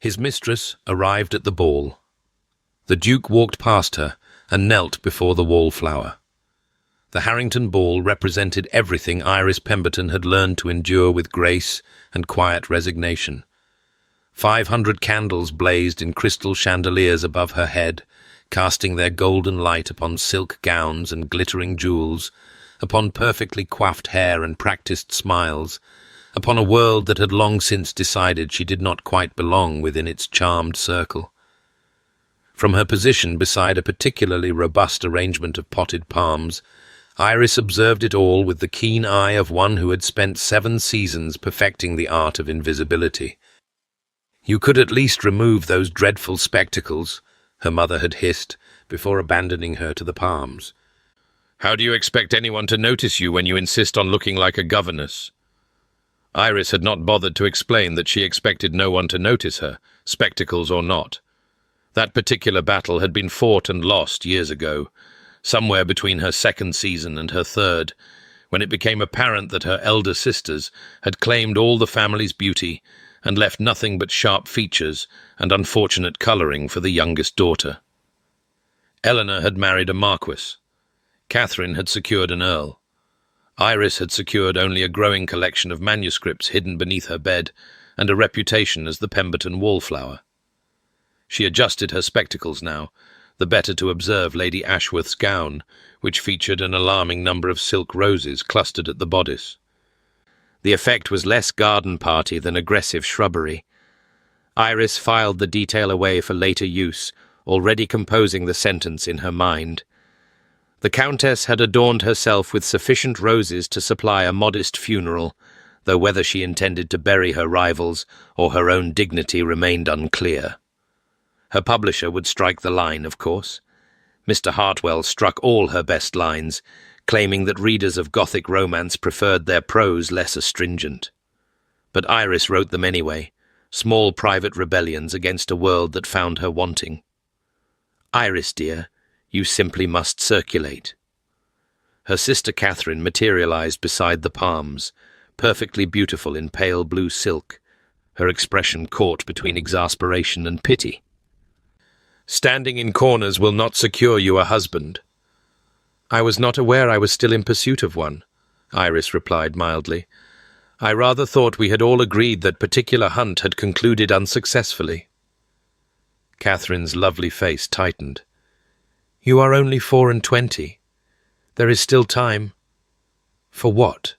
His mistress arrived at the ball. The Duke walked past her and knelt before the Wallflower. The Harrington ball represented everything Iris Pemberton had learned to endure with grace and quiet resignation. 500 candles blazed in crystal chandeliers above her head, casting their golden light upon silk gowns and glittering jewels, upon perfectly coiffed hair and practiced smiles, upon a world that had long since decided she did not quite belong within its charmed circle. From her position beside a particularly robust arrangement of potted palms, Iris observed it all with the keen eye of one who had spent 7 seasons perfecting the art of invisibility. "You could at least remove those dreadful spectacles," her mother had hissed, before abandoning her to the palms. "How do you expect anyone to notice you when you insist on looking like a governess?" Iris had not bothered to explain that she expected no one to notice her, spectacles or not. That particular battle had been fought and lost years ago, somewhere between her 2nd season and her 3rd, when it became apparent that her elder sisters had claimed all the family's beauty and left nothing but sharp features and unfortunate colouring for the youngest daughter. Eleanor had married a marquis. Catherine had secured an earl. Iris had secured only a growing collection of manuscripts hidden beneath her bed and a reputation as the Pemberton Wallflower. She adjusted her spectacles now, the better to observe Lady Ashworth's gown, which featured an alarming number of silk roses clustered at the bodice. The effect was less garden party than aggressive shrubbery. Iris filed the detail away for later use, already composing the sentence in her mind. The Countess had adorned herself with sufficient roses to supply a modest funeral, though whether she intended to bury her rivals or her own dignity remained unclear. Her publisher would strike the line, of course. Mr. Hartwell struck all her best lines, claiming that readers of Gothic romance preferred their prose less astringent. But Iris wrote them anyway, small private rebellions against a world that found her wanting. "Iris, dear, you simply must circulate." Her sister Catherine materialized beside the palms, perfectly beautiful in pale blue silk, her expression caught between exasperation and pity. "Standing in corners will not secure you a husband." "I was not aware I was still in pursuit of one," Iris replied mildly. "I rather thought we had all agreed that particular hunt had concluded unsuccessfully." Catherine's lovely face tightened. "You are only 24. There is still time." "For what?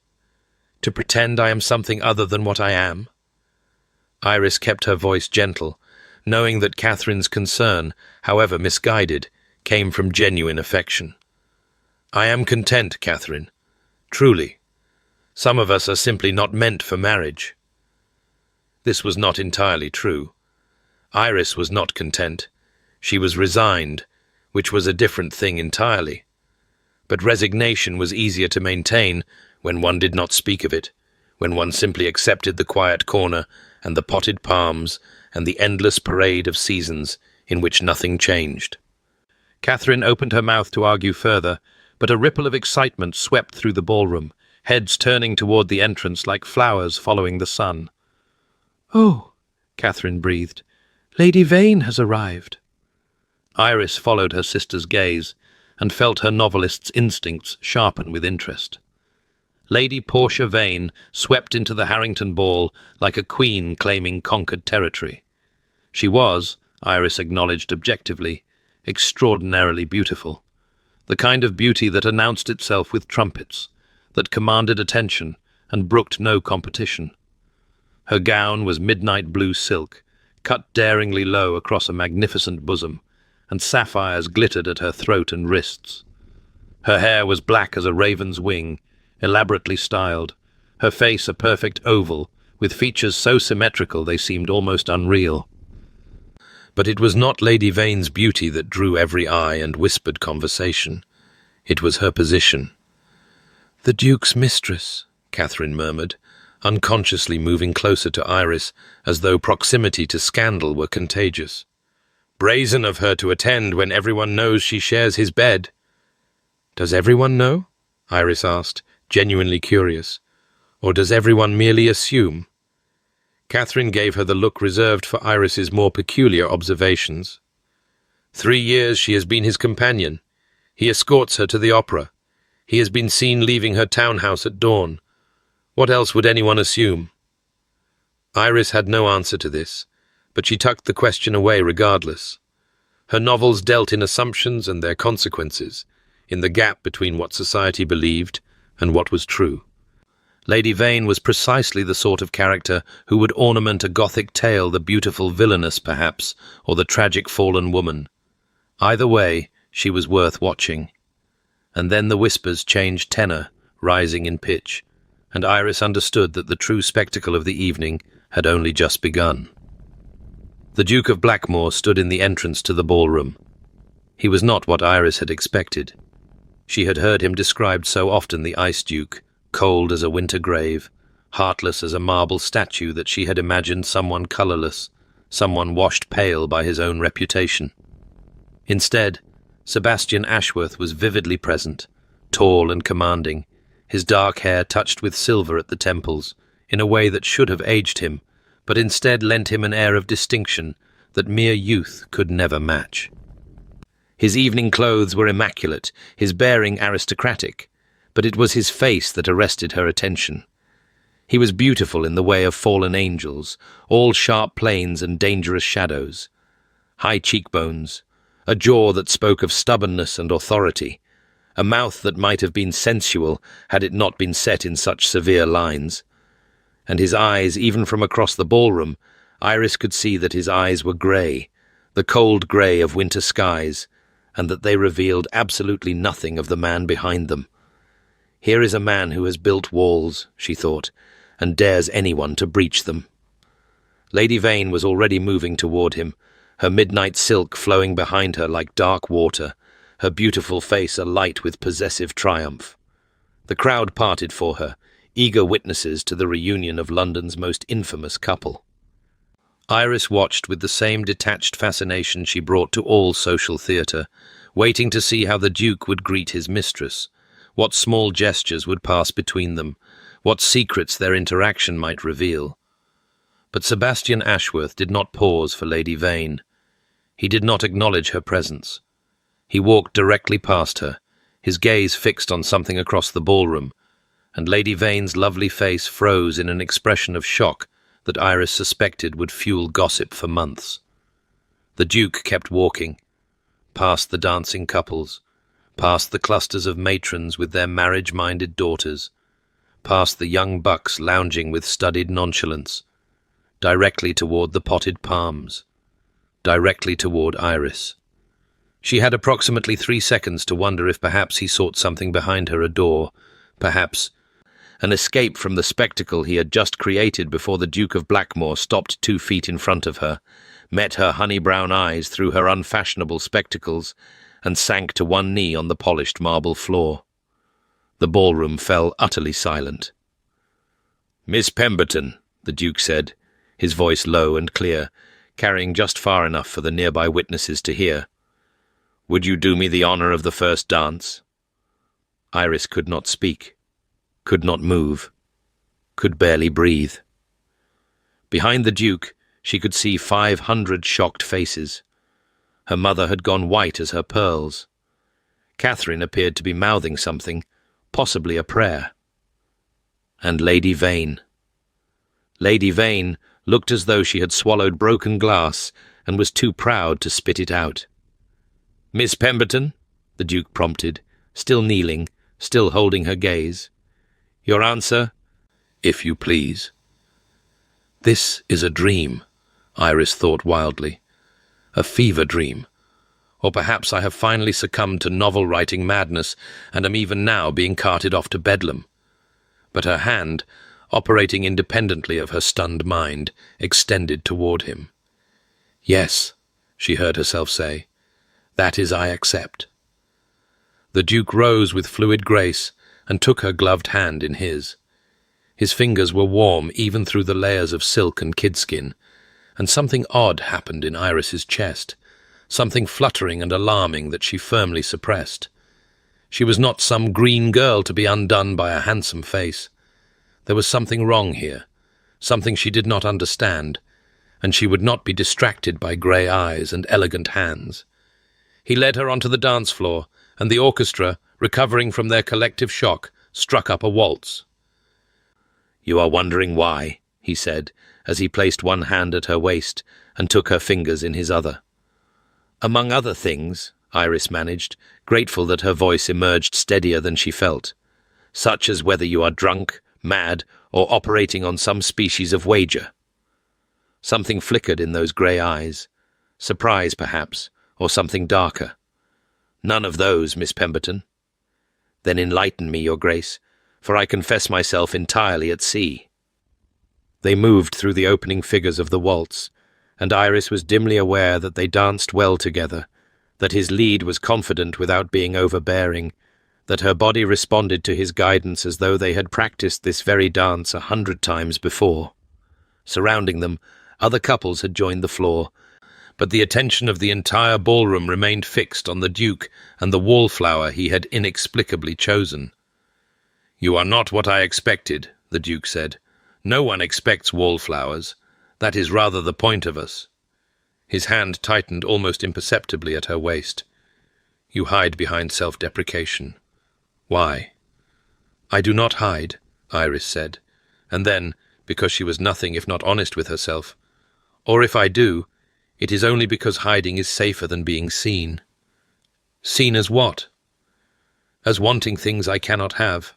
To pretend I am something other than what I am?" Iris kept her voice gentle, knowing that Catherine's concern, however misguided, came from genuine affection. "I am content, Catherine. Truly. Some of us are simply not meant for marriage." This was not entirely true. Iris was not content. She was resigned, which was a different thing entirely. But resignation was easier to maintain when one did not speak of it, when one simply accepted the quiet corner and the potted palms and the endless parade of seasons in which nothing changed. Catherine opened her mouth to argue further, but a ripple of excitement swept through the ballroom, heads turning toward the entrance like flowers following the sun. "Oh," Catherine breathed, "Lady Vane has arrived." Iris followed her sister's gaze and felt her novelist's instincts sharpen with interest. Lady Portia Vane swept into the Harrington ball like a queen claiming conquered territory. She was, Iris acknowledged objectively, extraordinarily beautiful. The kind of beauty that announced itself with trumpets, that commanded attention and brooked no competition. Her gown was midnight blue silk, cut daringly low across a magnificent bosom, and sapphires glittered at her throat and wrists. Her hair was black as a raven's wing, elaborately styled, her face a perfect oval, with features so symmetrical they seemed almost unreal. But it was not Lady Vane's beauty that drew every eye and whispered conversation. It was her position. "The Duke's mistress," Catherine murmured, unconsciously moving closer to Iris, as though proximity to scandal were contagious. "Brazen of her to attend when everyone knows she shares his bed." "Does everyone know?" Iris asked, genuinely curious. "Or does everyone merely assume?" Catherine gave her the look reserved for Iris's more peculiar observations. 3 years she has been his companion. He escorts her to the opera. He has been seen leaving her townhouse at dawn. What else would anyone assume? Iris had no answer to this, but she tucked the question away regardless. Her novels dealt in assumptions and their consequences, in the gap between what society believed and what was true. Lady Vane was precisely the sort of character who would ornament a Gothic tale, the beautiful villainess, perhaps, or the tragic fallen woman. Either way, she was worth watching. And then the whispers changed tenor, rising in pitch, and Iris understood that the true spectacle of the evening had only just begun. The Duke of Blackmore stood in the entrance to the ballroom. He was not what Iris had expected. She had heard him described so often, the Ice Duke, cold as a winter grave, heartless as a marble statue that she had imagined someone colourless, someone washed pale by his own reputation. Instead, Sebastian Ashworth was vividly present, tall and commanding, his dark hair touched with silver at the temples, in a way that should have aged him, but instead lent him an air of distinction that mere youth could never match. His evening clothes were immaculate, his bearing aristocratic, but it was his face that arrested her attention. He was beautiful in the way of fallen angels, all sharp planes and dangerous shadows. High cheekbones, a jaw that spoke of stubbornness and authority, a mouth that might have been sensual had it not been set in such severe lines. And his eyes, even from across the ballroom, Iris could see that his eyes were grey, the cold grey of winter skies, and that they revealed absolutely nothing of the man behind them. Here is a man who has built walls, she thought, and dares anyone to breach them. Lady Vane was already moving toward him, her midnight silk flowing behind her like dark water, her beautiful face alight with possessive triumph. The crowd parted for her, eager witnesses to the reunion of London's most infamous couple. Iris watched with the same detached fascination she brought to all social theatre, waiting to see how the Duke would greet his mistress, what small gestures would pass between them, what secrets their interaction might reveal. But Sebastian Ashworth did not pause for Lady Vane. He did not acknowledge her presence. He walked directly past her, his gaze fixed on something across the ballroom, and Lady Vane's lovely face froze in an expression of shock that Iris suspected would fuel gossip for months. The Duke kept walking, past the dancing couples, past the clusters of matrons with their marriage-minded daughters, past the young bucks lounging with studied nonchalance, directly toward the potted palms, directly toward Iris. She had approximately 3 seconds to wonder if perhaps he sought something behind her, a door, perhaps an escape from the spectacle he had just created before the Duke of Blackmore stopped 2 feet in front of her, met her honey-brown eyes through her unfashionable spectacles, and sank to one knee on the polished marble floor. The ballroom fell utterly silent. "Miss Pemberton," the Duke said, his voice low and clear, carrying just far enough for the nearby witnesses to hear. "Would you do me the honour of the first dance?" Iris could not speak, could not move, could barely breathe. Behind the Duke, she could see 500 shocked faces. Her mother had gone white as her pearls. Catherine appeared to be mouthing something, possibly a prayer. And Lady Vane. Lady Vane looked as though she had swallowed broken glass and was too proud to spit it out. "Miss Pemberton," the Duke prompted, still kneeling, still holding her gaze. "Your answer?" "If you please." This is a dream, Iris thought wildly. A fever dream. Or perhaps I have finally succumbed to novel-writing madness and am even now being carted off to Bedlam. But her hand, operating independently of her stunned mind, extended toward him. "Yes," she heard herself say, "that is I accept." The Duke rose with fluid grace and took her gloved hand in his. His fingers were warm even through the layers of silk and kidskin, and something odd happened in Iris's chest, something fluttering and alarming that she firmly suppressed. She was not some green girl to be undone by a handsome face. There was something wrong here, something she did not understand, and she would not be distracted by grey eyes and elegant hands. He led her onto the dance floor, and the orchestra, recovering from their collective shock, struck up a waltz. "You are wondering why," he said, as he placed one hand at her waist and took her fingers in his other. "Among other things," Iris managed, grateful that her voice emerged steadier than she felt, "such as whether you are drunk, mad, or operating on some species of wager." Something flickered in those grey eyes. Surprise, perhaps, or something darker. "None of those, Miss Pemberton." "Then enlighten me, Your Grace, for I confess myself entirely at sea." They moved through the opening figures of the waltz, and Iris was dimly aware that they danced well together, that his lead was confident without being overbearing, that her body responded to his guidance as though they had practiced this very dance 100 times before. Surrounding them, other couples had joined the floor, but the attention of the entire ballroom remained fixed on the Duke and the Wallflower he had inexplicably chosen. "You are not what I expected," the Duke said. "No one expects Wallflowers. That is rather the point of us." His hand tightened almost imperceptibly at her waist. "You hide behind self-deprecation. Why?" "I do not hide," Iris said, and then, because she was nothing if not honest with herself, "or if I do, it is only because hiding is safer than being seen." "Seen as what?" "As wanting things I cannot have.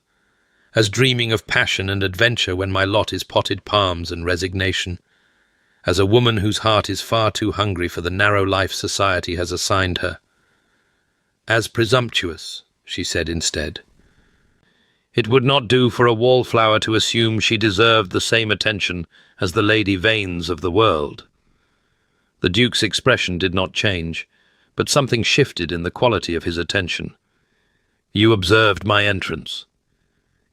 As dreaming of passion and adventure when my lot is potted palms and resignation. As a woman whose heart is far too hungry for the narrow life society has assigned her." "As presumptuous," she said instead. "It would not do for a Wallflower to assume she deserved the same attention as the Lady Vanes of the world." The Duke's expression did not change, but something shifted in the quality of his attention. "You observed my entrance."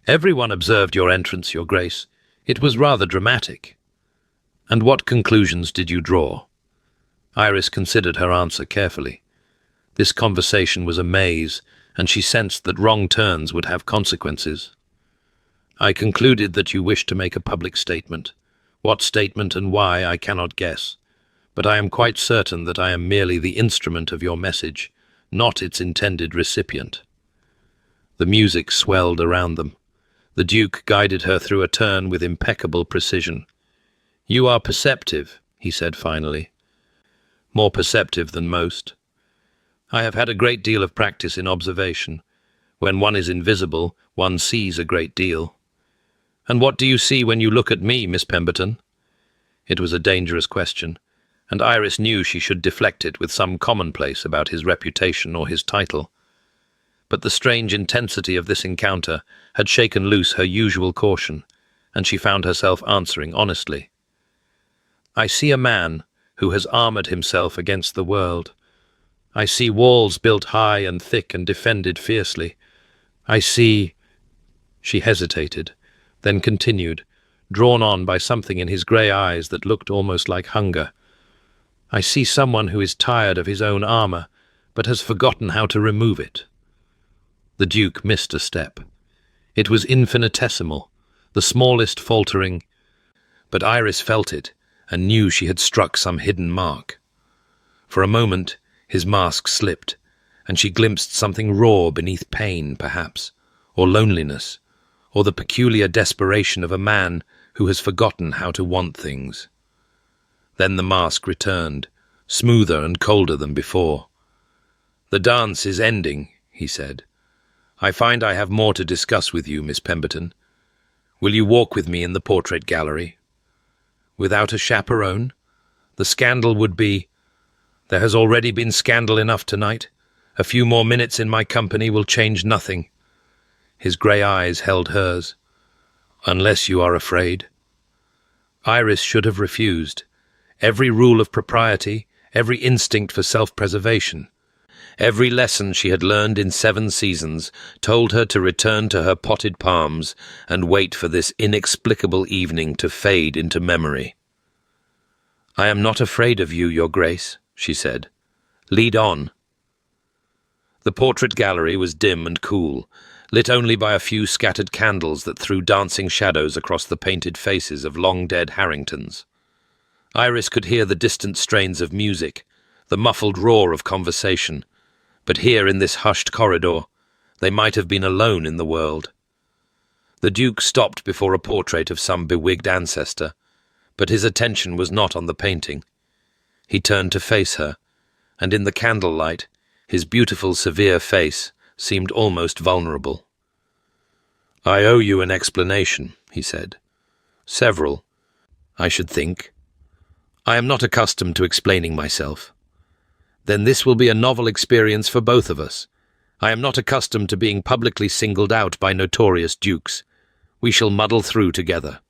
"Everyone observed your entrance, Your Grace. It was rather dramatic." "And what conclusions did you draw?" Iris considered her answer carefully. This conversation was a maze, and she sensed that wrong turns would have consequences. "I concluded that you wished to make a public statement. What statement and why I cannot guess, but I am quite certain that I am merely the instrument of your message, not its intended recipient." The music swelled around them. The Duke guided her through a turn with impeccable precision. "You are perceptive," he said finally. "More perceptive than most. I have had a great deal of practice in observation. When one is invisible, one sees a great deal." "And what do you see when you look at me, Miss Pemberton?" It was a dangerous question, and Iris knew she should deflect it with some commonplace about his reputation or his title. But the strange intensity of this encounter had shaken loose her usual caution, and she found herself answering honestly. "I see a man who has armored himself against the world. I see walls built high and thick and defended fiercely. I see—" She hesitated, then continued, drawn on by something in his grey eyes that looked almost like hunger. "I see someone who is tired of his own armour, but has forgotten how to remove it." The Duke missed a step. It was infinitesimal, the smallest faltering, but Iris felt it and knew she had struck some hidden mark. For a moment, his mask slipped, and she glimpsed something raw beneath pain, perhaps, or loneliness, or the peculiar desperation of a man who has forgotten how to want things. Then the mask returned, smoother and colder than before. "The dance is ending," he said. "I find I have more to discuss with you, Miss Pemberton. Will you walk with me in the portrait gallery?" "Without a chaperone? The scandal would be—" "There has already been scandal enough tonight. A few more minutes in my company will change nothing." His grey eyes held hers. "Unless you are afraid." Iris should have refused. Every rule of propriety, every instinct for self-preservation, every lesson she had learned in 7 seasons told her to return to her potted palms and wait for this inexplicable evening to fade into memory. "I am not afraid of you, Your Grace," she said. "Lead on." The portrait gallery was dim and cool, lit only by a few scattered candles that threw dancing shadows across the painted faces of long-dead Harringtons. Iris could hear the distant strains of music, the muffled roar of conversation, but here in this hushed corridor, they might have been alone in the world. The Duke stopped before a portrait of some bewigged ancestor, but his attention was not on the painting. He turned to face her, and in the candlelight, his beautiful, severe face seemed almost vulnerable. "I owe you an explanation," he said. "Several, I should think. I am not accustomed to explaining myself. Then this will be a novel experience for both of us. I am not accustomed to being publicly singled out by notorious dukes. We shall muddle through together."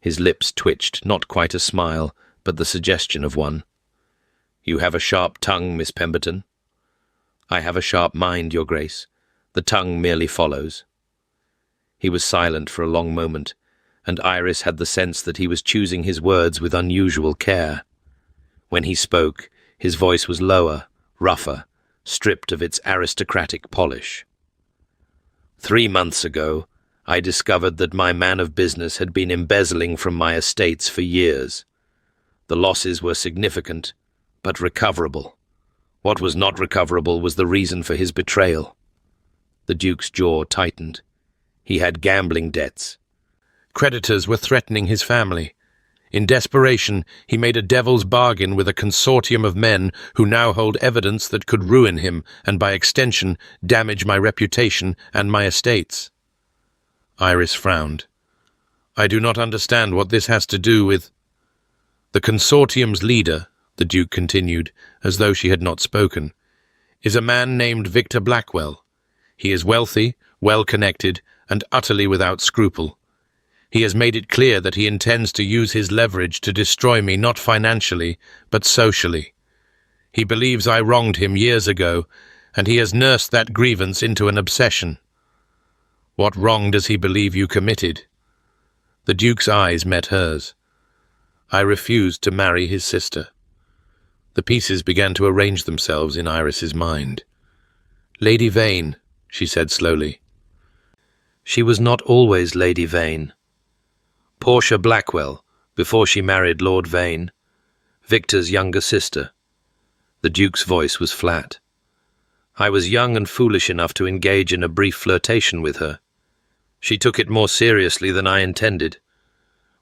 His lips twitched, not quite a smile, but the suggestion of one. "You have a sharp tongue, Miss Pemberton." "I have a sharp mind, Your Grace. The tongue merely follows." He was silent for a long moment, and Iris had the sense that he was choosing his words with unusual care. When he spoke, his voice was lower, rougher, stripped of its aristocratic polish. 3 months ago, I discovered that my man of business had been embezzling from my estates for years. The losses were significant, but recoverable. What was not recoverable was the reason for his betrayal. The Duke's jaw tightened. He had gambling debts. Creditors were threatening his family. In desperation, he made a devil's bargain with a consortium of men who now hold evidence that could ruin him and, by extension, damage my reputation and my estates. Iris frowned. "I do not understand what this has to do with—" "The consortium's leader," the Duke continued, as though she had not spoken, "is a man named Victor Blackwell. He is wealthy, well-connected, and utterly without scruple. He has made it clear that he intends to use his leverage to destroy me not financially, but socially. He believes I wronged him years ago, and he has nursed that grievance into an obsession." "What wrong does he believe you committed?" The Duke's eyes met hers. "I refused to marry his sister." The pieces began to arrange themselves in Iris's mind. "Lady Vane," she said slowly. She was not always Lady Vane. Portia Blackwell, before she married Lord Vane, Victor's younger sister. The Duke's voice was flat. "I was young and foolish enough to engage in a brief flirtation with her. She took it more seriously than I intended.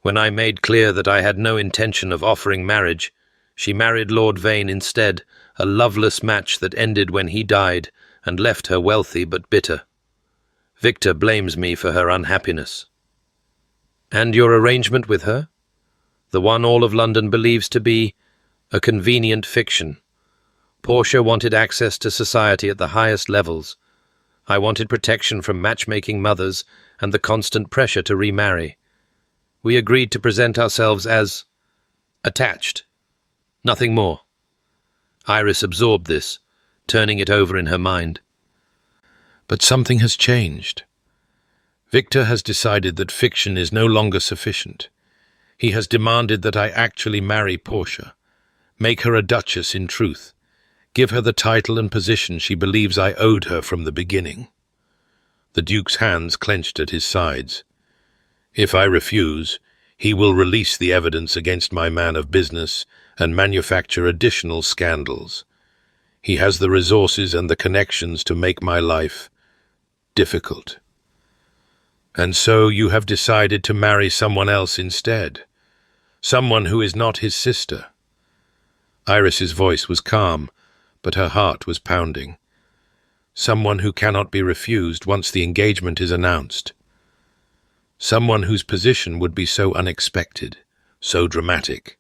When I made clear that I had no intention of offering marriage, she married Lord Vane instead, a loveless match that ended when he died and left her wealthy but bitter. Victor blames me for her unhappiness." "And your arrangement with her? The one all of London believes to be a convenient fiction. Portia wanted access to society at the highest levels. I wanted protection from matchmaking mothers and the constant pressure to remarry. We agreed to present ourselves as attached. Nothing more." Iris absorbed this, turning it over in her mind. "But something has changed. Victor has decided that fiction is no longer sufficient. He has demanded that I actually marry Portia, make her a duchess in truth, give her the title and position she believes I owed her from the beginning." The Duke's hands clenched at his sides. "If I refuse, he will release the evidence against my man of business and manufacture additional scandals. He has the resources and the connections to make my life difficult." "And so you have decided to marry someone else instead? Someone who is not his sister?" Iris's voice was calm, but her heart was pounding. "Someone who cannot be refused once the engagement is announced. Someone whose position would be so unexpected, so dramatic,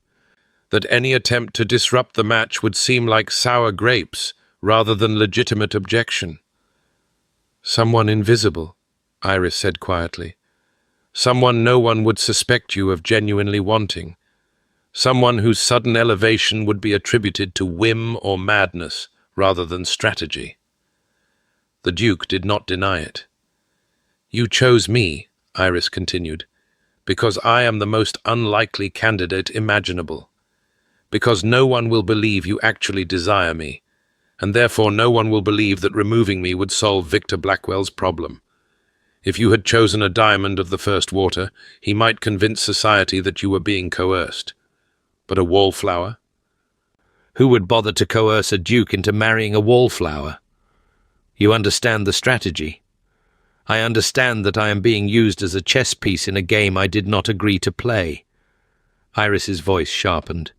that any attempt to disrupt the match would seem like sour grapes rather than legitimate objection." "Someone invisible," Iris said quietly. "Someone no one would suspect you of genuinely wanting. Someone whose sudden elevation would be attributed to whim or madness rather than strategy." The Duke did not deny it. "You chose me," Iris continued, "because I am the most unlikely candidate imaginable. Because no one will believe you actually desire me, and therefore no one will believe that removing me would solve Victor Blackwell's problem. If you had chosen a diamond of the first water, he might convince society that you were being coerced. But a wallflower? Who would bother to coerce a duke into marrying a wallflower? You understand the strategy. I understand that I am being used as a chess piece in a game I did not agree to play. Iris's voice sharpened.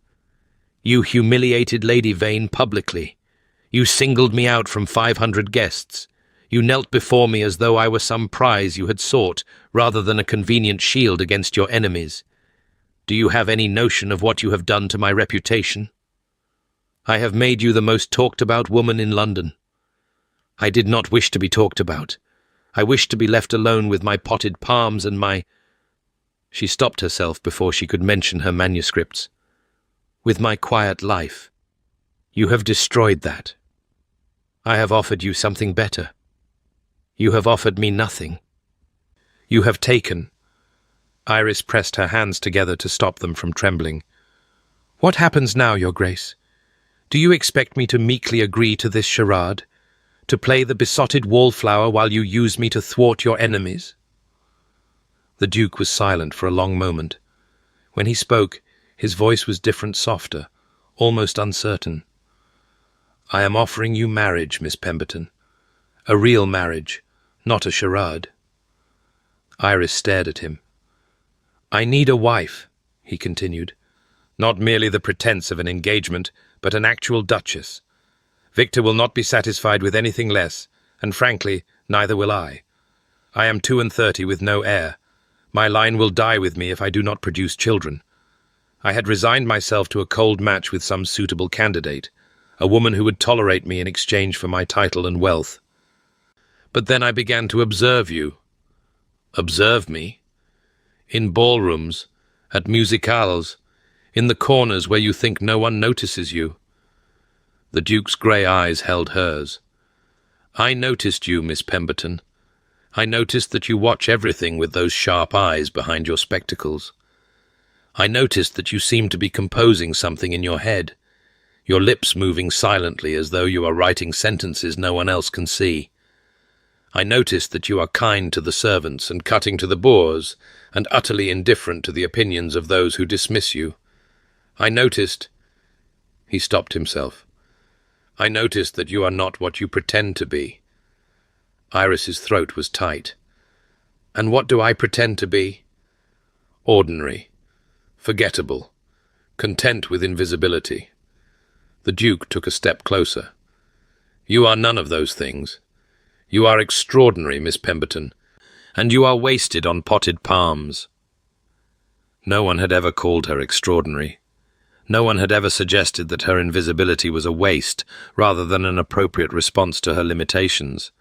You humiliated Lady Vane publicly. You singled me out from 500 guests. You knelt before me as though I were some prize you had sought, rather than a convenient shield against your enemies. Do you have any notion of what you have done to my reputation? I have made you the most talked-about woman in London. I did not wish to be talked about. I wished to be left alone with my potted palms and my— She stopped herself before she could mention her manuscripts. With my quiet life. You have destroyed that. I have offered you something better. You have offered me nothing. You have taken— Iris pressed her hands together to stop them from trembling. What happens now, Your Grace? Do you expect me to meekly agree to this charade? To play the besotted wallflower while you use me to thwart your enemies? The Duke was silent for a long moment. When he spoke, his voice was different, softer, almost uncertain. I am offering you marriage, Miss Pemberton. A real marriage, not a charade. Iris stared at him. I need a wife, he continued. Not merely the pretense of an engagement, but an actual duchess. Victor will not be satisfied with anything less, and frankly, neither will I. I am 32 with no heir. My line will die with me if I do not produce children. I had resigned myself to a cold match with some suitable candidate, a woman who would tolerate me in exchange for my title and wealth. But then I began to observe you. Observe me? In ballrooms, at musicales, in the corners where you think no one notices you. The Duke's grey eyes held hers. I noticed you, Miss Pemberton. I noticed that you watch everything with those sharp eyes behind your spectacles. I noticed that you seem to be composing something in your head, your lips moving silently as though you are writing sentences no one else can see. I noticed that you are kind to the servants and cutting to the boors, and utterly indifferent to the opinions of those who dismiss you. I noticed— He stopped himself. I noticed that you are not what you pretend to be. Iris's throat was tight. And what do I pretend to be? Ordinary, forgettable, content with invisibility. The Duke took a step closer. You are none of those things. You are extraordinary, Miss Pemberton, and you are wasted on potted palms. No one had ever called her extraordinary. No one had ever suggested that her invisibility was a waste rather than an appropriate response to her limitations.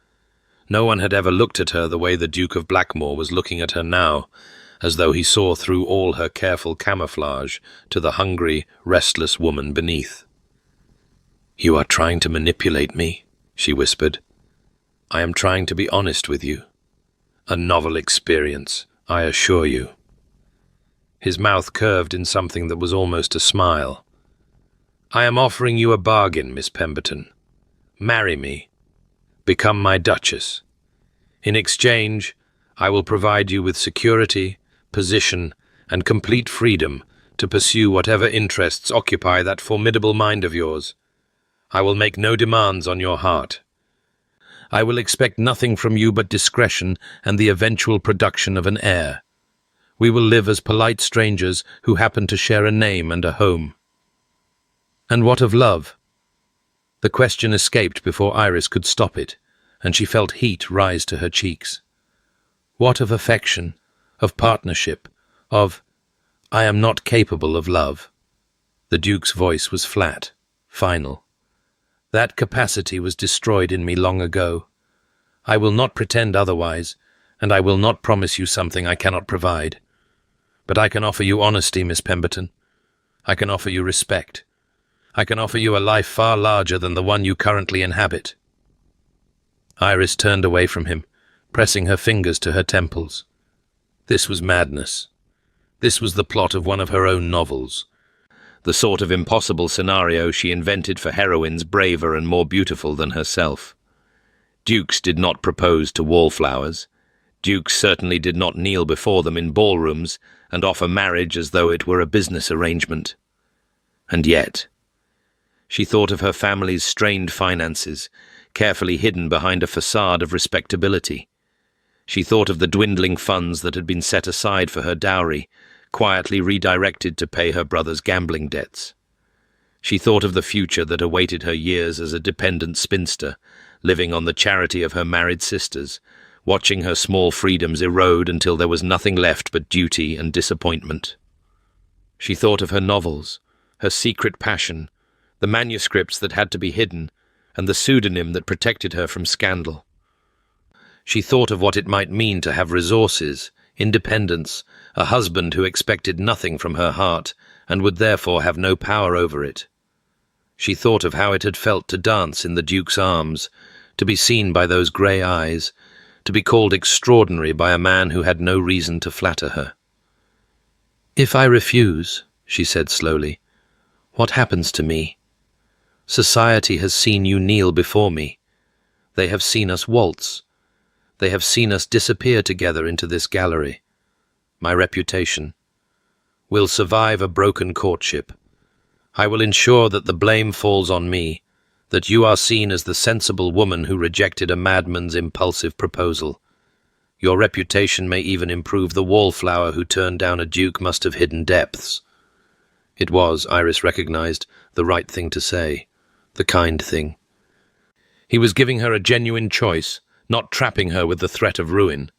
No one had ever looked at her the way the Duke of Blackmore was looking at her now, as though he saw through all her careful camouflage to the hungry, restless woman beneath. You are trying to manipulate me, she whispered. I am trying to be honest with you. A novel experience, I assure you. His mouth curved in something that was almost a smile. I am offering you a bargain, Miss Pemberton. Marry me. Become my Duchess. In exchange, I will provide you with security, position, and complete freedom to pursue whatever interests occupy that formidable mind of yours. I will make no demands on your heart. I will expect nothing from you but discretion and the eventual production of an heir. We will live as polite strangers who happen to share a name and a home. And what of love? The question escaped before Iris could stop it, and she felt heat rise to her cheeks. What of affection, of partnership, of— I am not capable of love. The Duke's voice was flat, final. That capacity was destroyed in me long ago. I will not pretend otherwise, and I will not promise you something I cannot provide. But I can offer you honesty, Miss Pemberton. I can offer you respect. I can offer you a life far larger than the one you currently inhabit. Iris turned away from him, pressing her fingers to her temples. This was madness. This was the plot of one of her own novels. the sort of impossible scenario she invented for heroines braver and more beautiful than herself. Dukes did not propose to wallflowers. Dukes certainly did not kneel before them in ballrooms and offer marriage as though it were a business arrangement. And yet, she thought of her family's strained finances, carefully hidden behind a facade of respectability. She thought of the dwindling funds that had been set aside for her dowry, quietly redirected to pay her brother's gambling debts. She thought of the future that awaited her years as a dependent spinster, living on the charity of her married sisters, watching her small freedoms erode until there was nothing left but duty and disappointment. She thought of her novels, her secret passion, the manuscripts that had to be hidden, and the pseudonym that protected her from scandal. She thought of what it might mean to have resources, independence, a husband who expected nothing from her heart and would therefore have no power over it. She thought of how it had felt to dance in the Duke's arms, to be seen by those grey eyes, to be called extraordinary by a man who had no reason to flatter her. "If I refuse," she said slowly, "what happens to me? Society has seen you kneel before me. They have seen us waltz. They have seen us disappear together into this gallery. My reputation will survive a broken courtship. I will ensure that the blame falls on me, that you are seen as the sensible woman who rejected a madman's impulsive proposal. Your reputation may even improve the wallflower who turned down a duke must have hidden depths." It was, Iris recognized, the right thing to say, the kind thing. He was giving her a genuine choice, not trapping her with the threat of ruin.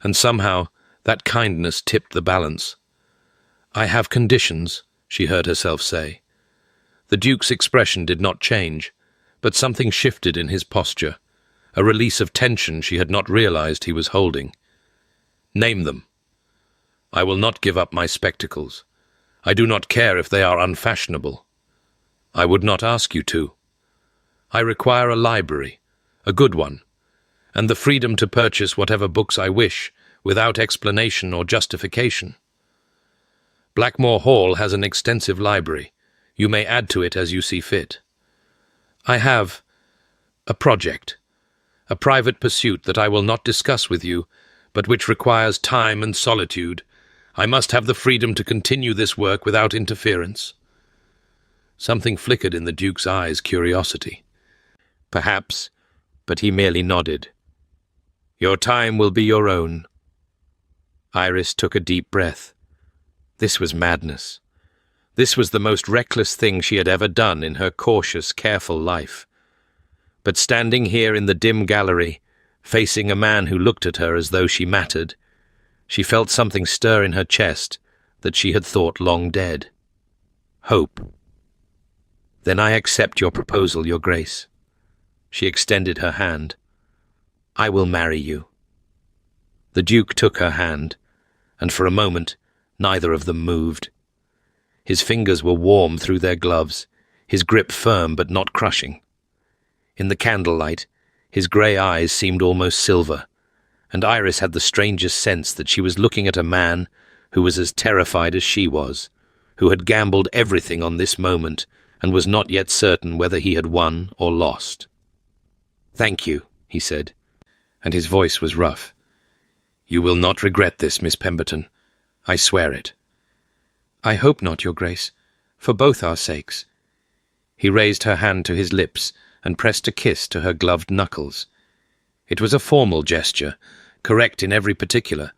And somehow, that kindness tipped the balance. "I have conditions," she heard herself say. The Duke's expression did not change, but something shifted in his posture, a release of tension she had not realized he was holding. "Name them." "I will not give up my spectacles. I do not care if they are unfashionable. I would not ask you to. I require a library, a good one, and the freedom to purchase whatever books I wish, without explanation or justification. Blackmore Hall has an extensive library. You may add to it as you see fit. I have a project, a private pursuit that I will not discuss with you, but which requires time and solitude. I must have the freedom to continue this work without interference." Something flickered in the Duke's eyes, curiosity. "Perhaps," but he merely nodded. "Your time will be your own." Iris took a deep breath. This was madness. This was the most reckless thing she had ever done in her cautious, careful life. But standing here in the dim gallery, facing a man who looked at her as though she mattered, she felt something stir in her chest that she had thought long dead. Hope. "Then I accept your proposal, Your Grace." She extended her hand. "I will marry you." The Duke took her hand, and for a moment neither of them moved. His fingers were warm through their gloves, his grip firm but not crushing. In the candlelight, his grey eyes seemed almost silver, and Iris had the strangest sense that she was looking at a man who was as terrified as she was, who had gambled everything on this moment and was not yet certain whether he had won or lost. "Thank you," he said, and his voice was rough. "You will not regret this, Miss Pemberton. I swear it." "I hope not, Your Grace, for both our sakes." He raised her hand to his lips and pressed a kiss to her gloved knuckles. It was a formal gesture, correct in every particular,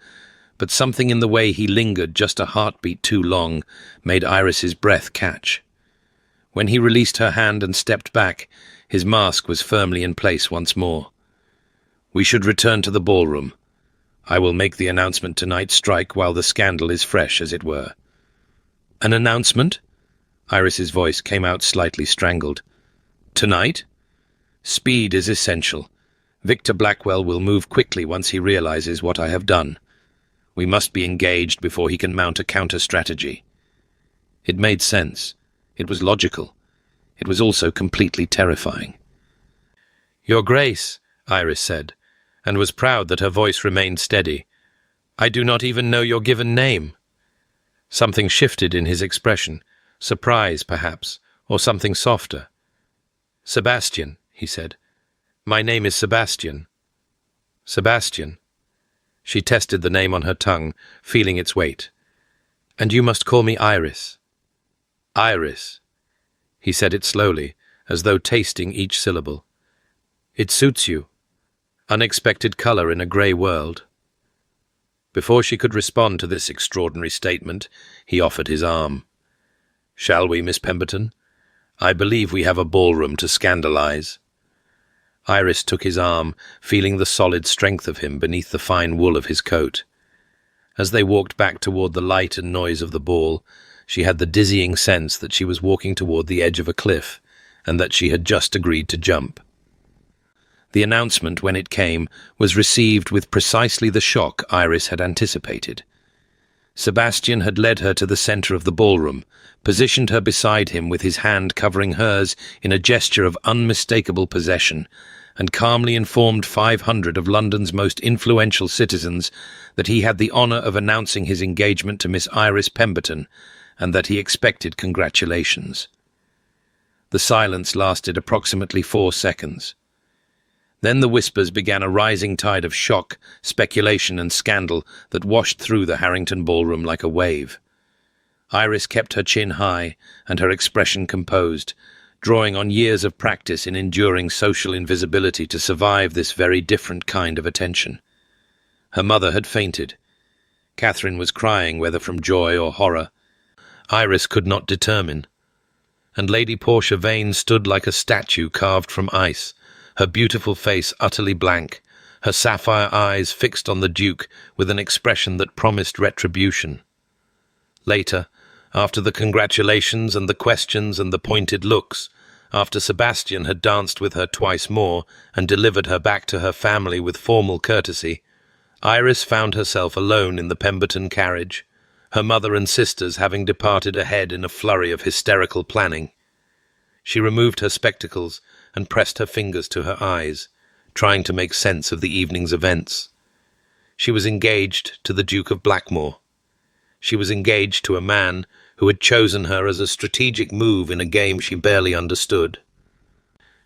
but something in the way he lingered just a heartbeat too long made Iris's breath catch. When he released her hand and stepped back, his mask was firmly in place once more. "We should return to the ballroom. I will make the announcement tonight strike while the scandal is fresh, as it were." "An announcement?" Iris's voice came out slightly strangled. "Tonight? Speed is essential. Victor Blackwell will move quickly once he realizes what I have done. We must be engaged before he can mount a counter-strategy." It made sense. It was logical. It was also completely terrifying. "Your Grace," Iris said, and was proud that her voice remained steady. "I do not even know your given name." Something shifted in his expression, Surprise, perhaps, or something softer. "Sebastian," he said. "My name is Sebastian." "Sebastian." She tested the name on her tongue, feeling its weight. "And you must call me Iris." "Iris." He said it slowly, as though tasting each syllable. "It suits you. Unexpected colour in a grey world." Before she could respond to this extraordinary statement, he offered his arm. "Shall we, Miss Pemberton? I believe we have a ballroom to scandalize." Iris took his arm, feeling the solid strength of him beneath the fine wool of his coat. As they walked back toward the light and noise of the ball, she had the dizzying sense that she was walking toward the edge of a cliff, and that she had just agreed to jump. The announcement, when it came, was received with precisely the shock Iris had anticipated. Sebastian had led her to the center of the ballroom, positioned her beside him with his hand covering hers in a gesture of unmistakable possession, and calmly informed 500 of London's most influential citizens that he had the honor of announcing his engagement to Miss Iris Pemberton, and that he expected congratulations. The silence lasted approximately 4 seconds. Then the whispers began a rising tide of shock, speculation and scandal that washed through the Harrington ballroom like a wave. Iris kept her chin high and her expression composed, drawing on years of practice in enduring social invisibility to survive this very different kind of attention. Her mother had fainted. Catherine was crying, whether from joy or horror. Iris could not determine. And Lady Portia Vane stood like a statue carved from ice, her beautiful face utterly blank, her sapphire eyes fixed on the Duke with an expression that promised retribution. Later, after the congratulations and the questions and the pointed looks, after Sebastian had danced with her twice more and delivered her back to her family with formal courtesy, Iris found herself alone in the Pemberton carriage, her mother and sisters having departed ahead in a flurry of hysterical planning. She removed her spectacles and pressed her fingers to her eyes, trying to make sense of the evening's events. She was engaged to the Duke of Blackmore. She was engaged to a man who had chosen her as a strategic move in a game she barely understood.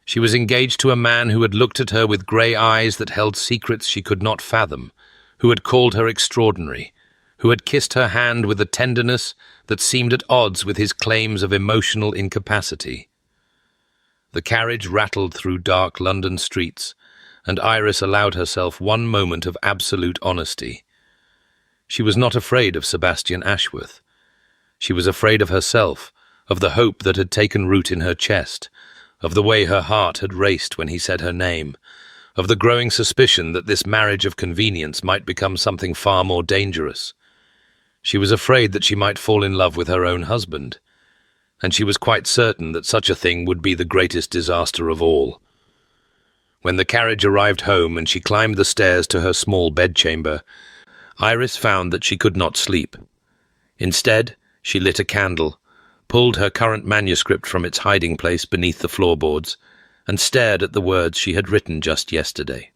She was engaged to a man who had looked at her with grey eyes that held secrets she could not fathom, who had called her extraordinary, who had kissed her hand with a tenderness that seemed at odds with his claims of emotional incapacity. The carriage rattled through dark London streets, and Iris allowed herself one moment of absolute honesty. She was not afraid of Sebastian Ashworth. She was afraid of herself, of the hope that had taken root in her chest, of the way her heart had raced when he said her name, of the growing suspicion that this marriage of convenience might become something far more dangerous. She was afraid that she might fall in love with her own husband, and she was quite certain that such a thing would be the greatest disaster of all. When the carriage arrived home and she climbed the stairs to her small bedchamber, Iris found that she could not sleep. Instead, she lit a candle, pulled her current manuscript from its hiding place beneath the floorboards, and stared at the words she had written just yesterday.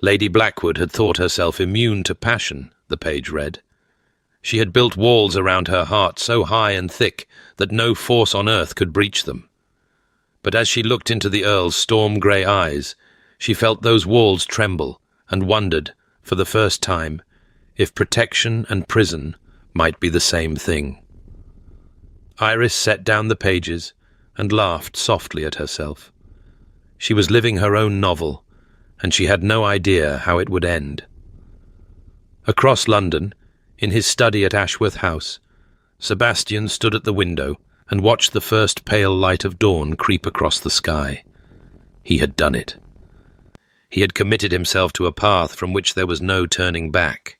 Lady Blackwood had thought herself immune to passion, the page read. She had built walls around her heart so high and thick that no force on earth could breach them. But as she looked into the Earl's storm-grey eyes, she felt those walls tremble and wondered, for the first time, if protection and prison might be the same thing. Iris set down the pages and laughed softly at herself. She was living her own novel, and she had no idea how it would end. Across London, in his study at Ashworth House, Sebastian stood at the window and watched the first pale light of dawn creep across the sky. He had done it. He had committed himself to a path from which there was no turning back.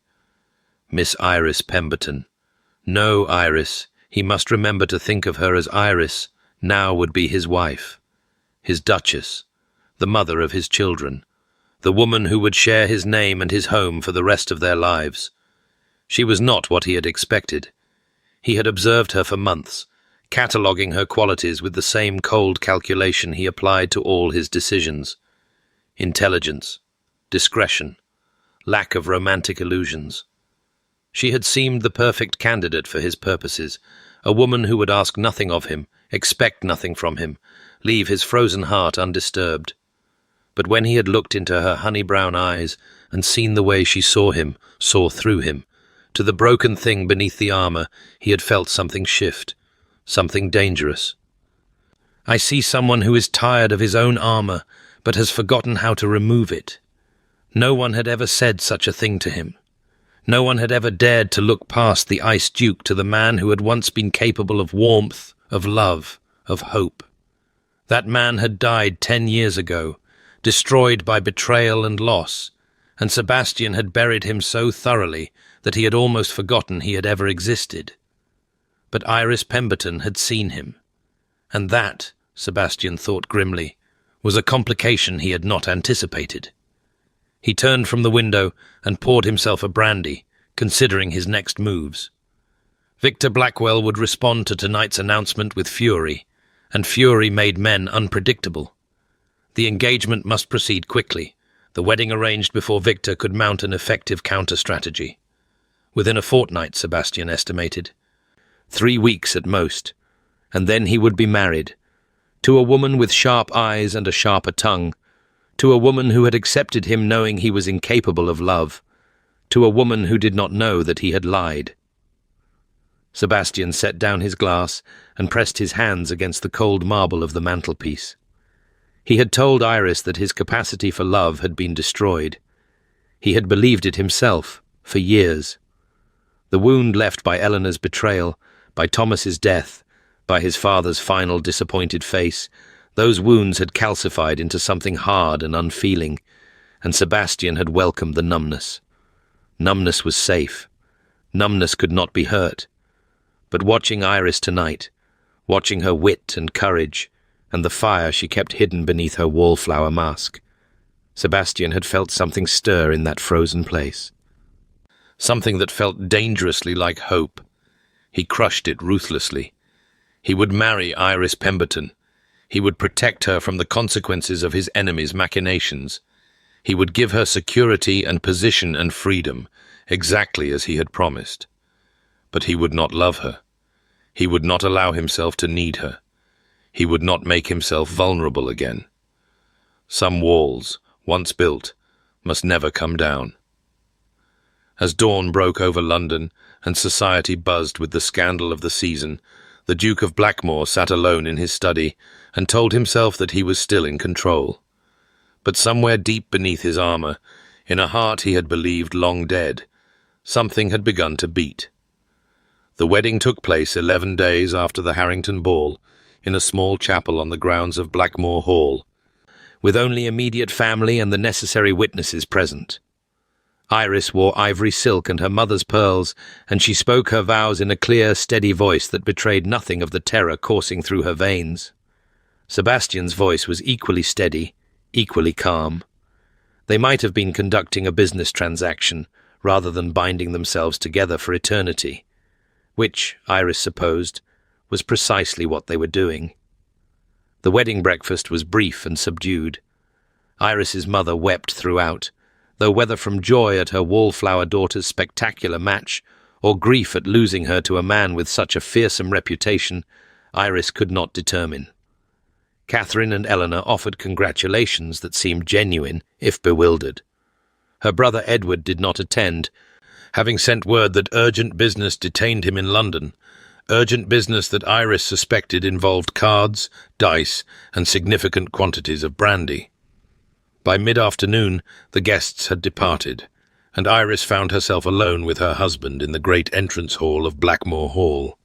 Miss Iris Pemberton. No Iris, he must remember to think of her as Iris, now would be his wife, his duchess, the mother of his children, the woman who would share his name and his home for the rest of their lives. She was not what he had expected. He had observed her for months, cataloguing her qualities with the same cold calculation he applied to all his decisions. Intelligence, discretion, lack of romantic illusions. She had seemed the perfect candidate for his purposes, a woman who would ask nothing of him, expect nothing from him, leave his frozen heart undisturbed. But when he had looked into her honey-brown eyes and seen the way she saw him, saw through him, to the broken thing beneath the armor, he had felt something shift, something dangerous. I see someone who is tired of his own armor, but has forgotten how to remove it. No one had ever said such a thing to him. No one had ever dared to look past the Ice Duke to the man who had once been capable of warmth, of love, of hope. That man had died 10 years ago, destroyed by betrayal and loss, and Sebastian had buried him so thoroughly that he had almost forgotten he had ever existed. But Iris Pemberton had seen him, and that, Sebastian thought grimly, was a complication he had not anticipated. He turned from the window and poured himself a brandy, considering his next moves. Victor Blackwell would respond to tonight's announcement with fury, and fury made men unpredictable. The engagement must proceed quickly, the wedding arranged before Victor could mount an effective counter-strategy. Within a fortnight, Sebastian estimated. 3 weeks at most, and then he would be married, to a woman with sharp eyes and a sharper tongue, to a woman who had accepted him knowing he was incapable of love, to a woman who did not know that he had lied. Sebastian set down his glass and pressed his hands against the cold marble of the mantelpiece. He had told Iris that his capacity for love had been destroyed. He had believed it himself, for years. The wound left by Eleanor's betrayal, by Thomas's death, by his father's final disappointed face, those wounds had calcified into something hard and unfeeling, and Sebastian had welcomed the numbness. Numbness was safe. Numbness could not be hurt. But watching Iris tonight, watching her wit and courage, and the fire she kept hidden beneath her wallflower mask, Sebastian had felt something stir in that frozen place. Something that felt dangerously like hope. He crushed it ruthlessly. He would marry Iris Pemberton. He would protect her from the consequences of his enemy's machinations. He would give her security and position and freedom, exactly as he had promised. But he would not love her. He would not allow himself to need her. He would not make himself vulnerable again. Some walls, once built, must never come down. As dawn broke over London and society buzzed with the scandal of the season, the Duke of Blackmore sat alone in his study and told himself that he was still in control. But somewhere deep beneath his armor, in a heart he had believed long dead, something had begun to beat. The wedding took place 11 days after the Harrington ball, in a small chapel on the grounds of Blackmore Hall, with only immediate family and the necessary witnesses present. Iris wore ivory silk and her mother's pearls, and she spoke her vows in a clear, steady voice that betrayed nothing of the terror coursing through her veins. Sebastian's voice was equally steady, equally calm. They might have been conducting a business transaction, rather than binding themselves together for eternity, which, Iris supposed, was precisely what they were doing. The wedding breakfast was brief and subdued. Iris's mother wept throughout, though whether from joy at her Wallflower daughter's spectacular match, or grief at losing her to a man with such a fearsome reputation, Iris could not determine. Catherine and Eleanor offered congratulations that seemed genuine, if bewildered. Her brother Edward did not attend, having sent word that urgent business detained him in London, urgent business that Iris suspected involved cards, dice, and significant quantities of brandy. By mid-afternoon, the guests had departed, and Iris found herself alone with her husband in the great entrance hall of Blackmore Hall.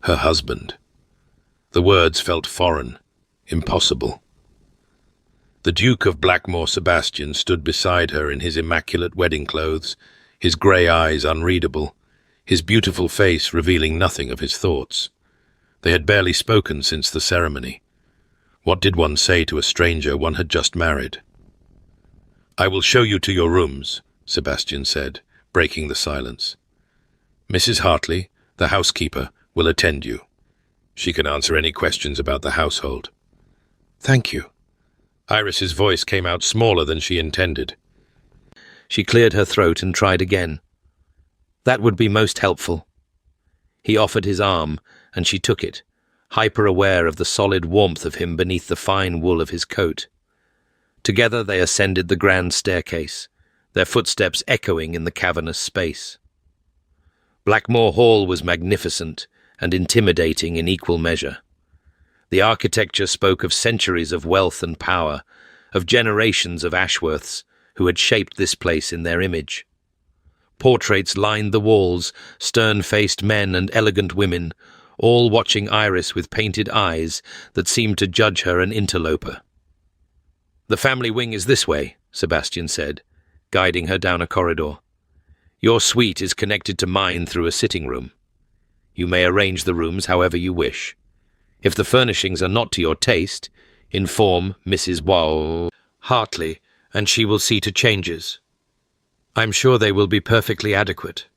Her husband. The words felt foreign, impossible. The Duke of Blackmore Sebastian stood beside her in his immaculate wedding clothes, his grey eyes unreadable, his beautiful face revealing nothing of his thoughts. They had barely spoken since the ceremony. What did one say to a stranger one had just married? "I will show you to your rooms," Sebastian said, breaking the silence. "Mrs. Hartley, the housekeeper, will attend you. She can answer any questions about the household." "Thank you." Iris's voice came out smaller than she intended. She cleared her throat and tried again. "That would be most helpful." He offered his arm, and she took it, hyper-aware of the solid warmth of him beneath the fine wool of his coat. Together they ascended the grand staircase, their footsteps echoing in the cavernous space. Blackmore Hall was magnificent and intimidating in equal measure. The architecture spoke of centuries of wealth and power, of generations of Ashworths who had shaped this place in their image. Portraits lined the walls, stern-faced men and elegant women, all watching Iris with painted eyes that seemed to judge her an interloper. "The family wing is this way," Sebastian said, guiding her down a corridor. "Your suite is connected to mine through a sitting room. You may arrange the rooms however you wish. If the furnishings are not to your taste, inform Mrs. Hartley, and she will see to changes. I'm sure they will be perfectly adequate."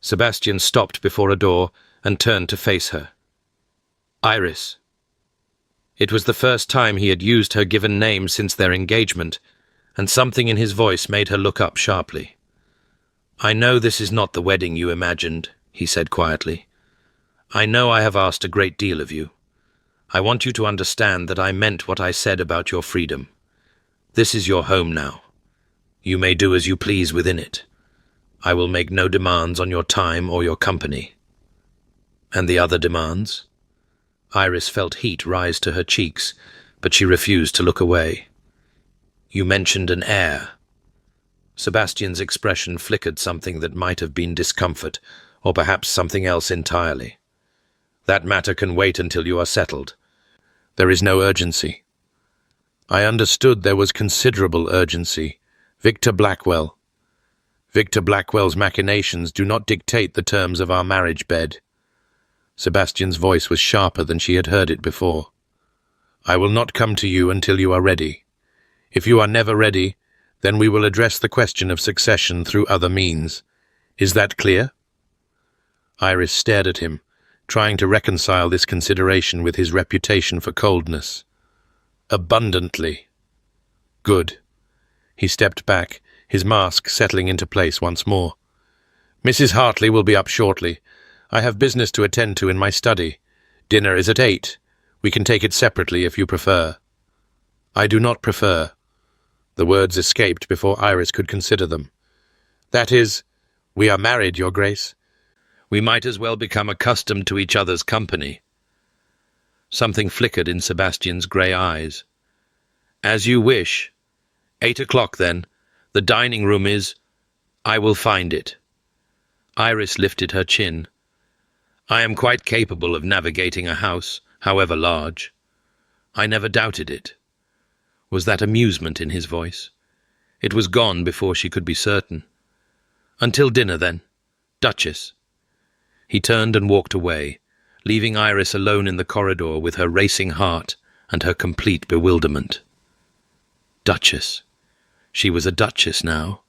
Sebastian stopped before a door and turned to face her. "Iris." It was the first time he had used her given name since their engagement, and something in his voice made her look up sharply. "I know this is not the wedding you imagined," he said quietly. "I know I have asked a great deal of you. I want you to understand that I meant what I said about your freedom. This is your home now. You may do as you please within it. I will make no demands on your time or your company." "And the other demands?" Iris felt heat rise to her cheeks, but she refused to look away. "You mentioned an heir." Sebastian's expression flickered something that might have been discomfort, or perhaps something else entirely. "That matter can wait until you are settled. There is no urgency." "I understood there was considerable urgency. Victor Blackwell. Victor Blackwell's machinations do not dictate the terms of our marriage bed." Sebastian's voice was sharper than she had heard it before. "I will not come to you until you are ready. If you are never ready, then we will address the question of succession through other means. Is that clear?" Iris stared at him, trying to reconcile this consideration with his reputation for coldness. "Abundantly." "Good." He stepped back, his mask settling into place once more. "Mrs. Hartley will be up shortly. I have business to attend to in my study. Dinner is at 8. We can take it separately if you prefer." "I do not prefer." The words escaped before Iris could consider them. "That is, we are married, Your Grace." "We might as well become accustomed to each other's company." Something flickered in Sebastian's grey eyes. "As you wish. 8 o'clock, then. The dining room is— I will find it." Iris lifted her chin. "I am quite capable of navigating a house, however large." "I never doubted it." Was that amusement in his voice? It was gone before she could be certain. "Until dinner, then. Duchess." He turned and walked away, leaving Iris alone in the corridor with her racing heart and her complete bewilderment. Duchess. She was a duchess now.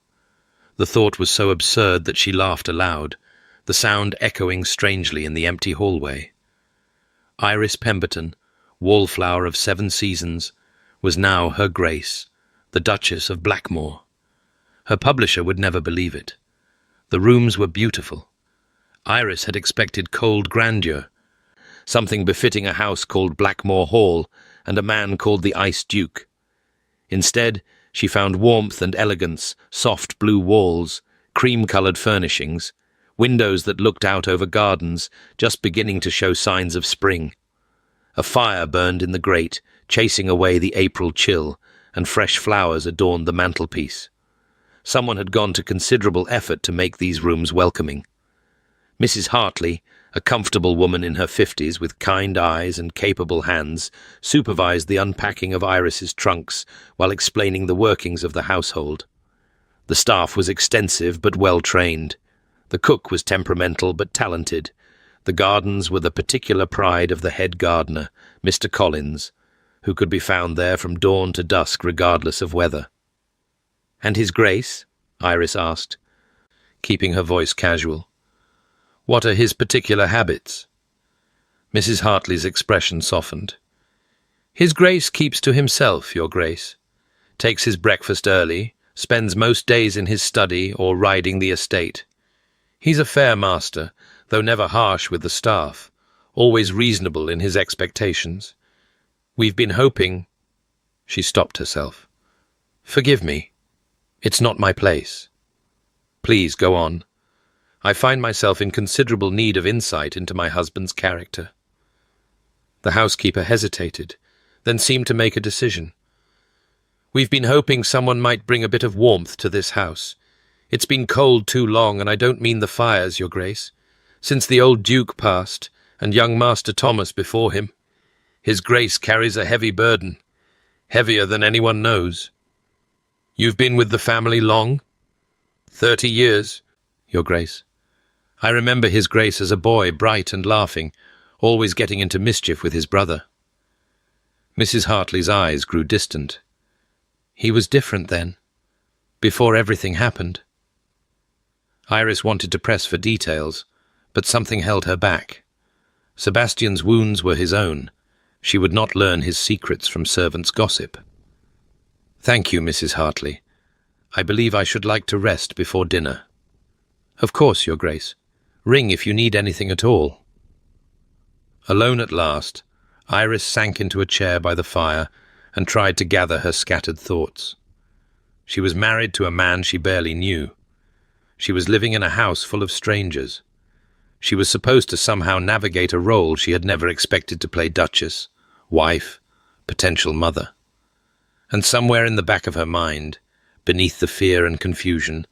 The thought was so absurd that she laughed aloud, the sound echoing strangely in the empty hallway. Iris Pemberton, Wallflower of 7 seasons, was now her Grace, the Duchess of Blackmore. Her publisher would never believe it. The rooms were beautiful. Iris had expected cold grandeur, something befitting a house called Blackmore Hall and a man called the Ice Duke. Instead, she found warmth and elegance, soft blue walls, cream-coloured furnishings, windows that looked out over gardens just beginning to show signs of spring. A fire burned in the grate, chasing away the April chill, and fresh flowers adorned the mantelpiece. Someone had gone to considerable effort to make these rooms welcoming. Mrs. Hartley, a comfortable woman in her 50s with kind eyes and capable hands, supervised the unpacking of Iris's trunks while explaining the workings of the household. The staff was extensive but well-trained. The cook was temperamental but talented. The gardens were the particular pride of the head gardener, Mr. Collins, who could be found there from dawn to dusk regardless of weather. "And His Grace?" Iris asked, keeping her voice casual. "What are his particular habits?" Mrs. Hartley's expression softened. "His Grace keeps to himself, Your Grace. Takes his breakfast early, spends most days in his study or riding the estate. He's a fair master, though never harsh with the staff, always reasonable in his expectations. "We've been hoping—" She stopped herself. "Forgive me. It's not my place." "Please, go on. I find myself in considerable need of insight into my husband's character." The housekeeper hesitated, then seemed to make a decision. "We've been hoping someone might bring a bit of warmth to this house. It's been cold too long, and I don't mean the fires, Your Grace. Since the old Duke passed, and young Master Thomas before him, His Grace carries a heavy burden, heavier than anyone knows." "You've been with the family long?" 30 years, Your Grace. I remember His Grace as a boy, bright and laughing, always getting into mischief with his brother." Mrs. Hartley's eyes grew distant. "He was different then, before everything happened." Iris wanted to press for details, but something held her back. Sebastian's wounds were his own. She would not learn his secrets from servants' gossip. "Thank you, Mrs. Hartley. I believe I should like to rest before dinner." "Of course, Your Grace. Ring if you need anything at all." Alone at last, Iris sank into a chair by the fire and tried to gather her scattered thoughts. She was married to a man she barely knew. She was living in a house full of strangers. She was supposed to somehow navigate a role she had never expected to play: duchess, wife, potential mother. And somewhere in the back of her mind, beneath the fear and confusion,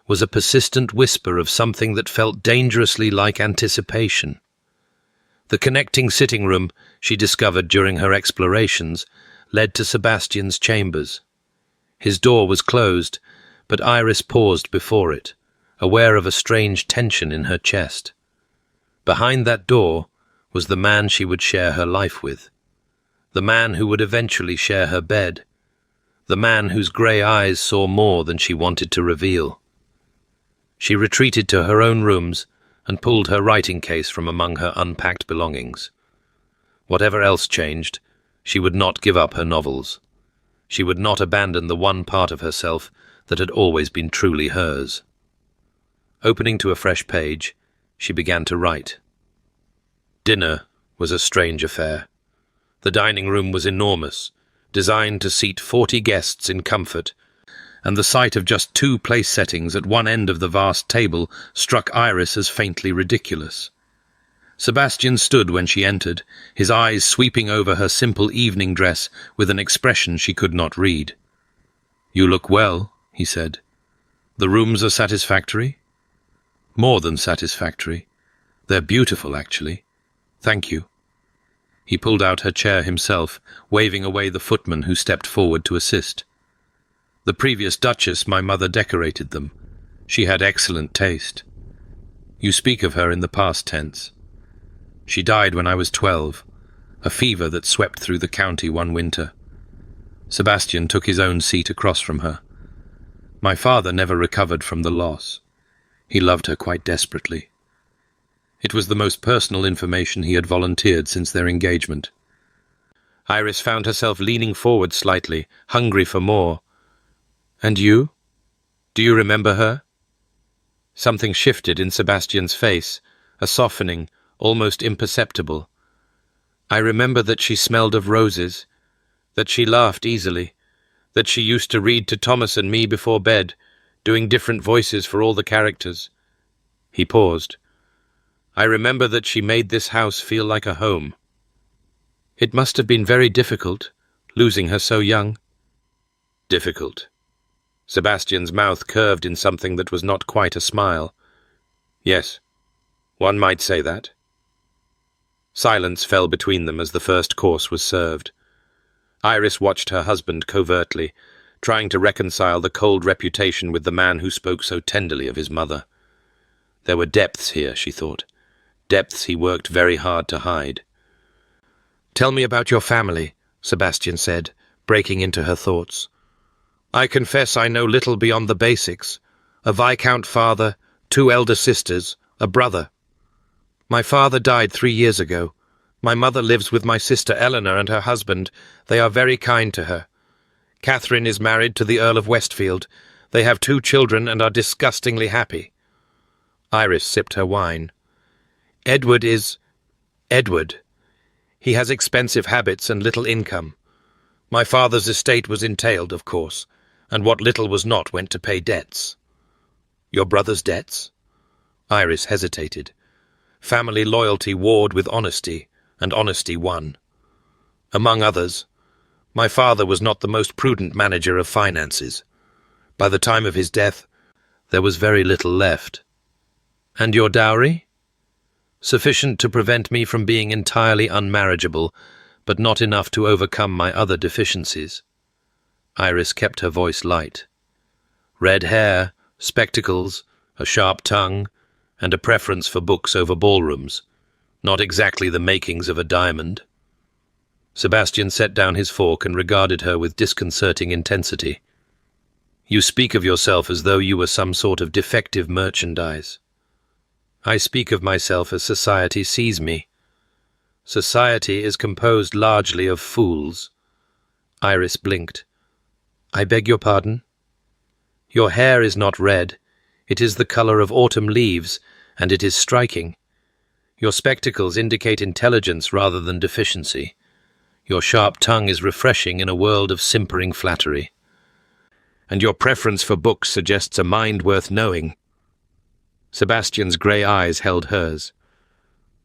was a persistent whisper of something that felt dangerously like anticipation. The connecting sitting room, she discovered during her explorations, led to Sebastian's chambers. His door was closed, but Iris paused before it, aware of a strange tension in her chest. Behind that door was the man she would share her life with, the man who would eventually share her bed, the man whose grey eyes saw more than she wanted to reveal. She retreated to her own rooms and pulled her writing case from among her unpacked belongings. Whatever else changed, she would not give up her novels. She would not abandon the one part of herself that had always been truly hers. Opening to a fresh page, she began to write. Dinner was a strange affair. The dining room was enormous, designed to seat 40 guests in comfort, and the sight of just 2 place settings at one end of the vast table struck Iris as faintly ridiculous. Sebastian stood when she entered, his eyes sweeping over her simple evening dress with an expression she could not read. "You look well," he said. "The rooms are satisfactory?" "More than satisfactory. They're beautiful, actually. Thank you." He pulled out her chair himself, waving away the footman who stepped forward to assist. "The previous Duchess, my mother, decorated them. She had excellent taste." "You speak of her in the past tense." "She died when I was 12, a fever that swept through the county one winter." Sebastian took his own seat across from her. "My father never recovered from the loss. He loved her quite desperately." It was the most personal information he had volunteered since their engagement. Iris found herself leaning forward slightly, hungry for more. "And you? Do you remember her?" Something shifted in Sebastian's face, a softening, almost imperceptible. "I remember that she smelled of roses, that she laughed easily, that she used to read to Thomas and me before bed, doing different voices for all the characters." He paused. "I remember that she made this house feel like a home." "It must have been very difficult, losing her so young." "Difficult." Sebastian's mouth curved in something that was not quite a smile. "Yes, one might say that." Silence fell between them as the first course was served. Iris watched her husband covertly, trying to reconcile the cold reputation with the man who spoke so tenderly of his mother. There were depths here, she thought, depths he worked very hard to hide. "Tell me about your family," Sebastian said, breaking into her thoughts. "I confess I know little beyond the basics. A Viscount father, 2 elder sisters, a brother. My father died 3 years ago. My mother lives with my sister Eleanor and her husband. They are very kind to her. Catherine is married to the Earl of Westfield. They have 2 children and are disgustingly happy." Iris sipped her wine. Edward is Edward. He has expensive habits and little income. My father's estate was entailed, of course, and what little was not went to pay debts. Your brother's debts? Iris hesitated. Family loyalty warred with honesty, and honesty won. Among others, my father was not the most prudent manager of finances. By the time of his death, there was very little left. And your dowry? Sufficient to prevent me from being entirely unmarriageable, but not enough to overcome my other deficiencies. Iris kept her voice light. Red hair, spectacles, a sharp tongue, and a preference for books over ballrooms. Not exactly the makings of a diamond. Sebastian set down his fork and regarded her with disconcerting intensity. You speak of yourself as though you were some sort of defective merchandise. I speak of myself as society sees me. Society is composed largely of fools. Iris blinked. I beg your pardon? Your hair is not red. It is the color of autumn leaves, and it is striking. Your spectacles indicate intelligence rather than deficiency. Your sharp tongue is refreshing in a world of simpering flattery. And your preference for books suggests a mind worth knowing. Sebastian's grey eyes held hers.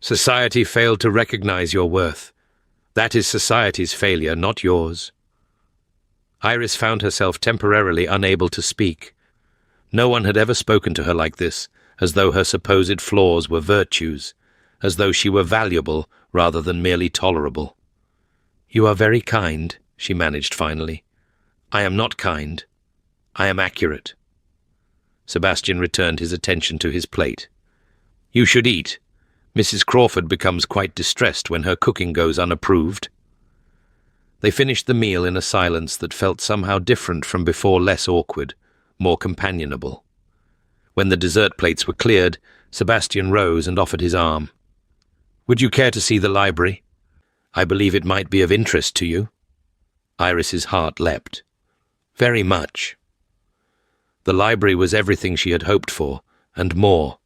Society failed to recognize your worth. That is society's failure, not yours. Iris found herself temporarily unable to speak. No one had ever spoken to her like this, as though her supposed flaws were virtues, as though she were valuable rather than merely tolerable. You are very kind, she managed finally. I am not kind. I am accurate. Sebastian returned his attention to his plate. You should eat. Mrs. Crawford becomes quite distressed when her cooking goes unapproved. They finished the meal in a silence that felt somehow different from before, less awkward, more companionable. When the dessert plates were cleared, Sebastian rose and offered his arm. Would you care to see the library? I believe it might be of interest to you. Iris's heart leapt. Very much. The library was everything she had hoped for, and more.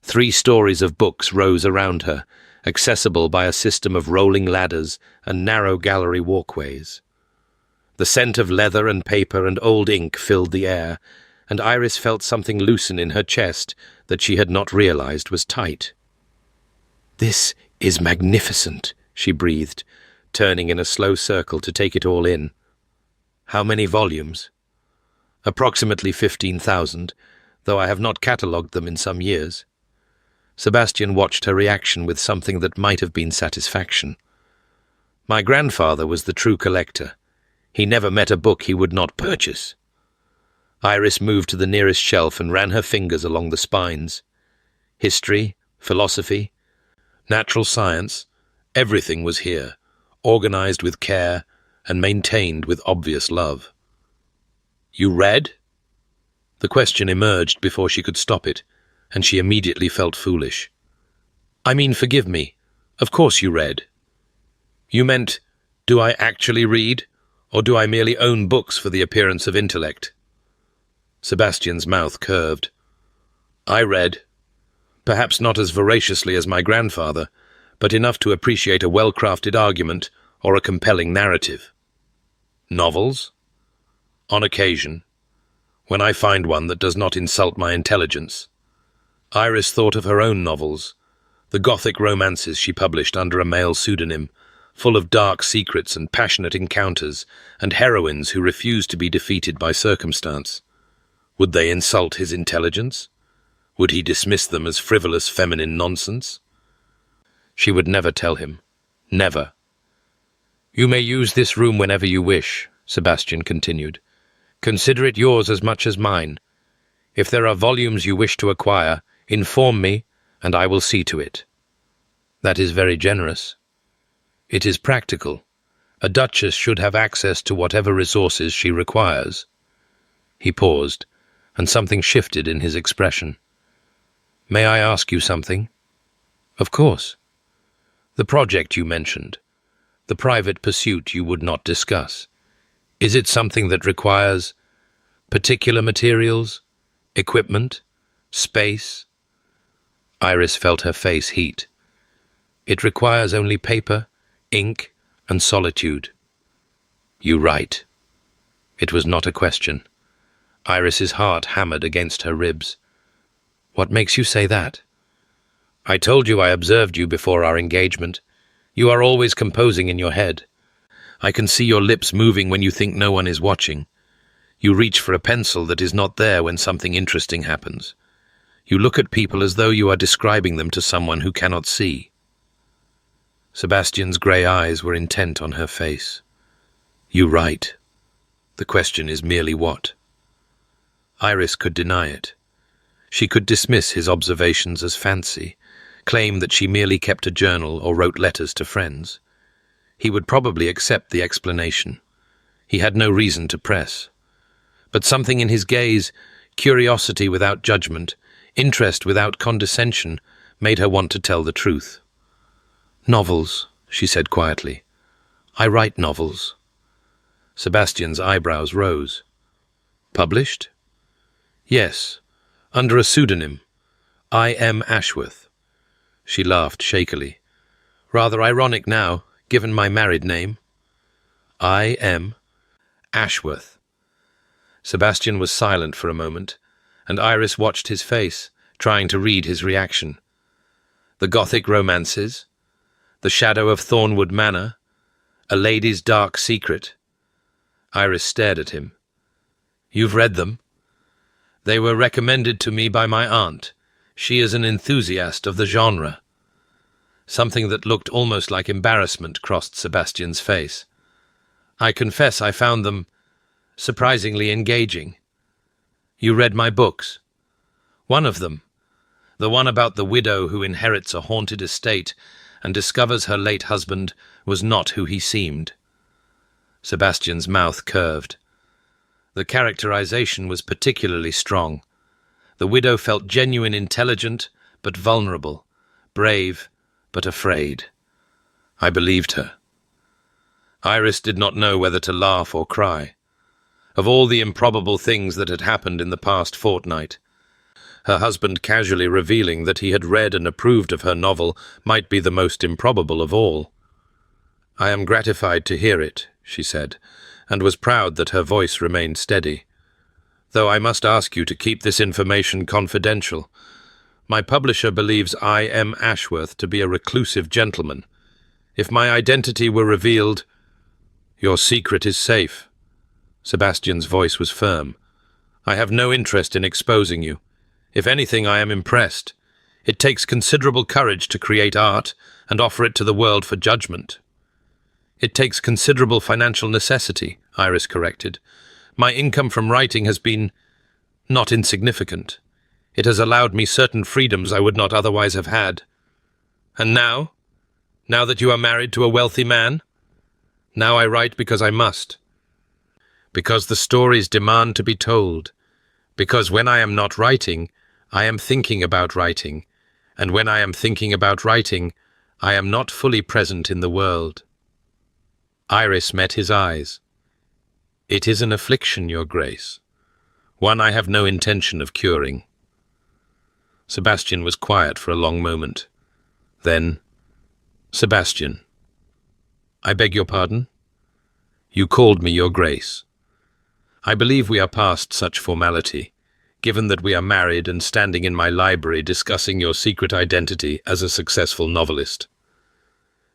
3 stories of books rose around her, accessible by a system of rolling ladders and narrow gallery walkways. The scent of leather and paper and old ink filled the air, and Iris felt something loosen in her chest that she had not realized was tight. This is magnificent, she breathed, turning in a slow circle to take it all in. How many volumes? Approximately 15,000, though I have not catalogued them in some years. Sebastian watched her reaction with something that might have been satisfaction. My grandfather was the true collector. He never met a book he would not purchase. Iris moved to the nearest shelf and ran her fingers along the spines. History, philosophy, natural science, everything was here, organized with care and maintained with obvious love. You read? The question emerged before she could stop it, and she immediately felt foolish. I mean, forgive me. Of course you read. You meant, do I actually read, or do I merely own books for the appearance of intellect? Sebastian's mouth curved. I read. Perhaps not as voraciously as my grandfather, but enough to appreciate a well-crafted argument or a compelling narrative. Novels? On occasion, when I find one that does not insult my intelligence. Iris thought of her own novels, the Gothic romances she published under a male pseudonym, full of dark secrets and passionate encounters, and heroines who refused to be defeated by circumstance. Would they insult his intelligence? Would he dismiss them as frivolous feminine nonsense? She would never tell him. Never. You may use this room whenever you wish, Sebastian continued. Consider it yours as much as mine. If there are volumes you wish to acquire, inform me, and I will see to it. That is very generous. It is practical. A duchess should have access to whatever resources she requires. He paused, and something shifted in his expression. May I ask you something? Of course. The project you mentioned, the private pursuit you would not discuss. Is it something that requires particular materials, equipment, space? Iris felt her face heat. It requires only paper, ink, and solitude. You write. It was not a question. Iris's heart hammered against her ribs. What makes you say that? I told you I observed you before our engagement. You are always composing in your head. I can see your lips moving when you think no one is watching. You reach for a pencil that is not there when something interesting happens. You look at people as though you are describing them to someone who cannot see. Sebastian's grey eyes were intent on her face. You write. The question is merely what? Iris could deny it. She could dismiss his observations as fancy, claim that she merely kept a journal or wrote letters to friends. He would probably accept the explanation. He had no reason to press. But something in his gaze, curiosity without judgment, interest without condescension, made her want to tell the truth. Novels, she said quietly. I write novels. Sebastian's eyebrows rose. Published? Yes, under a pseudonym. I. M. Ashworth. She laughed shakily. Rather ironic now, given my married name. I. M. Ashworth. Sebastian was silent for a moment, and Iris watched his face, trying to read his reaction. The Gothic romances, The Shadow of Thornwood Manor, A Lady's Dark Secret. Iris stared at him. You've read them? They were recommended to me by my aunt. She is an enthusiast of the genre. Something that looked almost like embarrassment crossed Sebastian's face. I confess I found them surprisingly engaging. You read my books? One of them, the one about the widow who inherits a haunted estate and discovers her late husband was not who he seemed. Sebastian's mouth curved. The characterization was particularly strong. The widow felt genuine, intelligent, but vulnerable, brave, but afraid. I believed her. Iris did not know whether to laugh or cry. Of all the improbable things that had happened in the past fortnight, her husband casually revealing that he had read and approved of her novel might be the most improbable of all. I am gratified to hear it, she said, and was proud that her voice remained steady. Though I must ask you to keep this information confidential. My publisher believes I. M. Ashworth to be a reclusive gentleman. If my identity were revealed, your secret is safe. Sebastian's voice was firm. I have no interest in exposing you. If anything, I am impressed. It takes considerable courage to create art and offer it to the world for judgment. It takes considerable financial necessity, Iris corrected. My income from writing has been not insignificant. It has allowed me certain freedoms I would not otherwise have had. And now? Now that you are married to a wealthy man? Now I write because I must. Because the stories demand to be told. Because when I am not writing, I am thinking about writing. And when I am thinking about writing, I am not fully present in the world. Iris met his eyes. It is an affliction, Your Grace. One I have no intention of curing. Sebastian was quiet for a long moment. Then, Sebastian. I beg your pardon? You called me Your Grace. I believe we are past such formality, given that we are married and standing in my library discussing your secret identity as a successful novelist.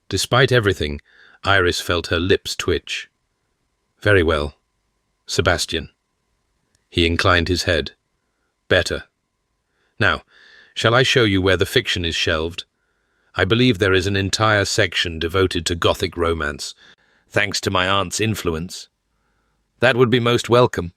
Despite everything, Iris felt her lips twitch. Very well. Sebastian. He inclined his head. Better. Now, shall I show you where the fiction is shelved? I believe there is an entire section devoted to Gothic romance, thanks to my aunt's influence. That would be most welcome.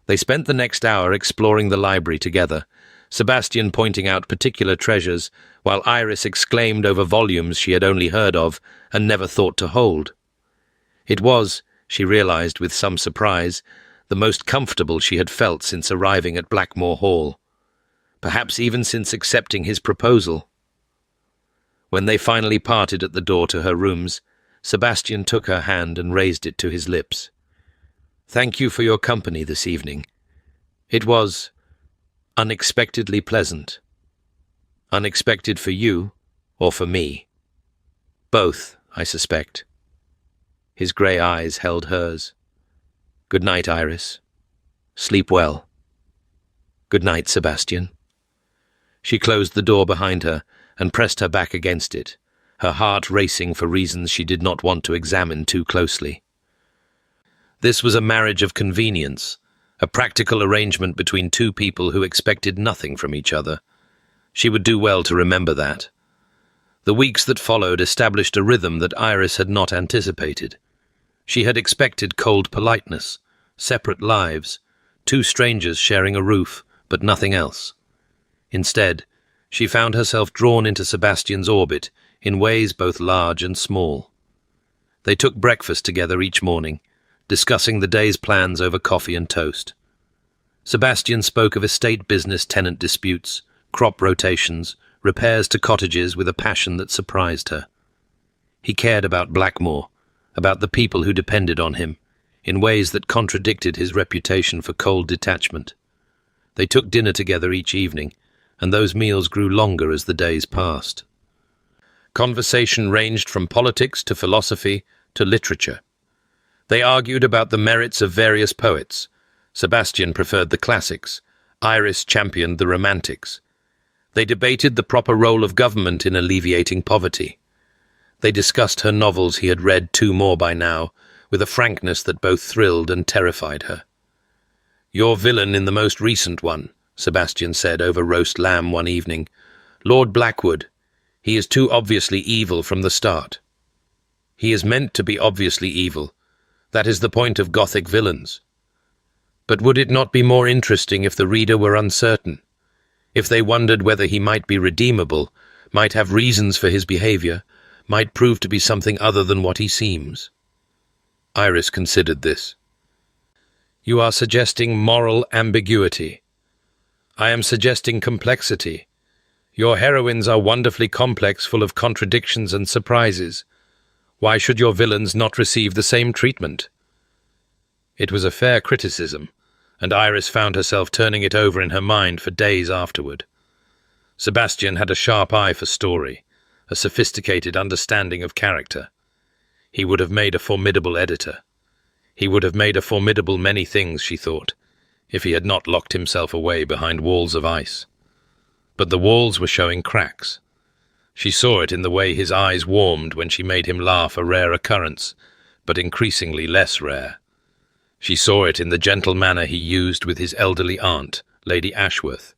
They spent the next hour exploring the library together, Sebastian pointing out particular treasures, while Iris exclaimed over volumes she had only heard of and never thought to hold. It was, she realized with some surprise, the most comfortable she had felt since arriving at Blackmore Hall, perhaps even since accepting his proposal. When they finally parted at the door to her rooms, Sebastian took her hand and raised it to his lips. Thank you for your company this evening. It was unexpectedly pleasant. Unexpected for you, or for me? Both, I suspect. His grey eyes held hers. Good night, Iris. Sleep well. Good night, Sebastian. She closed the door behind her and pressed her back against it, her heart racing for reasons she did not want to examine too closely. This was a marriage of convenience, a practical arrangement between two people who expected nothing from each other. She would do well to remember that. The weeks that followed established a rhythm that Iris had not anticipated. She had expected cold politeness, separate lives, two strangers sharing a roof, but nothing else. Instead, she found herself drawn into Sebastian's orbit in ways both large and small. They took breakfast together each morning, discussing the day's plans over coffee and toast. Sebastian spoke of estate business tenant disputes, crop rotations, repairs to cottages with a passion that surprised her. He cared about Blackmore, about the people who depended on him, in ways that contradicted his reputation for cold detachment. They took dinner together each evening, and those meals grew longer as the days passed. Conversation ranged from politics to philosophy to literature. They argued about the merits of various poets. Sebastian preferred the classics. Iris championed the romantics. They debated the proper role of government in alleviating poverty. They discussed her novels he had read 2 more by now, with a frankness that both thrilled and terrified her. "Your villain in the most recent one," Sebastian said over roast lamb one evening. "Lord Blackwood. He is too obviously evil from the start." "He is meant to be obviously evil. That is the point of Gothic villains." "But would it not be more interesting if the reader were uncertain? If they wondered whether he might be redeemable, might have reasons for his behavior, might prove to be something other than what he seems?" Iris considered this. "You are suggesting moral ambiguity. I am suggesting complexity. Your heroines are wonderfully complex, full of contradictions and surprises. Why should your villains not receive the same treatment?" It was a fair criticism, and Iris found herself turning it over in her mind for days afterward. Sebastian had a sharp eye for story, a sophisticated understanding of character. He would have made a formidable editor. He would have made a formidable many things, she thought, if he had not locked himself away behind walls of ice. But the walls were showing cracks. She saw it in the way his eyes warmed when she made him laugh, a rare occurrence, but increasingly less rare. She saw it in the gentle manner he used with his elderly aunt, Lady Ashworth,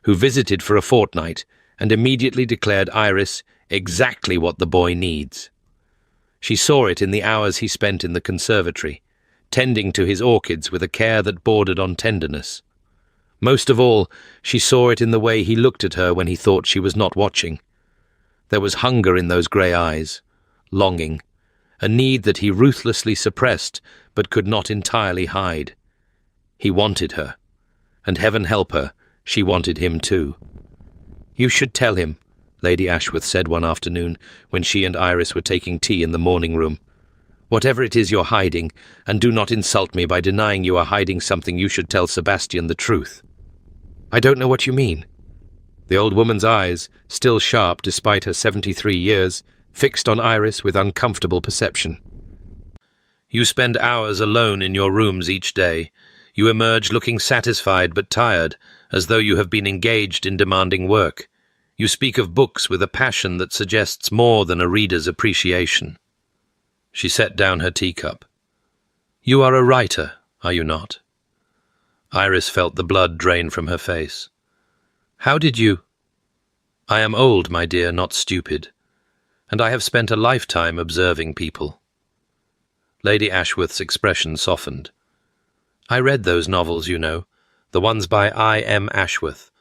who visited for a fortnight and immediately declared Iris exactly what the boy needs. She saw it in the hours he spent in the conservatory, tending to his orchids with a care that bordered on tenderness. Most of all, she saw it in the way he looked at her when he thought she was not watching. There was hunger in those grey eyes, longing, a need that he ruthlessly suppressed but could not entirely hide. He wanted her, and heaven help her, she wanted him too. "You should tell him," Lady Ashworth said one afternoon when she and Iris were taking tea in the morning room. "Whatever it is you're hiding, and do not insult me by denying you are hiding something, you should tell Sebastian the truth." "I don't know what you mean." The old woman's eyes, still sharp despite her 73 years, fixed on Iris with uncomfortable perception. "You spend hours alone in your rooms each day. You emerge looking satisfied but tired, as though you have been engaged in demanding work. You speak of books with a passion that suggests more than a reader's appreciation." She set down her teacup. "You are a writer, are you not?" Iris felt the blood drain from her face. "How did you—" "I am old, my dear, not stupid, and I have spent a lifetime observing people." Lady Ashworth's expression softened. "I read those novels, you know, the ones by I.M. Ashworth.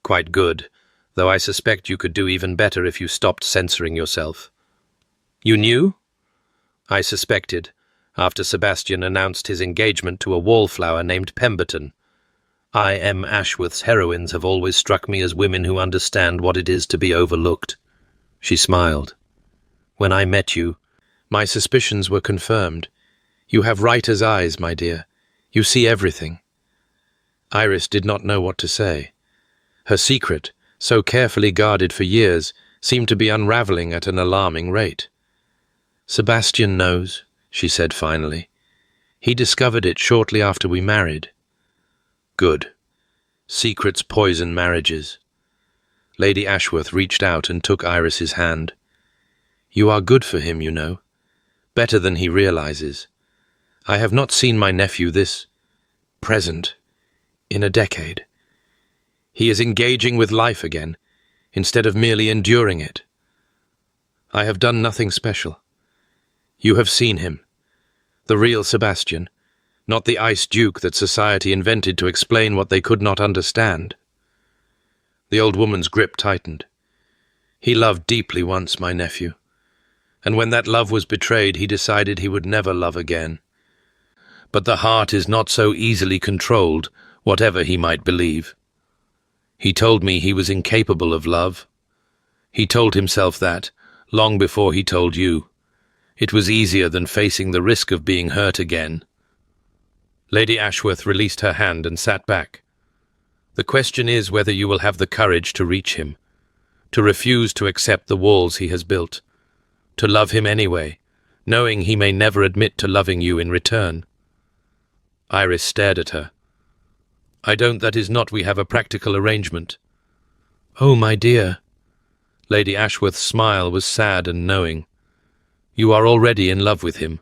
Quite good, though I suspect you could do even better if you stopped censoring yourself." "You knew?" "I suspected, after Sebastian announced his engagement to a wallflower named Pemberton. I.M. Ashworth's heroines have always struck me as women who understand what it is to be overlooked." She smiled. "When I met you, my suspicions were confirmed. You have writer's eyes, my dear. You see everything." Iris did not know what to say. Her secret, so carefully guarded for years, seemed to be unraveling at an alarming rate. "Sebastian knows," she said finally. "He discovered it shortly after we married." "Good. Secrets poison marriages." Lady Ashworth reached out and took Iris's hand. "You are good for him, you know. Better than he realizes. I have not seen my nephew this present in a decade. He is engaging with life again, instead of merely enduring it. I have done nothing special. You have seen him, the real Sebastian, not the ice duke that society invented to explain what they could not understand." The old woman's grip tightened. "He loved deeply once, my nephew, and when that love was betrayed, he decided he would never love again. But the heart is not so easily controlled, whatever he might believe. He told me he was incapable of love. He told himself that, long before he told you. It was easier than facing the risk of being hurt again." Lady Ashworth released her hand and sat back. "The question is whether you will have the courage to reach him, to refuse to accept the walls he has built, to love him anyway, knowing he may never admit to loving you in return." Iris stared at her. That is not we have a practical arrangement." "Oh, my dear." Lady Ashworth's smile was sad and knowing. "You are already in love with him.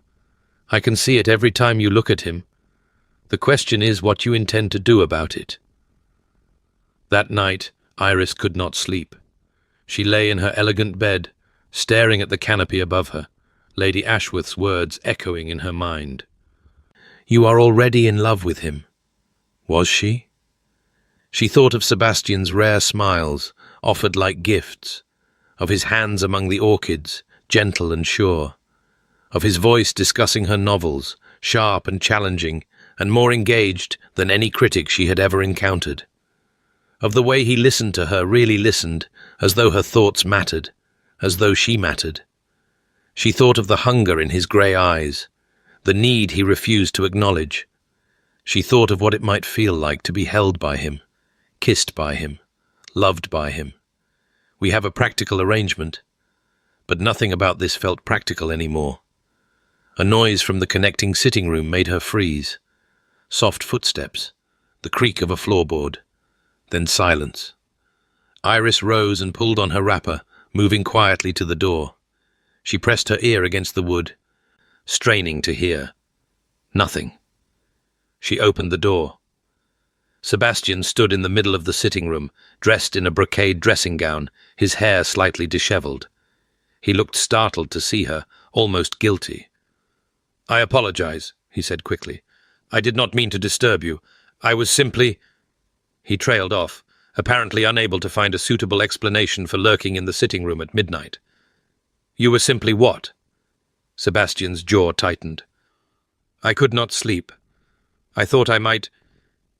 I can see it every time you look at him. The question is what you intend to do about it." That night, Iris could not sleep. She lay in her elegant bed, staring at the canopy above her, Lady Ashworth's words echoing in her mind. "You are already in love with him." Was she? She thought of Sebastian's rare smiles, offered like gifts, of his hands among the orchids, gentle and sure, of his voice discussing her novels, sharp and challenging, and more engaged than any critic she had ever encountered, of the way he listened to her, really listened, as though her thoughts mattered, as though she mattered. She thought of the hunger in his grey eyes, the need he refused to acknowledge. She thought of what it might feel like to be held by him, kissed by him, loved by him. We have a practical arrangement, but nothing about this felt practical anymore. A noise from the connecting sitting room made her freeze. Soft footsteps, the creak of a floorboard, then silence. Iris rose and pulled on her wrapper, moving quietly to the door. She pressed her ear against the wood, straining to hear. Nothing. She opened the door. Sebastian stood in the middle of the sitting room, dressed in a brocade dressing gown, his hair slightly dishevelled. He looked startled to see her, almost guilty. "I apologize," he said quickly. "I did not mean to disturb you. I was simply—" He trailed off, apparently unable to find a suitable explanation for lurking in the sitting room at midnight. "You were simply what?" Sebastian's jaw tightened. "I could not sleep. I thought I might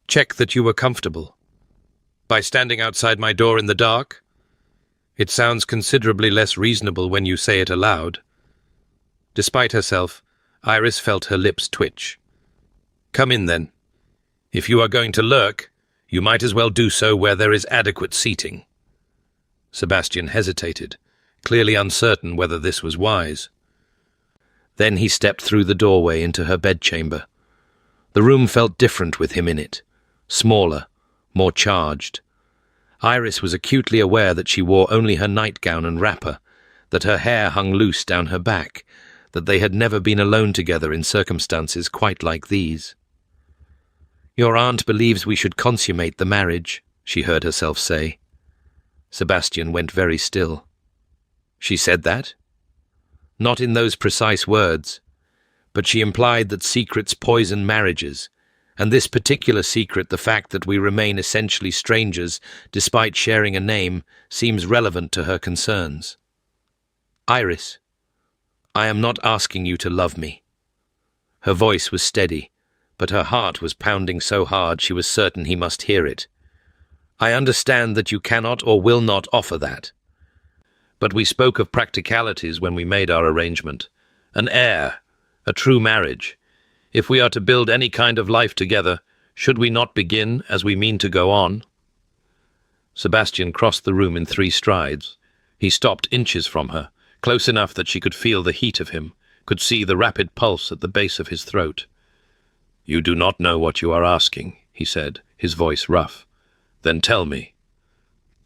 check that you were comfortable. By standing outside my door in the dark? It sounds considerably less reasonable when you say it aloud." Despite herself, Iris felt her lips twitch. "Come in, then. If you are going to lurk, you might as well do so where there is adequate seating." Sebastian hesitated, clearly uncertain whether this was wise. Then he stepped through the doorway into her bedchamber. The room felt different with him in it, smaller, more charged. Iris was acutely aware that she wore only her nightgown and wrapper, that her hair hung loose down her back, that they had never been alone together in circumstances quite like these. "Your aunt believes we should consummate the marriage," she heard herself say. Sebastian went very still. She said that? Not in those precise words, but she implied that secrets poison marriages, and this particular secret, the fact that we remain essentially strangers despite sharing a name, seems relevant to her concerns. "Iris, I am not asking you to love me." Her voice was steady, but her heart was pounding so hard she was certain he must hear it. "I understand that you cannot or will not offer that. But we spoke of practicalities when we made our arrangement. An heir, a true marriage. If we are to build any kind of life together, should we not begin as we mean to go on?" Sebastian crossed the room in 3 strides. He stopped inches from her, close enough that she could feel the heat of him, could see the rapid pulse at the base of his throat. "You do not know what you are asking," he said, his voice rough. "Then tell me."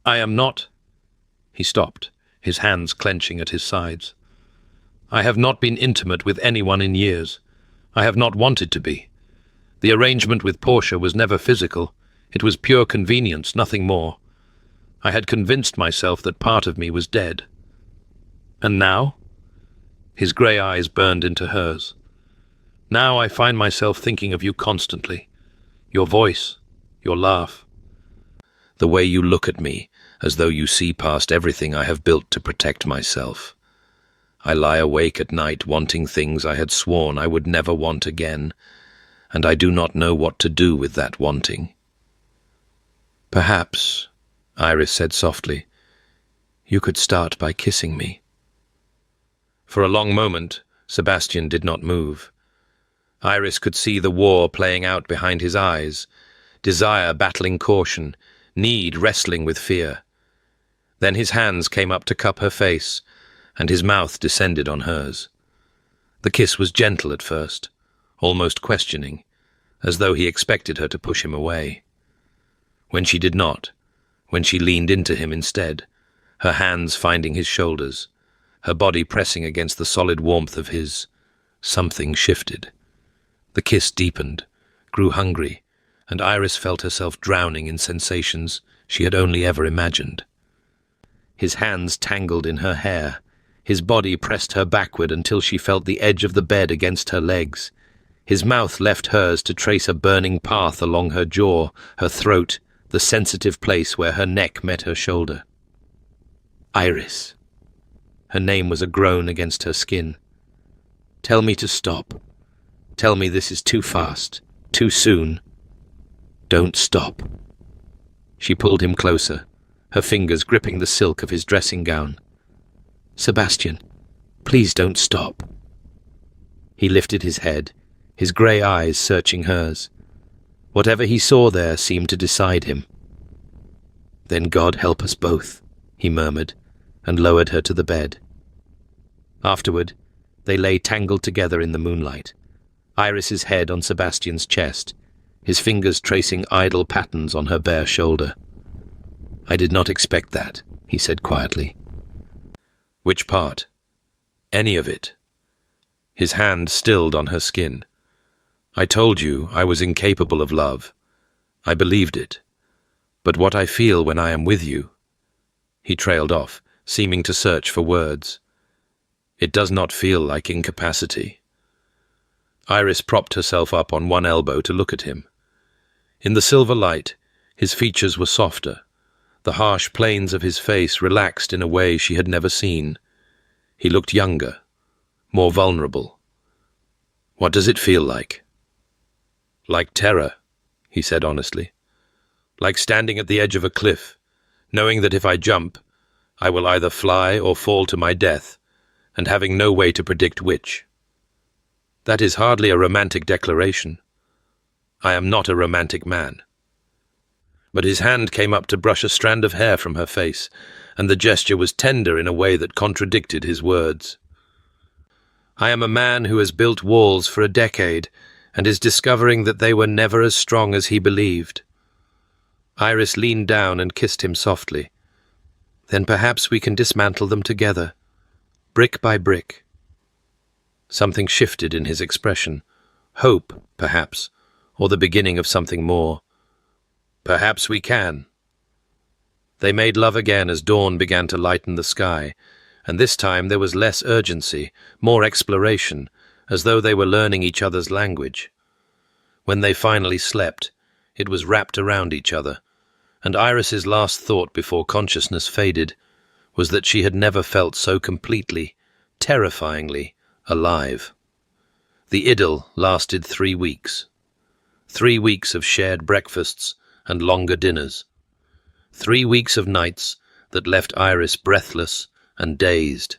"I am not—" He stopped, his hands clenching at his sides. "I have not been intimate with anyone in years. I have not wanted to be. The arrangement with Portia was never physical. It was pure convenience, nothing more. I had convinced myself that part of me was dead. And now?" His grey eyes burned into hers. "Now I find myself thinking of you constantly. Your voice, your laugh. The way you look at me, as though you see past everything I have built to protect myself. I lie awake at night wanting things I had sworn I would never want again, and I do not know what to do with that wanting." "Perhaps," Iris said softly, "you could start by kissing me." For a long moment, Sebastian did not move. Iris could see the war playing out behind his eyes, desire battling caution, need wrestling with fear. Then his hands came up to cup her face, and his mouth descended on hers. The kiss was gentle at first, almost questioning, as though he expected her to push him away. When she did not, when she leaned into him instead, her hands finding his shoulders, her body pressing against the solid warmth of his, something shifted. The kiss deepened, grew hungry, and Iris felt herself drowning in sensations she had only ever imagined. His hands tangled in her hair, his body pressed her backward until she felt the edge of the bed against her legs. His mouth left hers to trace a burning path along her jaw, her throat, the sensitive place where her neck met her shoulder. "Iris." Her name was a groan against her skin. "Tell me to stop. Tell me this is too fast, too soon. Don't stop." She pulled him closer, her fingers gripping the silk of his dressing gown. "Sebastian, please don't stop." He lifted his head, his grey eyes searching hers. Whatever he saw there seemed to decide him. "Then God help us both," he murmured, and lowered her to the bed. Afterward, they lay tangled together in the moonlight, Iris's head on Sebastian's chest, his fingers tracing idle patterns on her bare shoulder. "I did not expect that," he said quietly. "Which part?" "Any of it." His hand stilled on her skin. "I told you I was incapable of love. I believed it. But what I feel when I am with you—" He trailed off, seeming to search for words. "It does not feel like incapacity." Iris propped herself up on one elbow to look at him. In the silver light, his features were softer. The harsh planes of his face relaxed in a way she had never seen. He looked younger, more vulnerable. "What does it feel like?" "Like terror," he said honestly. "Like standing at the edge of a cliff, knowing that if I jump, I will either fly or fall to my death, and having no way to predict which. That is hardly a romantic declaration. I am not a romantic man." But his hand came up to brush a strand of hair from her face, and the gesture was tender in a way that contradicted his words. "I am a man who has built walls for a decade, and is discovering that they were never as strong as he believed." Iris leaned down and kissed him softly. "Then perhaps we can dismantle them together, brick by brick." Something shifted in his expression. Hope, perhaps, or the beginning of something more. "Perhaps we can." They made love again as dawn began to lighten the sky, and this time there was less urgency, more exploration, as though they were learning each other's language. When they finally slept, it was wrapped around each other, and Iris's last thought before consciousness faded was that she had never felt so completely, terrifyingly, alive. The idyll lasted 3 weeks. 3 weeks of shared breakfasts and longer dinners. 3 weeks of nights that left Iris breathless and dazed.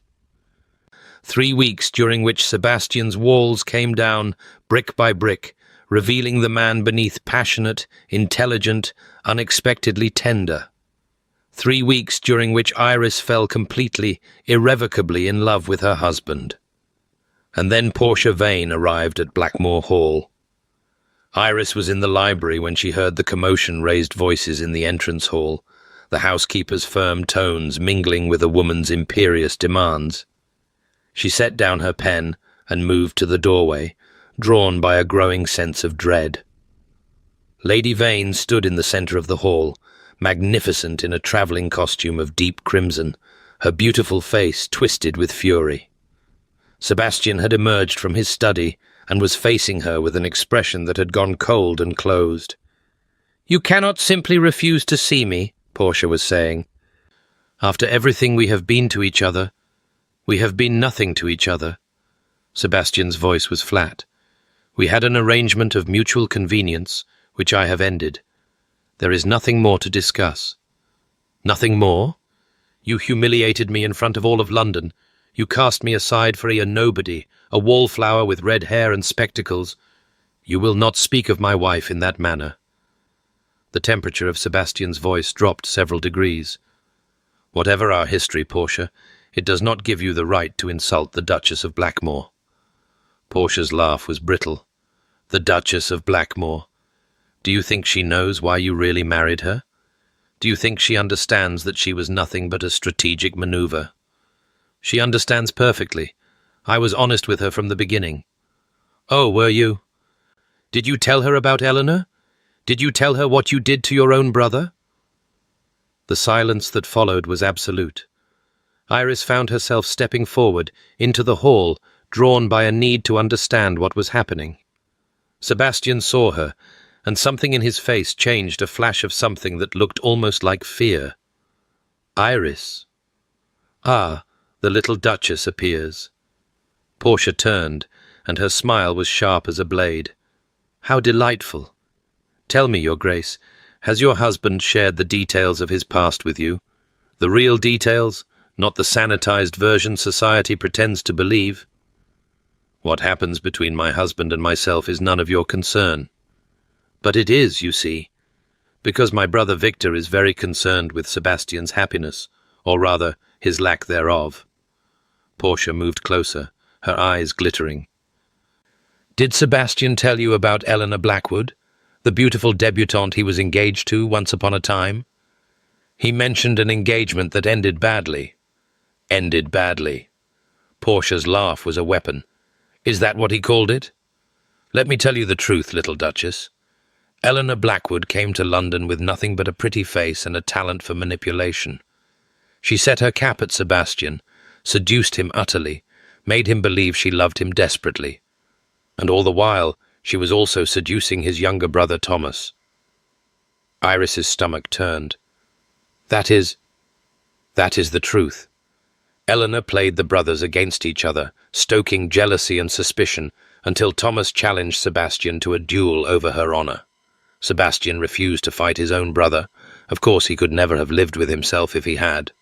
3 weeks during which Sebastian's walls came down brick by brick, revealing the man beneath passionate, intelligent, unexpectedly tender. 3 weeks during which Iris fell completely, irrevocably in love with her husband. And then Portia Vane arrived at Blackmore Hall. Iris was in the library when she heard the commotion-raised voices in the entrance hall, the housekeeper's firm tones mingling with a woman's imperious demands. She set down her pen and moved to the doorway, drawn by a growing sense of dread. Lady Vane stood in the centre of the hall, magnificent in a travelling costume of deep crimson, her beautiful face twisted with fury. Sebastian had emerged from his study and was facing her with an expression that had gone cold and closed. "You cannot simply refuse to see me," Portia was saying. "After everything we have been to each other, we have been nothing to each other." Sebastian's voice was flat. "We had an arrangement of mutual convenience, which I have ended. There is nothing more to discuss." "Nothing more? You humiliated me in front of all of London. You cast me aside for a nobody, a wallflower with red hair and spectacles. You will not speak of my wife in that manner." The temperature of Sebastian's voice dropped several degrees. "Whatever our history, Portia, it does not give you the right to insult the Duchess of Blackmore." Portia's laugh was brittle. "The Duchess of Blackmore? Do you think she knows why you really married her? Do you think she understands that she was nothing but a strategic maneuver? She understands perfectly. I was honest with her from the beginning." "Oh, were you? Did you tell her about Eleanor? Did you tell her what you did to your own brother?" The silence that followed was absolute. Iris found herself stepping forward, into the hall, drawn by a need to understand what was happening. Sebastian saw her, and something in his face changed, a flash of something that looked almost like fear. "Iris. Ah, the little Duchess appears." Portia turned, and her smile was sharp as a blade. "How delightful. Tell me, Your Grace, has your husband shared the details of his past with you? The real details, not the sanitized version society pretends to believe?" "What happens between my husband and myself is none of your concern." "But it is, you see, because my brother Victor is very concerned with Sebastian's happiness, or rather, his lack thereof." Portia moved closer, her eyes glittering. "Did Sebastian tell you about Eleanor Blackwood, the beautiful debutante he was engaged to once upon a time? He mentioned an engagement that ended badly." "Ended badly." Portia's laugh was a weapon. "Is that what he called it? Let me tell you the truth, little Duchess. Eleanor Blackwood came to London with nothing but a pretty face and a talent for manipulation. She set her cap at Sebastian, seduced him utterly, made him believe she loved him desperately. And all the while, she was also seducing his younger brother Thomas." Iris's stomach turned. That is the truth. Eleanor played the brothers against each other, stoking jealousy and suspicion, until Thomas challenged Sebastian to a duel over her honor. Sebastian refused to fight his own brother. Of course, he could never have lived with himself if he had.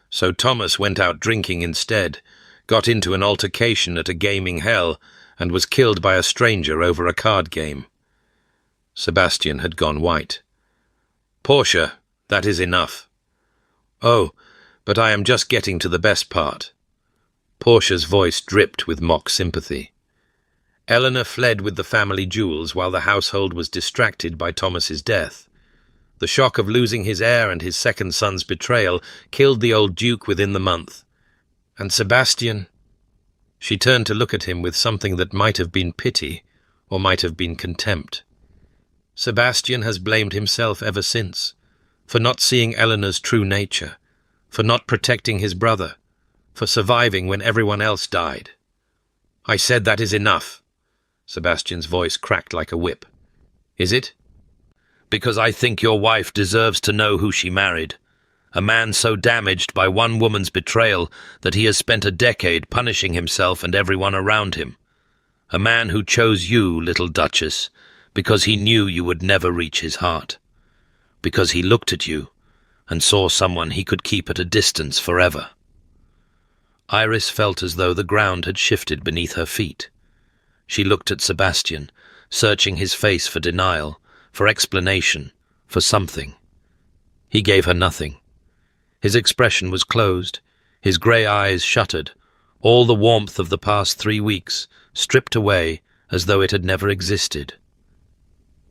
So Thomas went out drinking instead, got into an altercation at a gaming hell, and was killed by a stranger over a card game. Sebastian had gone white. "Portia, that is enough." "Oh, but I am just getting to the best part." Portia's voice dripped with mock sympathy. "Eleanor fled with the family jewels while the household was distracted by Thomas's death. The shock of losing his heir and his second son's betrayal killed the old duke within the month. And Sebastian—" She turned to look at him with something that might have been pity, or might have been contempt. "Sebastian has blamed himself ever since, for not seeing Eleanor's true nature, for not protecting his brother, for surviving when everyone else died." "I said that is enough." Sebastian's voice cracked like a whip. "Is it? Because I think your wife deserves to know who she married. A man so damaged by one woman's betrayal that he has spent a decade punishing himself and everyone around him. A man who chose you, little Duchess, because he knew you would never reach his heart. Because he looked at you and saw someone he could keep at a distance forever." Iris felt as though the ground had shifted beneath her feet. She looked at Sebastian, searching his face for denial, for explanation, for something. He gave her nothing. His expression was closed, his grey eyes shuttered, all the warmth of the past 3 weeks stripped away as though it had never existed.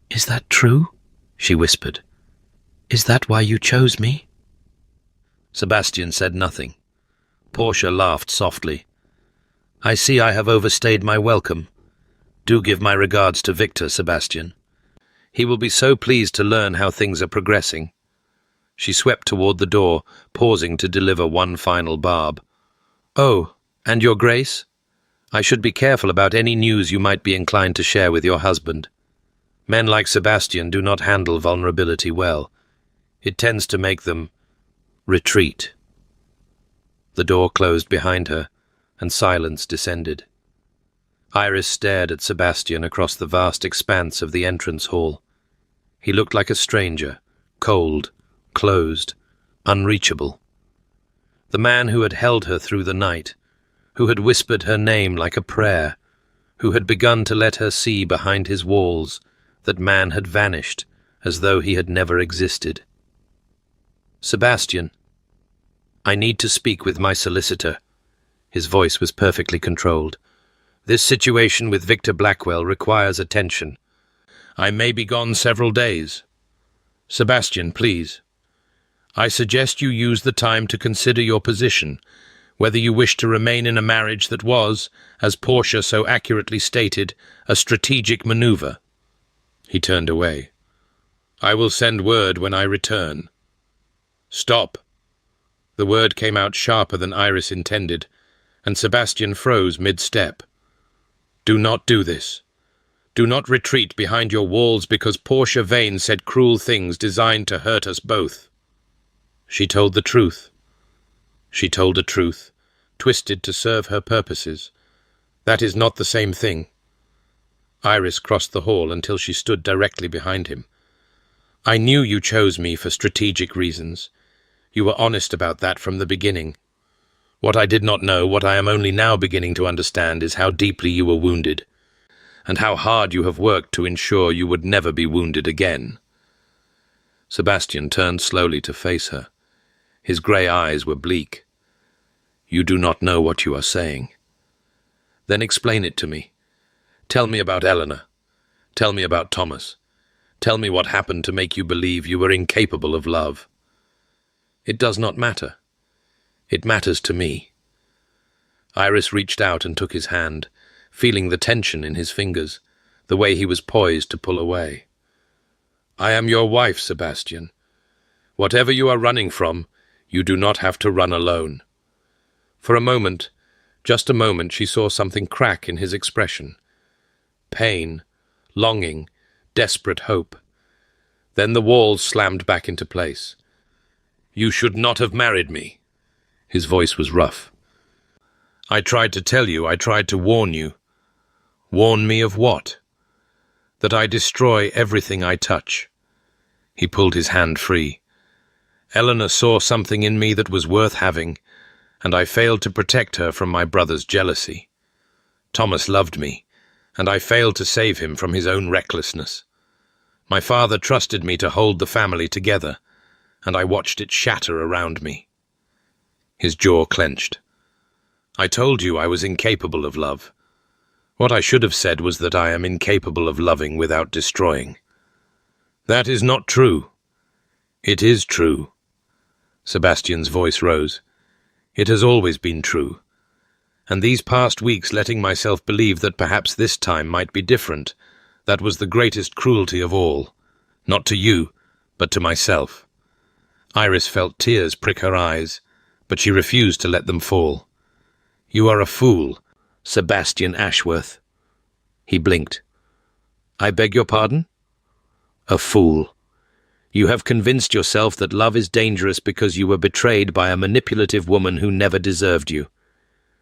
"Is that true?" she whispered. "Is that why you chose me?" Sebastian said nothing. Portia laughed softly. "I see I have overstayed my welcome. Do give my regards to Victor, Sebastian. He will be so pleased to learn how things are progressing." She swept toward the door, pausing to deliver one final barb. "Oh, and your grace? I should be careful about any news you might be inclined to share with your husband. Men like Sebastian do not handle vulnerability well. It tends to make them retreat." The door closed behind her, and silence descended. Iris stared at Sebastian across the vast expanse of the entrance hall. He looked like a stranger, cold, closed, unreachable. The man who had held her through the night, who had whispered her name like a prayer, who had begun to let her see behind his walls that man had vanished as though he had never existed. "Sebastian, I need to speak with my solicitor." His voice was perfectly controlled. "This situation with Victor Blackwell requires attention. I may be gone several days. Sebastian, please. I suggest you use the time to consider your position, whether you wish to remain in a marriage that was, as Portia so accurately stated, a strategic maneuver." He turned away. "I will send word when I return." "Stop." The word came out sharper than Iris intended, and Sebastian froze mid-step. "Do not do this. Do not retreat behind your walls because Portia Vane said cruel things designed to hurt us both." She told the truth. She told a truth, twisted to serve her purposes. That is not the same thing. Iris crossed the hall until she stood directly behind him. "I knew you chose me for strategic reasons. You were honest about that from the beginning. What I did not know, what I am only now beginning to understand, is how deeply you were wounded, and how hard you have worked to ensure you would never be wounded again." Sebastian turned slowly to face her. His grey eyes were bleak. "You do not know what you are saying." "Then explain it to me. Tell me about Eleanor. Tell me about Thomas. Tell me what happened to make you believe you were incapable of love." "It does not matter. It matters to me." Iris reached out and took his hand, feeling the tension in his fingers, the way he was poised to pull away. "I am your wife, Sebastian. Whatever you are running from, you do not have to run alone." For a moment, just a moment, she saw something crack in his expression. Pain, longing, desperate hope. Then the walls slammed back into place. "You should not have married me." His voice was rough. "I tried to tell you, I tried to warn you." "Warn me of what?" "That I destroy everything I touch." He pulled his hand free. "Eleanor saw something in me that was worth having, and I failed to protect her from my brother's jealousy. Thomas loved me, and I failed to save him from his own recklessness. My father trusted me to hold the family together, and I watched it shatter around me." His jaw clenched. "I told you I was incapable of love. What I should have said was that I am incapable of loving without destroying." "That is not true." "It is true." Sebastian's voice rose. "It has always been true. And these past weeks letting myself believe that perhaps this time might be different, that was the greatest cruelty of all. Not to you, but to myself." Iris felt tears prick her eyes, but she refused to let them fall. "You are a fool, Sebastian Ashworth." He blinked. "I beg your pardon?" "A fool. You have convinced yourself that love is dangerous because you were betrayed by a manipulative woman who never deserved you.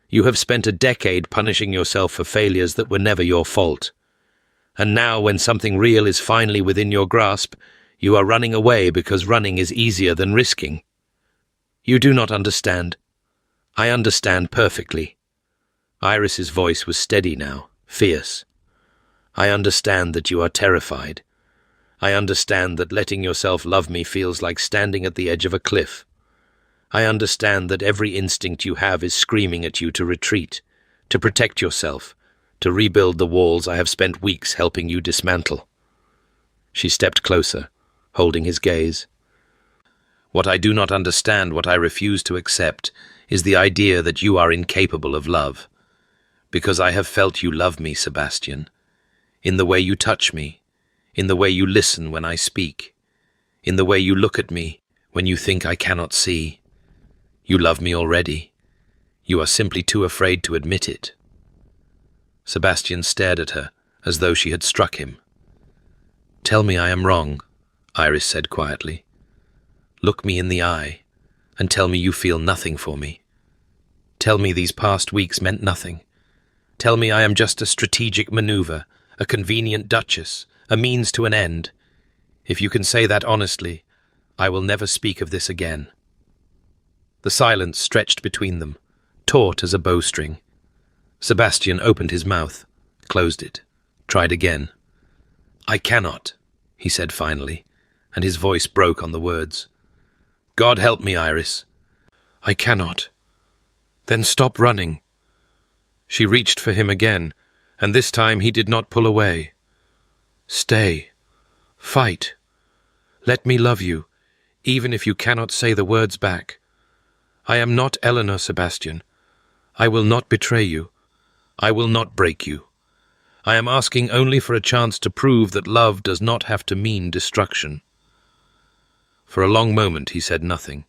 You have spent a decade punishing yourself for failures that were never your fault. And now, when something real is finally within your grasp, you are running away because running is easier than risking. You do not understand. I understand perfectly." Iris's voice was steady now, fierce. "I understand that you are terrified. I understand that letting yourself love me feels like standing at the edge of a cliff. I understand that every instinct you have is screaming at you to retreat, to protect yourself, to rebuild the walls I have spent weeks helping you dismantle." She stepped closer, holding his gaze. "What I do not understand, what I refuse to accept, is the idea that you are incapable of love. Because I have felt you love me, Sebastian. In the way you touch me, in the way you listen when I speak, in the way you look at me when you think I cannot see. You love me already. You are simply too afraid to admit it." Sebastian stared at her, as though she had struck him. "Tell me I am wrong," Iris said quietly. "Look me in the eye, and tell me you feel nothing for me. Tell me these past weeks meant nothing. Tell me I am just a strategic maneuver, a convenient duchess, a means to an end. If you can say that honestly, I will never speak of this again." The silence stretched between them, taut as a bowstring. Sebastian opened his mouth, closed it, tried again. "I cannot," he said finally, and his voice broke on the words. "God help me, Iris. I cannot." "Then stop running." She reached for him again, and this time he did not pull away. "Stay. Fight. Let me love you, even if you cannot say the words back. I am not Eleanor, Sebastian. I will not betray you. I will not break you. I am asking only for a chance to prove that love does not have to mean destruction." For a long moment he said nothing.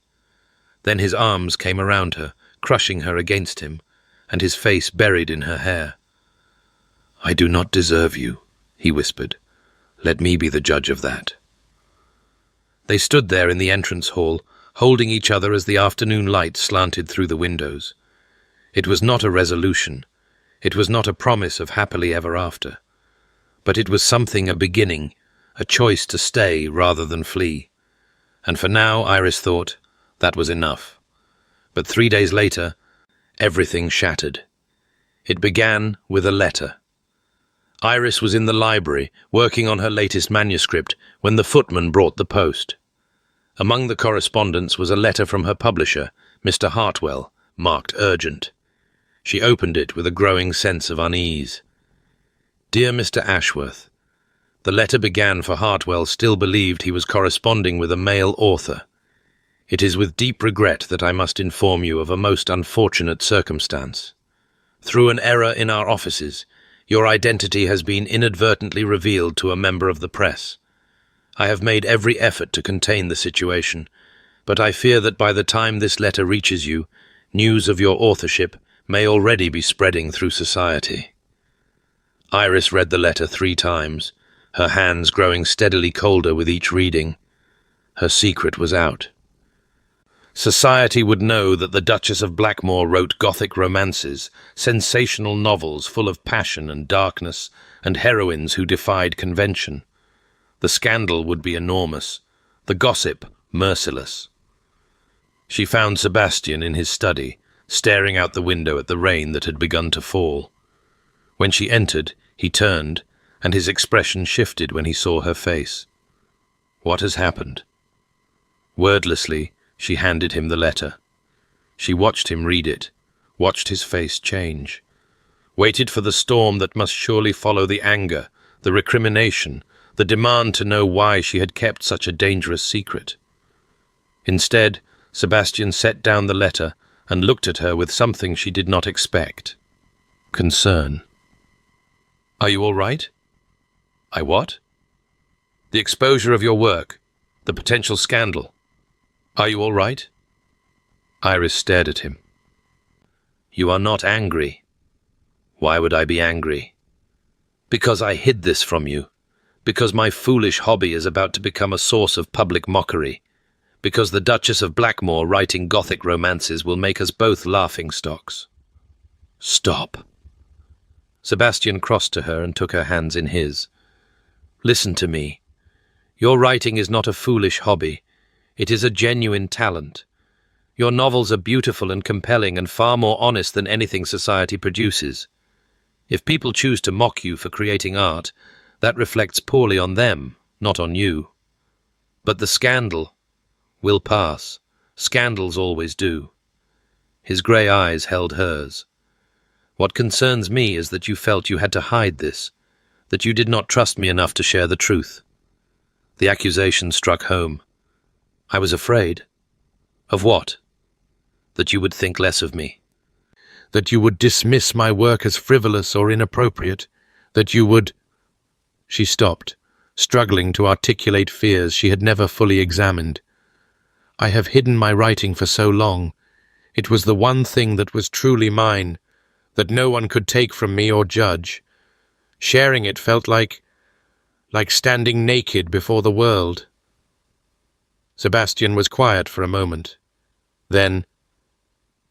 Then his arms came around her, crushing her against him, and his face buried in her hair. "I do not deserve you," he whispered. "Let me be the judge of that." They stood there in the entrance hall, holding each other as the afternoon light slanted through the windows. It was not a resolution. It was not a promise of happily ever after. But it was something, a beginning, a choice to stay rather than flee. And for now, Iris thought, that was enough. But 3 days later, everything shattered. It began with a letter. Iris was in the library, working on her latest manuscript, when the footman brought the post. Among the correspondence was a letter from her publisher, Mr. Hartwell, marked urgent. She opened it with a growing sense of unease. "Dear Mr. Ashworth," the letter began, for Hartwell still believed he was corresponding with a male author. "It is with deep regret that I must inform you of a most unfortunate circumstance. Through an error in our offices, your identity has been inadvertently revealed to a member of the press. I have made every effort to contain the situation, but I fear that by the time this letter reaches you, news of your authorship may already be spreading through society." Iris read the letter 3 times, her hands growing steadily colder with each reading. Her secret was out. Society would know that the Duchess of Blackmore wrote Gothic romances, sensational novels full of passion and darkness, and heroines who defied convention. The scandal would be enormous, the gossip merciless. She found Sebastian in his study, staring out the window at the rain that had begun to fall. When she entered, he turned, and his expression shifted when he saw her face. "What has happened?" Wordlessly, she handed him the letter. She watched him read it, watched his face change, waited for the storm that must surely follow the anger, the recrimination, the demand to know why she had kept such a dangerous secret. Instead, Sebastian set down the letter and looked at her with something she did not expect. Concern. "Are you all right?" "I what?" "The exposure of your work, the potential scandal. Are you all right?" Iris stared at him. "You are not angry." "Why would I be angry?" "Because I hid this from you. Because my foolish hobby is about to become a source of public mockery. Because the Duchess of Blackmore writing Gothic romances will make us both laughingstocks." "Stop." Sebastian crossed to her and took her hands in his. "Listen to me. Your writing is not a foolish hobby. It is a genuine talent. Your novels are beautiful and compelling and far more honest than anything society produces. If people choose to mock you for creating art, that reflects poorly on them, not on you. But the scandal will pass. Scandals always do. His grey eyes held hers. What concerns me is that you felt you had to hide this, that you did not trust me enough to share the truth. The accusation struck home. I was afraid. Of what? That you would think less of me. That you would dismiss my work as frivolous or inappropriate. That you would... She stopped, struggling to articulate fears she had never fully examined. I have hidden my writing for so long. It was the one thing that was truly mine, that no one could take from me or judge. Sharing it felt like standing naked before the world. Sebastian was quiet for a moment. Then,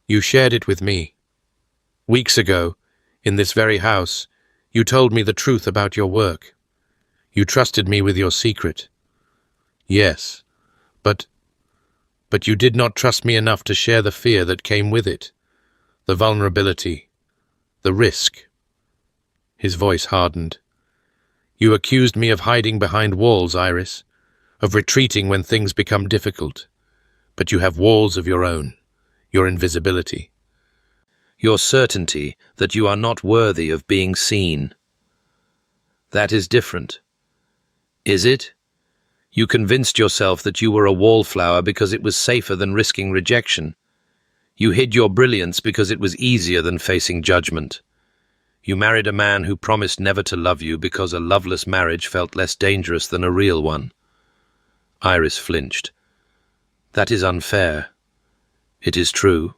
you shared it with me. Weeks ago, in this very house, you told me the truth about your work. You trusted me with your secret. Yes, but you did not trust me enough to share the fear that came with it, the vulnerability, the risk. His voice hardened. You accused me of hiding behind walls, Iris, of retreating when things become difficult. But you have walls of your own, your invisibility. Your certainty that you are not worthy of being seen. That is different. Is it? You convinced yourself that you were a wallflower because it was safer than risking rejection. You hid your brilliance because it was easier than facing judgment. You married a man who promised never to love you because a loveless marriage felt less dangerous than a real one. Iris flinched. That is unfair. It is true.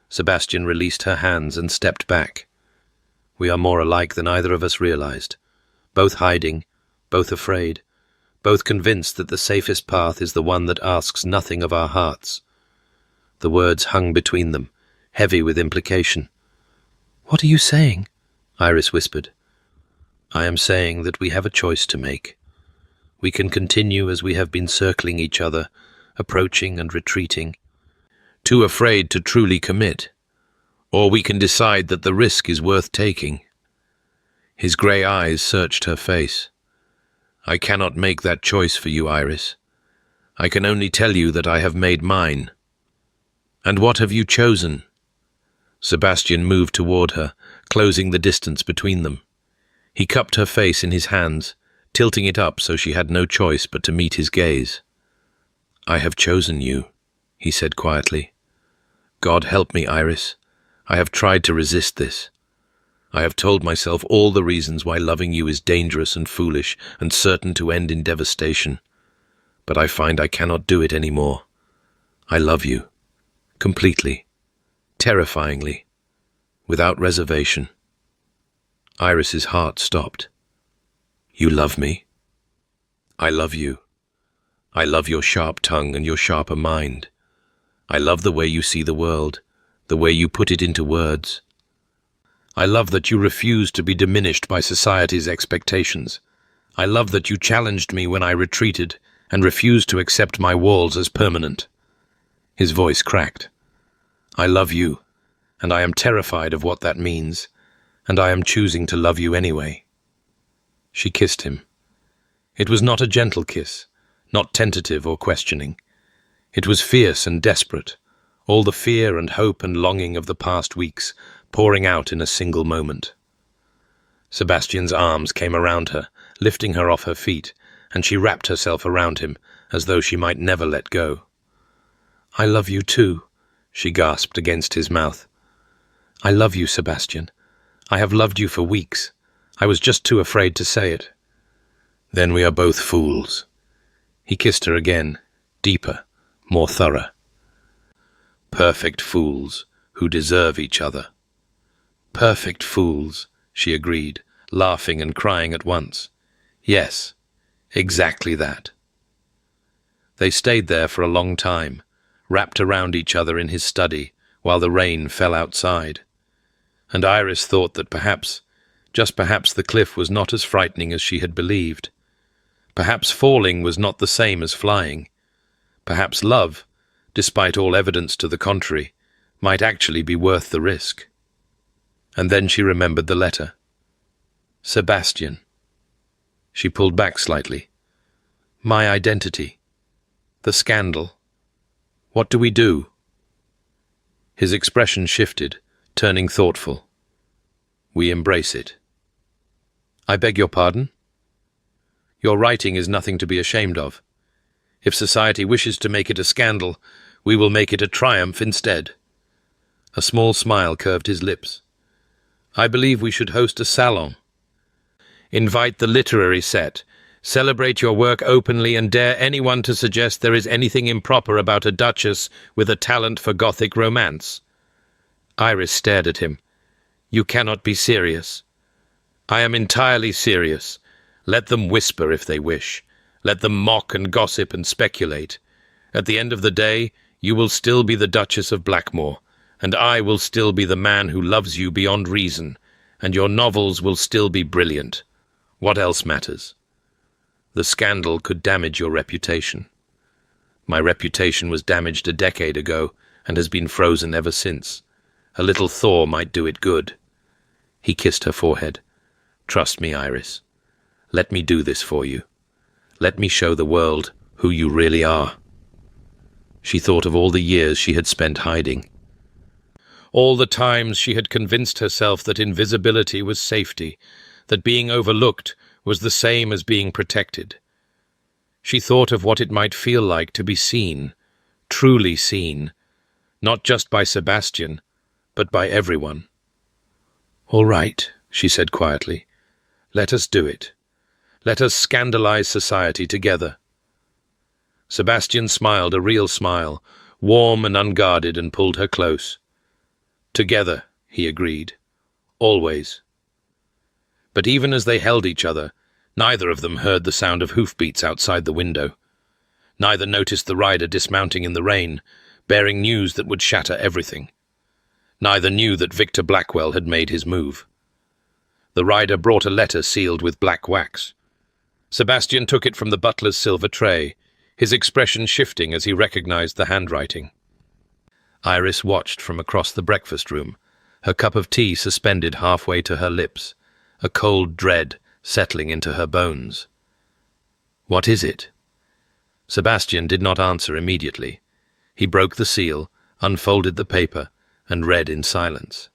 Sebastian released her hands and stepped back. We are more alike than either of us realized. Both hiding, both afraid, both convinced that the safest path is the one that asks nothing of our hearts. The words hung between them, heavy with implication. What are you saying? Iris whispered. I am saying that we have a choice to make. We can continue as we have been circling each other, approaching and retreating, too afraid to truly commit. Or we can decide that the risk is worth taking. His grey eyes searched her face. I cannot make that choice for you, Iris. I can only tell you that I have made mine. And what have you chosen? Sebastian moved toward her, closing the distance between them. He cupped her face in his hands, tilting it up so she had no choice but to meet his gaze. I have chosen you, he said quietly. God help me, Iris. I have tried to resist this. I have told myself all the reasons why loving you is dangerous and foolish and certain to end in devastation. But I find I cannot do it anymore. I love you. Completely. Terrifyingly. Without reservation. Iris's heart stopped. You love me? I love you. I love your sharp tongue and your sharper mind. I love the way you see the world, the way you put it into words. I love that you refuse to be diminished by society's expectations. I love that you challenged me when I retreated and refused to accept my walls as permanent. His voice cracked. I love you, and I am terrified of what that means, and I am choosing to love you anyway. She kissed him. It was not a gentle kiss, not tentative or questioning. It was fierce and desperate, all the fear and hope and longing of the past weeks pouring out in a single moment. Sebastian's arms came around her, lifting her off her feet, and she wrapped herself around him as though she might never let go. I love you too, she gasped against his mouth. I love you, Sebastian. I have loved you for weeks. I was just too afraid to say it. Then we are both fools. He kissed her again, deeper, more thorough. Perfect fools who deserve each other. Perfect fools, she agreed, laughing and crying at once. Yes, exactly that. They stayed there for a long time, wrapped around each other in his study, while the rain fell outside. And Iris thought that perhaps, just perhaps, the cliff was not as frightening as she had believed. Perhaps falling was not the same as flying. Perhaps love, despite all evidence to the contrary, might actually be worth the risk. And then she remembered the letter. Sebastian. She pulled back slightly. My identity. The scandal. What do we do? His expression shifted, turning thoughtful. We embrace it. I beg your pardon? Your writing is nothing to be ashamed of. If society wishes to make it a scandal, we will make it a triumph instead. A small smile curved his lips. I believe we should host a salon. Invite the literary set. Celebrate your work openly and dare anyone to suggest there is anything improper about a duchess with a talent for Gothic romance. Iris stared at him. You cannot be serious. I am entirely serious. Let them whisper if they wish. Let them mock and gossip and speculate. At the end of the day, you will still be the Duchess of Blackmore, and I will still be the man who loves you beyond reason, and your novels will still be brilliant. What else matters? The scandal could damage your reputation. My reputation was damaged a decade ago and has been frozen ever since. A little thaw might do it good. He kissed her forehead. Trust me, Iris. Let me do this for you. Let me show the world who you really are. She thought of all the years she had spent hiding. All the times she had convinced herself that invisibility was safety, that being overlooked was the same as being protected. She thought of what it might feel like to be seen, truly seen, not just by Sebastian, but by everyone. All right, she said quietly. Let us do it. Let us scandalize society together. Sebastian smiled a real smile, warm and unguarded, and pulled her close. Together, he agreed. Always. But even as they held each other, neither of them heard the sound of hoofbeats outside the window. Neither noticed the rider dismounting in the rain, bearing news that would shatter everything. Neither knew that Victor Blackwell had made his move. The rider brought a letter sealed with black wax. Sebastian took it from the butler's silver tray, his expression shifting as he recognized the handwriting. Iris watched from across the breakfast room, her cup of tea suspended halfway to her lips, a cold dread settling into her bones. What is it? Sebastian did not answer immediately. He broke the seal, unfolded the paper, and read in silence.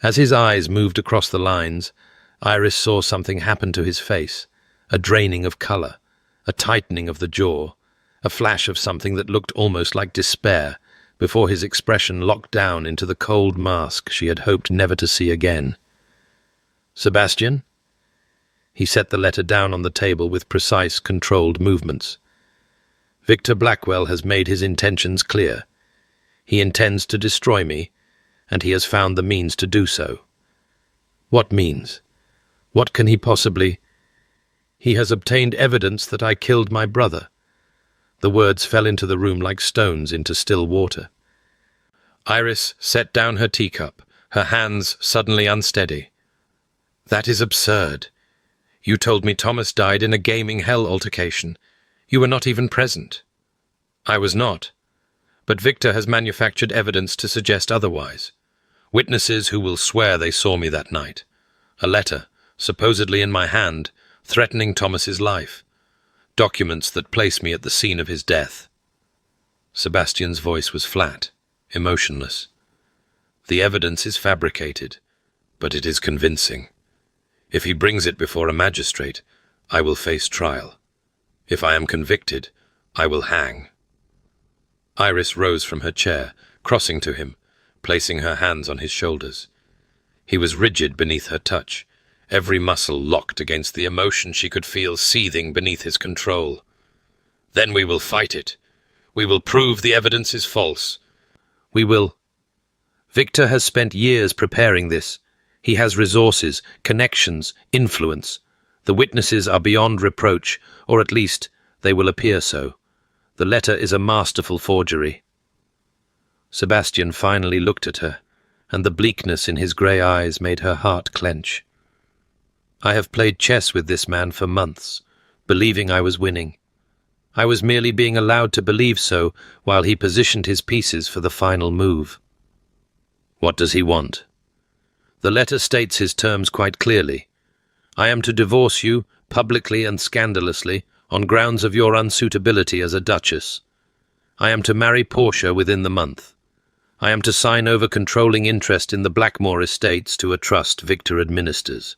As his eyes moved across the lines, Iris saw something happen to his face, a draining of colour, a tightening of the jaw, a flash of something that looked almost like despair, before his expression locked down into the cold mask she had hoped never to see again. Sebastian? He set the letter down on the table with precise, controlled movements. Victor Blackwell has made his intentions clear. He intends to destroy me, and he has found the means to do so. What means? What can he possibly... He has obtained evidence that I killed my brother. The words fell into the room like stones into still water. Iris set down her teacup, her hands suddenly unsteady. That is absurd. You told me Thomas died in a gaming hell altercation. You were not even present. I was not. But Victor has manufactured evidence to suggest otherwise. Witnesses who will swear they saw me that night. A letter, supposedly in my hand, threatening Thomas's life. Documents that place me at the scene of his death. Sebastian's voice was flat, emotionless. The evidence is fabricated, but it is convincing. If he brings it before a magistrate, I will face trial. If I am convicted, I will hang. Iris rose from her chair, crossing to him, placing her hands on his shoulders. He was rigid beneath her touch, every muscle locked against the emotion she could feel seething beneath his control. Then we will fight it. We will prove the evidence is false. We will. Victor has spent years preparing this. He has resources, connections, influence. The witnesses are beyond reproach, or at least they will appear so. The letter is a masterful forgery. Sebastian finally looked at her, and the bleakness in his grey eyes made her heart clench. I have played chess with this man for months, believing I was winning. I was merely being allowed to believe so while he positioned his pieces for the final move. What does he want? The letter states his terms quite clearly. I am to divorce you, publicly and scandalously, on grounds of your unsuitability as a duchess. I am to marry Portia within the month. I am to sign over controlling interest in the Blackmore estates to a trust Victor administers.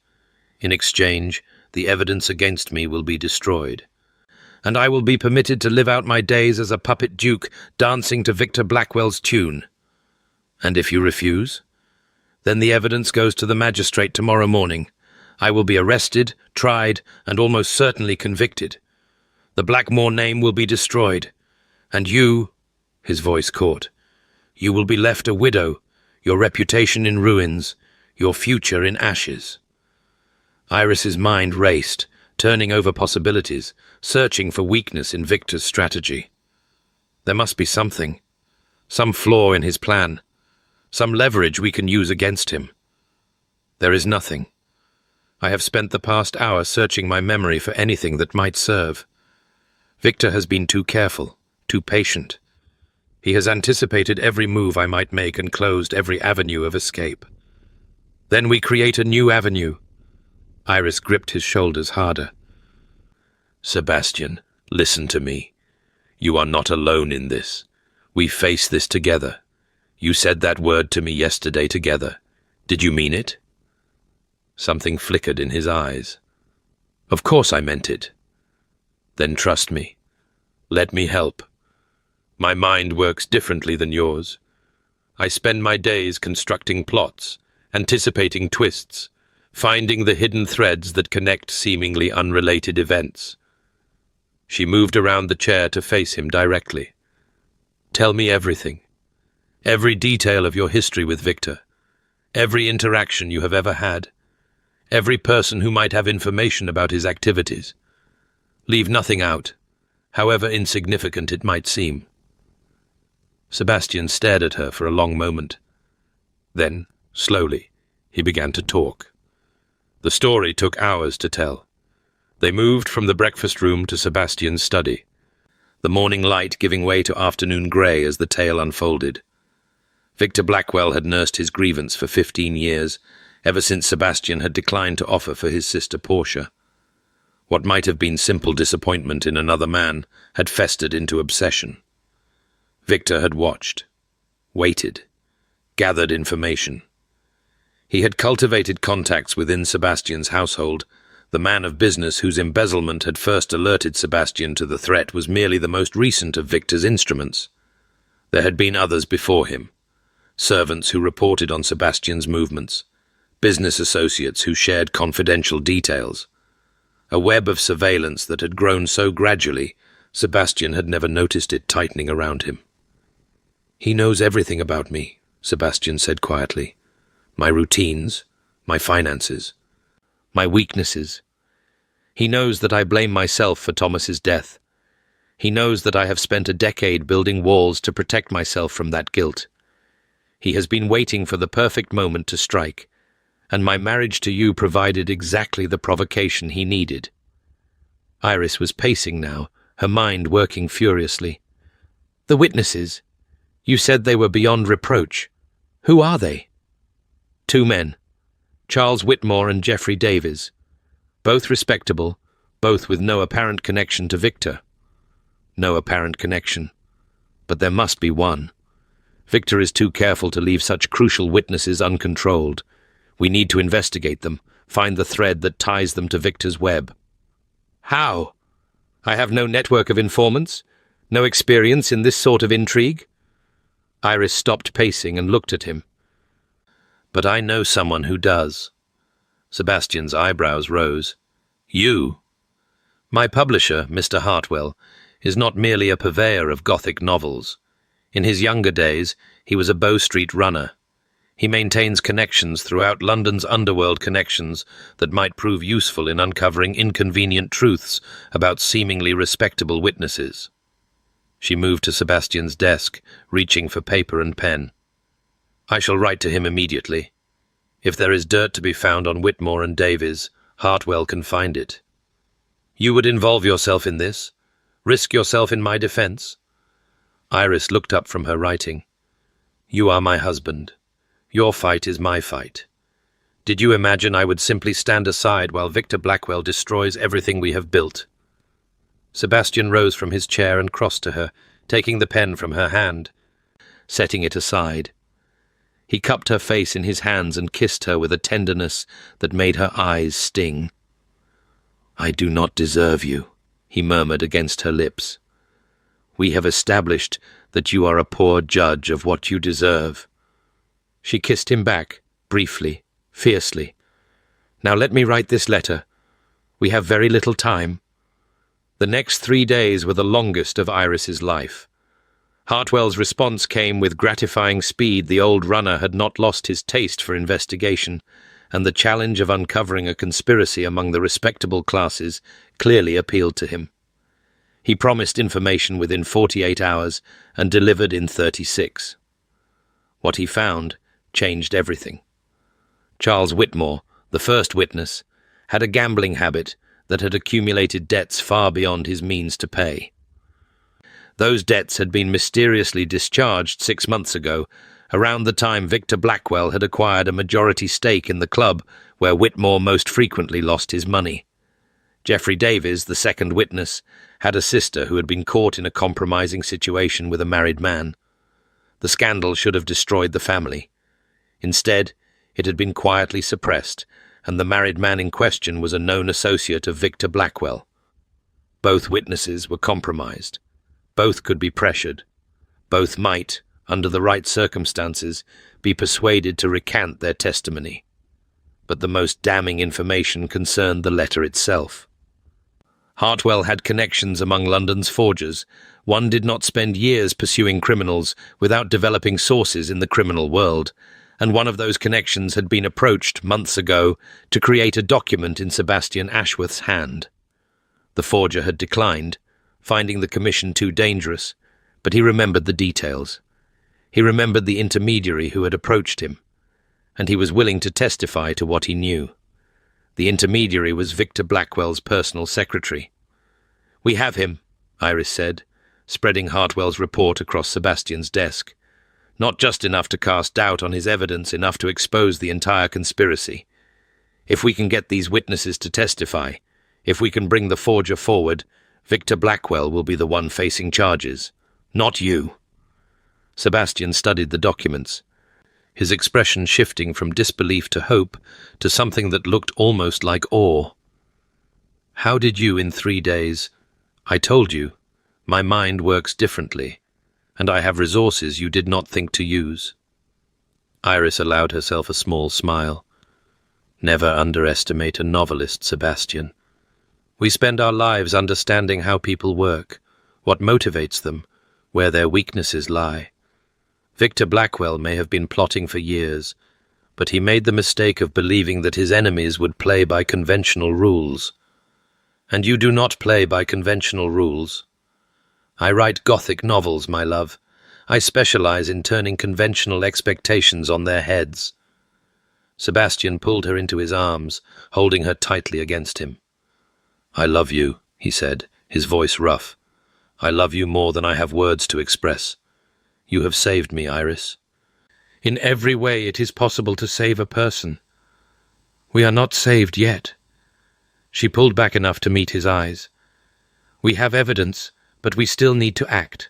In exchange, the evidence against me will be destroyed. And I will be permitted to live out my days as a puppet duke dancing to Victor Blackwell's tune. And if you refuse, then the evidence goes to the magistrate tomorrow morning. I will be arrested, tried, and almost certainly convicted. The Blackmore name will be destroyed. And you, his voice caught, you will be left a widow, your reputation in ruins, your future in ashes. Iris's mind raced, turning over possibilities, searching for weakness in Victor's strategy. There must be something, some flaw in his plan, some leverage we can use against him. There is nothing. I have spent the past hour searching my memory for anything that might serve. Victor has been too careful, too patient. He has anticipated every move I might make and closed every avenue of escape. Then we create a new avenue. Iris gripped his shoulders harder. Sebastian, listen to me. You are not alone in this. We face this together. You said that word to me yesterday together. Did you mean it? Something flickered in his eyes. Of course I meant it. Then trust me. Let me help. My mind works differently than yours. I spend my days constructing plots, anticipating twists, finding the hidden threads that connect seemingly unrelated events. She moved around the chair to face him directly. Tell me everything. Every detail of your history with Victor. Every interaction you have ever had. Every person who might have information about his activities. Leave nothing out, however insignificant it might seem. Sebastian stared at her for a long moment. Then, slowly, he began to talk. The story took hours to tell. They moved from the breakfast room to Sebastian's study, the morning light giving way to afternoon grey as the tale unfolded. Victor Blackwell had nursed his grievance for 15 years, ever since Sebastian had declined to offer for his sister Portia. What might have been simple disappointment in another man had festered into obsession. Victor had watched, waited, gathered information. He had cultivated contacts within Sebastian's household. The man of business whose embezzlement had first alerted Sebastian to the threat was merely the most recent of Victor's instruments. There had been others before him. Servants who reported on Sebastian's movements. Business associates who shared confidential details. A web of surveillance that had grown so gradually, Sebastian had never noticed it tightening around him. He knows everything about me, Sebastian said quietly. My routines, my finances, my weaknesses. He knows that I blame myself for Thomas's death. He knows that I have spent a decade building walls to protect myself from that guilt. He has been waiting for the perfect moment to strike, and my marriage to you provided exactly the provocation he needed. Iris was pacing now, her mind working furiously. The witnesses. You said they were beyond reproach. Who are they? 2 men, Charles Whitmore and Geoffrey Davies. Both respectable, both with no apparent connection to Victor. No apparent connection. But there must be one. Victor is too careful to leave such crucial witnesses uncontrolled. We need to investigate them, find the thread that ties them to Victor's web. How? I have no network of informants, no experience in this sort of intrigue. Iris stopped pacing and looked at him. But I know someone who does. Sebastian's eyebrows rose. You? My publisher, Mr. Hartwell, is not merely a purveyor of Gothic novels. In his younger days, he was a Bow Street runner. He maintains connections throughout London's underworld connections that might prove useful in uncovering inconvenient truths about seemingly respectable witnesses. She moved to Sebastian's desk, reaching for paper and pen. I shall write to him immediately. If there is dirt to be found on Whitmore and Davies, Hartwell can find it. You would involve yourself in this? Risk yourself in my defense? Iris looked up from her writing. You are my husband. Your fight is my fight. Did you imagine I would simply stand aside while Victor Blackwell destroys everything we have built? Sebastian rose from his chair and crossed to her, taking the pen from her hand, setting it aside. He cupped her face in his hands and kissed her with a tenderness that made her eyes sting. "I do not deserve you," he murmured against her lips. "We have established that you are a poor judge of what you deserve." She kissed him back, briefly, fiercely. "Now let me write this letter. We have very little time." The next 3 days were the longest of Iris's life. Hartwell's response came with gratifying speed. The old runner had not lost his taste for investigation, and the challenge of uncovering a conspiracy among the respectable classes clearly appealed to him. He promised information within 48 hours and delivered in 36. What he found changed everything. Charles Whitmore, the first witness, had a gambling habit that had accumulated debts far beyond his means to pay. Those debts had been mysteriously discharged 6 months ago, around the time Victor Blackwell had acquired a majority stake in the club where Whitmore most frequently lost his money. Geoffrey Davies, the second witness, had a sister who had been caught in a compromising situation with a married man. The scandal should have destroyed the family. Instead, it had been quietly suppressed, and the married man in question was a known associate of Victor Blackwell. Both witnesses were compromised. Both could be pressured. Both might, under the right circumstances, be persuaded to recant their testimony. But the most damning information concerned the letter itself. Hartwell had connections among London's forgers. One did not spend years pursuing criminals without developing sources in the criminal world, and one of those connections had been approached months ago to create a document in Sebastian Ashworth's hand. The forger had declined, finding the commission too dangerous, but he remembered the details. He remembered the intermediary who had approached him, and he was willing to testify to what he knew. The intermediary was Victor Blackwell's personal secretary. "We have him," Iris said, spreading Hartwell's report across Sebastian's desk. "Not just enough to cast doubt on his evidence, enough to expose the entire conspiracy. If we can get these witnesses to testify, if we can bring the forger forward, Victor Blackwell will be the one facing charges, not you." Sebastian studied the documents, his expression shifting from disbelief to hope to something that looked almost like awe. "How did you in 3 days? I told you, my mind works differently, and I have resources you did not think to use." Iris allowed herself a small smile. "Never underestimate a novelist, Sebastian. We spend our lives understanding how people work, what motivates them, where their weaknesses lie. Victor Blackwell may have been plotting for years, but he made the mistake of believing that his enemies would play by conventional rules. And you do not play by conventional rules. I write Gothic novels, my love. I specialize in turning conventional expectations on their heads." Sebastian pulled her into his arms, holding her tightly against him. "I love you," he said, his voice rough. "I love you more than I have words to express. You have saved me, Iris. In every way it is possible to save a person. We are not saved yet." She pulled back enough to meet his eyes. "We have evidence, but we still need to act.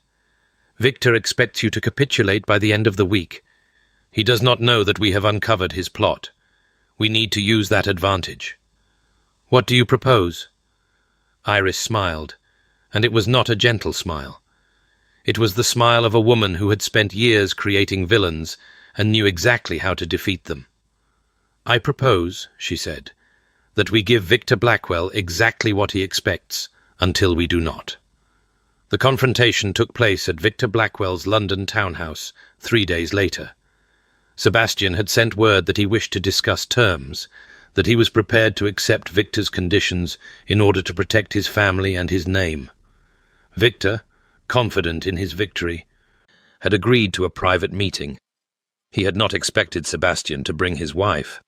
Victor expects you to capitulate by the end of the week. He does not know that we have uncovered his plot. We need to use that advantage. What do you propose?" Iris smiled, and it was not a gentle smile. It was the smile of a woman who had spent years creating villains and knew exactly how to defeat them. "I propose," she said, "that we give Victor Blackwell exactly what he expects until we do not." The confrontation took place at Victor Blackwell's London townhouse 3 days later. Sebastian had sent word that he wished to discuss terms, that he was prepared to accept Victor's conditions in order to protect his family and his name. Victor, confident in his victory, had agreed to a private meeting. He had not expected Sebastian to bring his wife.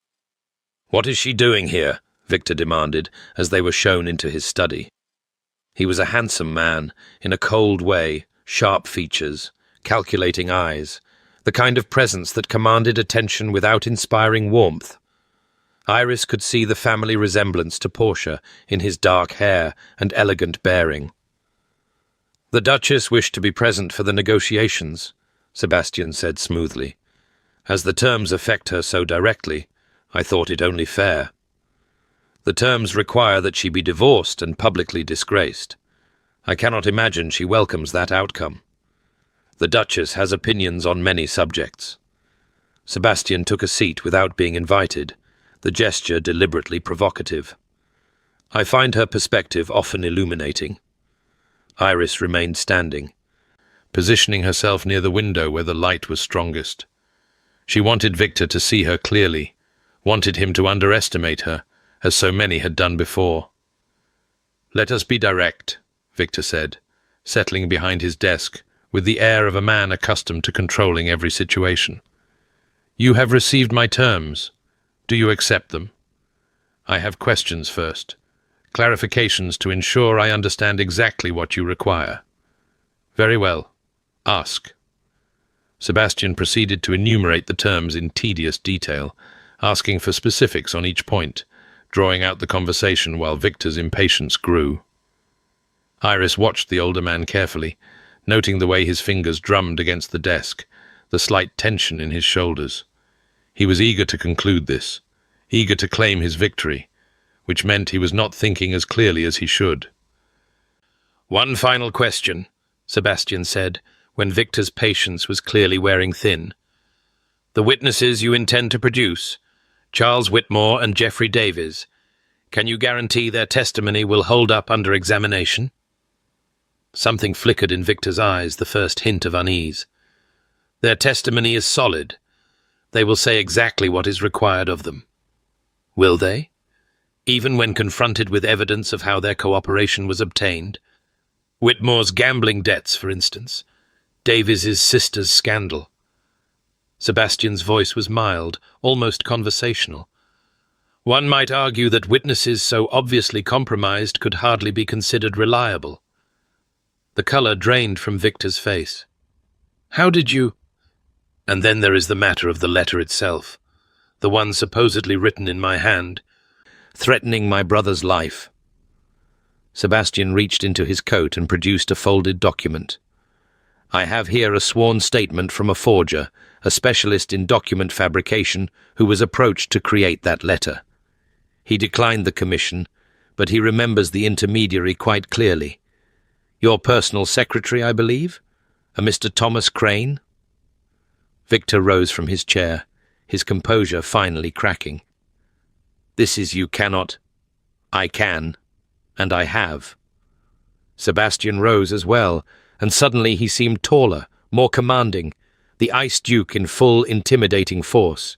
"What is she doing here?" Victor demanded as they were shown into his study. He was a handsome man, in a cold way, sharp features, calculating eyes, the kind of presence that commanded attention without inspiring warmth. Iris could see the family resemblance to Portia in his dark hair and elegant bearing. The Duchess wished to be present for the negotiations, Sebastian said smoothly. As the terms affect her so directly, I thought it only fair. The terms require that she be divorced and publicly disgraced. I cannot imagine she welcomes that outcome. The Duchess has opinions on many subjects. Sebastian took a seat without being invited, the gesture deliberately provocative. I find her perspective often illuminating. Iris remained standing, positioning herself near the window where the light was strongest. She wanted Victor to see her clearly, wanted him to underestimate her, as so many had done before. "Let us be direct," Victor said, settling behind his desk with the air of a man accustomed to controlling every situation. "You have received my terms. Do you accept them? I have questions first. Clarifications to ensure I understand exactly what you require." "Very well. Ask." Sebastian proceeded to enumerate the terms in tedious detail, asking for specifics on each point, drawing out the conversation while Victor's impatience grew. Iris watched the older man carefully, noting the way his fingers drummed against the desk, the slight tension in his shoulders. He was eager to conclude this, eager to claim his victory, which meant he was not thinking as clearly as he should. "One final question," Sebastian said, when Victor's patience was clearly wearing thin. "The witnesses you intend to produce, Charles Whitmore and Geoffrey Davies, can you guarantee their testimony will hold up under examination?" Something flickered in Victor's eyes, the first hint of unease. "Their testimony is solid. They will say exactly what is required of them." "Will they? Even when confronted with evidence of how their cooperation was obtained? Whitmore's gambling debts, for instance. Davies's sister's scandal." Sebastian's voice was mild, almost conversational. "One might argue that witnesses so obviously compromised could hardly be considered reliable." The colour drained from Victor's face. "How did you—" "And then there is the matter of the letter itself, the one supposedly written in my hand, threatening my brother's life." Sebastian reached into his coat and produced a folded document. "I have here a sworn statement from a forger, a specialist in document fabrication, who was approached to create that letter. He declined the commission, but he remembers the intermediary quite clearly. Your personal secretary, I believe? A Mr. Thomas Crane?" Victor rose from his chair, his composure finally cracking. "This is you cannot—" "I can, and I have." Sebastian rose as well, and suddenly he seemed taller, more commanding, the Ice Duke in full intimidating force.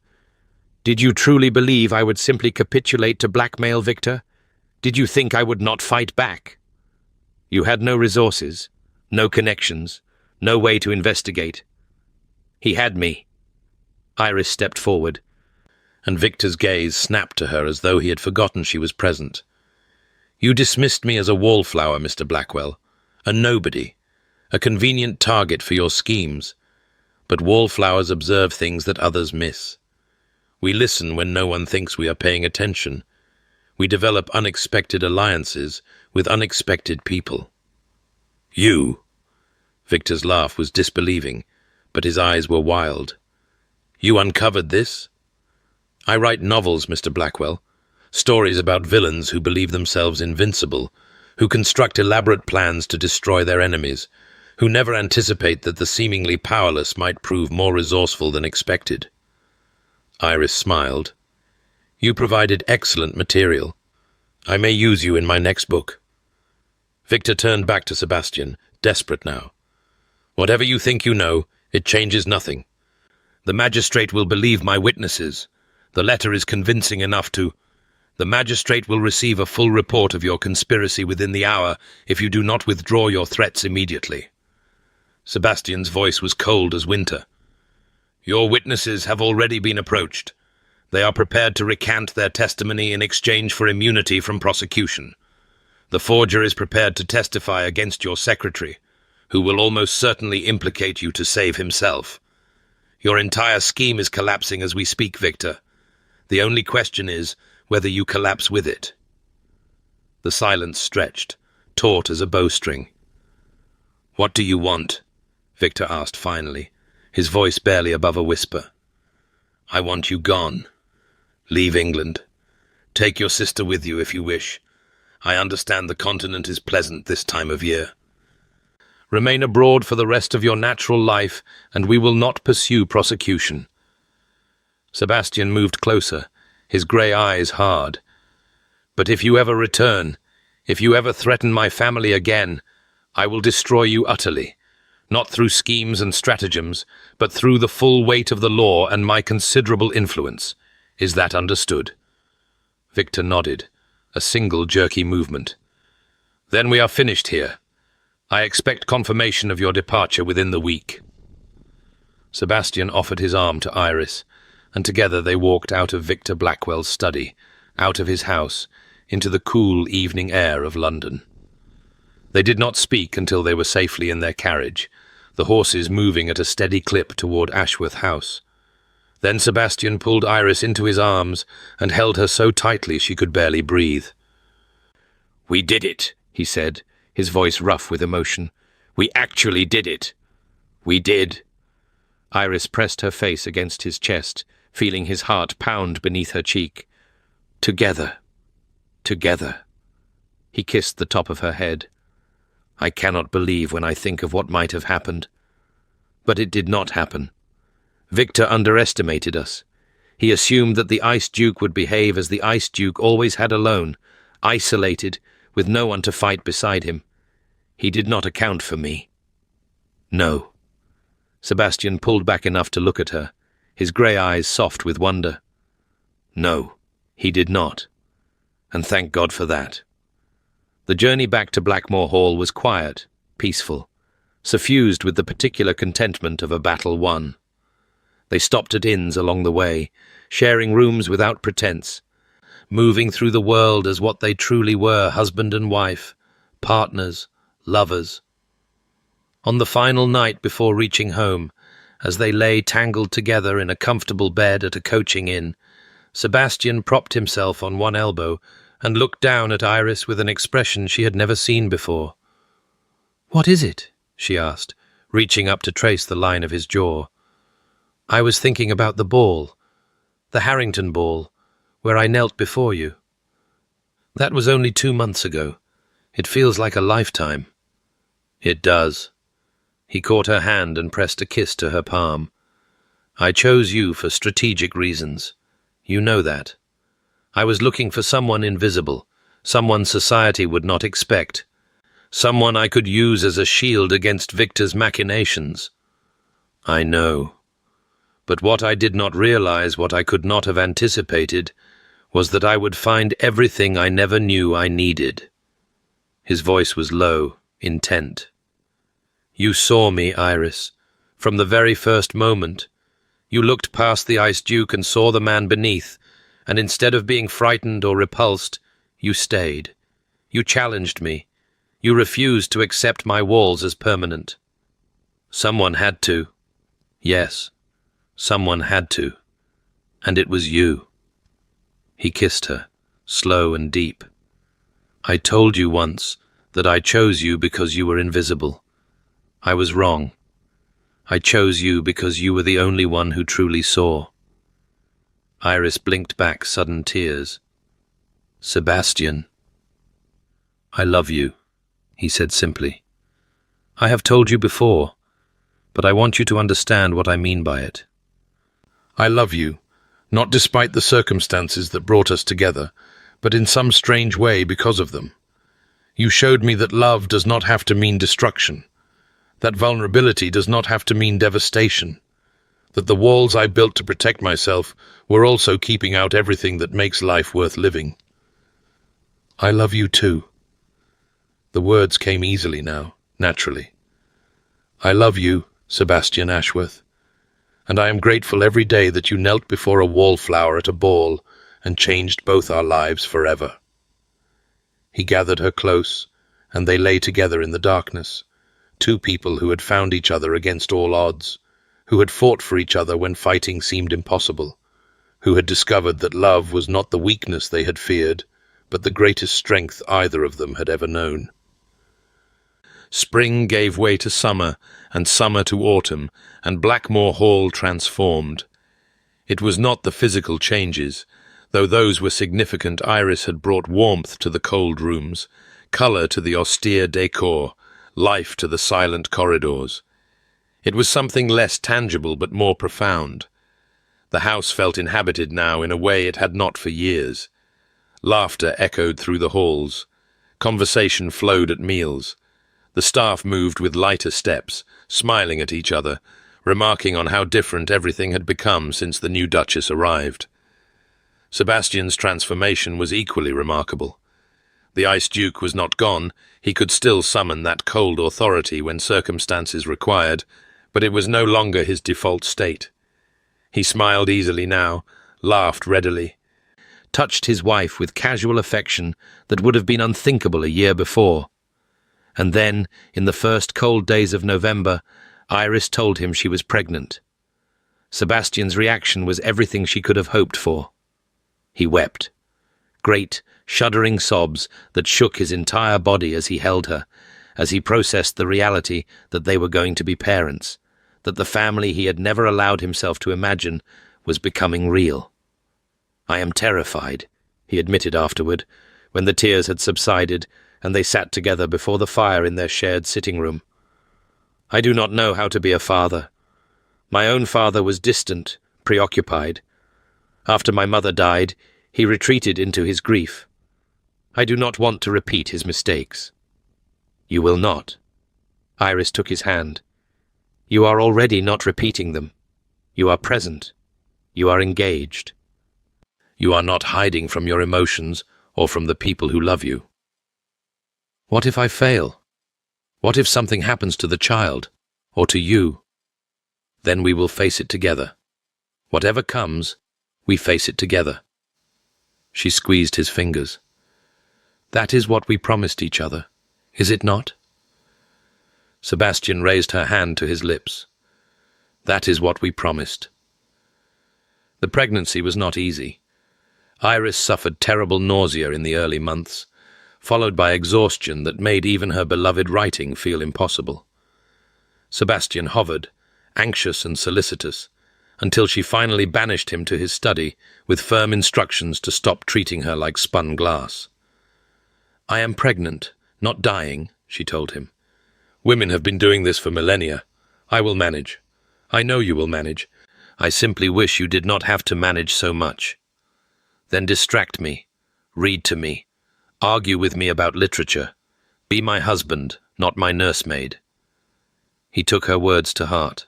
"Did you truly believe I would simply capitulate to blackmail, Victor? Did you think I would not fight back? You had no resources, no connections, no way to investigate. He had me." Iris stepped forward, and Victor's gaze snapped to her as though he had forgotten she was present. "You dismissed me as a wallflower, Mr. Blackwell, a nobody, a convenient target for your schemes. But wallflowers observe things that others miss. We listen when no one thinks we are paying attention. We develop unexpected alliances with unexpected people." "You?" Victor's laugh was disbelieving, but his eyes were wild. "You uncovered this?" "I write novels, Mr. Blackwell. Stories about villains who believe themselves invincible, who construct elaborate plans to destroy their enemies, who never anticipate that the seemingly powerless might prove more resourceful than expected." Iris smiled. "You provided excellent material. I may use you in my next book." Victor turned back to Sebastian, desperate now. "Whatever you think you know, it changes nothing. The magistrate will believe my witnesses. The letter is convincing enough to— The magistrate will receive a full report of your conspiracy within the hour if you do not withdraw your threats immediately." Sebastian's voice was cold as winter. "Your witnesses have already been approached. They are prepared to recant their testimony in exchange for immunity from prosecution. The forger is prepared to testify against your secretary, who will almost certainly implicate you to save himself. Your entire scheme is collapsing as we speak, Victor. The only question is whether you collapse with it." The silence stretched, taut as a bowstring. "What do you want?" Victor asked finally, his voice barely above a whisper. "I want you gone. Leave England. Take your sister with you if you wish. I understand the continent is pleasant this time of year. Remain abroad for the rest of your natural life, and we will not pursue prosecution." Sebastian moved closer, his grey eyes hard. "But if you ever return, if you ever threaten my family again, I will destroy you utterly, not through schemes and stratagems, but through the full weight of the law and my considerable influence. Is that understood?" Victor nodded, a single jerky movement. "Then we are finished here. I expect confirmation of your departure within the week." Sebastian offered his arm to Iris, and together they walked out of Victor Blackwell's study, out of his house, into the cool evening air of London. They did not speak until they were safely in their carriage, the horses moving at a steady clip toward Ashworth House. Then Sebastian pulled Iris into his arms and held her so tightly she could barely breathe. "We did it," he said, his voice rough with emotion. "We actually did it. We did." Iris pressed her face against his chest, feeling his heart pound beneath her cheek. "Together. Together." He kissed the top of her head. "I cannot believe when I think of what might have happened. But it did not happen. Victor underestimated us. He assumed that the Ice Duke would behave as the Ice Duke always had alone, isolated, with no one to fight beside him. He did not account for me." "No." Sebastian pulled back enough to look at her, his grey eyes soft with wonder. "No, he did not. And thank God for that." The journey back to Blackmore Hall was quiet, peaceful, suffused with the particular contentment of a battle won. They stopped at inns along the way, sharing rooms without pretense, moving through the world as what they truly were, husband and wife, partners, lovers. On the final night before reaching home, as they lay tangled together in a comfortable bed at a coaching inn, Sebastian propped himself on one elbow and looked down at Iris with an expression she had never seen before. "What is it?" she asked, reaching up to trace the line of his jaw. "I was thinking about the ball, the Harrington ball, where I knelt before you. That was only 2 months ago. It feels like a lifetime." "It does." He caught her hand and pressed a kiss to her palm. "I chose you for strategic reasons. You know that. I was looking for someone invisible, someone society would not expect, someone I could use as a shield against Victor's machinations." "I know. But what I did not realize, what I could not have anticipated, was that I would find everything I never knew I needed." His voice was low, intent. "You saw me, Iris, from the very first moment. You looked past the Ice Duke and saw the man beneath, and instead of being frightened or repulsed, you stayed. You challenged me. You refused to accept my walls as permanent. Someone had to. Yes, someone had to. And it was you." He kissed her, slow and deep. "I told you once that I chose you because you were invisible. I was wrong. I chose you because you were the only one who truly saw." Iris blinked back sudden tears. "Sebastian." "I love you," he said simply. "I have told you before, but I want you to understand what I mean by it. I love you, not despite the circumstances that brought us together, but in some strange way because of them. You showed me that love does not have to mean destruction, that vulnerability does not have to mean devastation, that the walls I built to protect myself were also keeping out everything that makes life worth living. I love you too." The words came easily now, naturally. "I love you, Sebastian Ashworth, and I am grateful every day that you knelt before a wallflower at a ball and changed both our lives forever." He gathered her close, and they lay together in the darkness, two people who had found each other against all odds, who had fought for each other when fighting seemed impossible, who had discovered that love was not the weakness they had feared, but the greatest strength either of them had ever known. Spring gave way to summer, and summer to autumn, and Blackmore Hall transformed. It was not the physical changes, though those were significant. Iris had brought warmth to the cold rooms, colour to the austere decor, life to the silent corridors. It was something less tangible but more profound. The house felt inhabited now in a way it had not for years. Laughter echoed through the halls. Conversation flowed at meals. The staff moved with lighter steps, smiling at each other, remarking on how different everything had become since the new Duchess arrived. Sebastian's transformation was equally remarkable. The Ice Duke was not gone. He could still summon that cold authority when circumstances required, but it was no longer his default state. He smiled easily now, laughed readily, touched his wife with casual affection that would have been unthinkable a year before. And then, in the first cold days of November, Iris told him she was pregnant. Sebastian's reaction was everything she could have hoped for. He wept. Great, shuddering sobs that shook his entire body as he held her, as he processed the reality that they were going to be parents, that the family he had never allowed himself to imagine was becoming real. "I am terrified," he admitted afterward, when the tears had subsided and they sat together before the fire in their shared sitting room. "I do not know how to be a father. My own father was distant, preoccupied. After my mother died, he retreated into his grief. I do not want to repeat his mistakes." "You will not." Iris took his hand. "You are already not repeating them. You are present. You are engaged. You are not hiding from your emotions or from the people who love you." "What if I fail? What if something happens to the child, or to you?" "Then we will face it together. Whatever comes, we face it together." She squeezed his fingers. "That is what we promised each other, is it not?" Sebastian raised her hand to his lips. "That is what we promised." The pregnancy was not easy. Iris suffered terrible nausea in the early months, followed by exhaustion that made even her beloved writing feel impossible. Sebastian hovered, anxious and solicitous, until she finally banished him to his study with firm instructions to stop treating her like spun glass. "I am pregnant, not dying," she told him. "Women have been doing this for millennia. I will manage. I know you will manage. I simply wish you did not have to manage so much. Then distract me, read to me, argue with me about literature. Be my husband, not my nursemaid." He took her words to heart.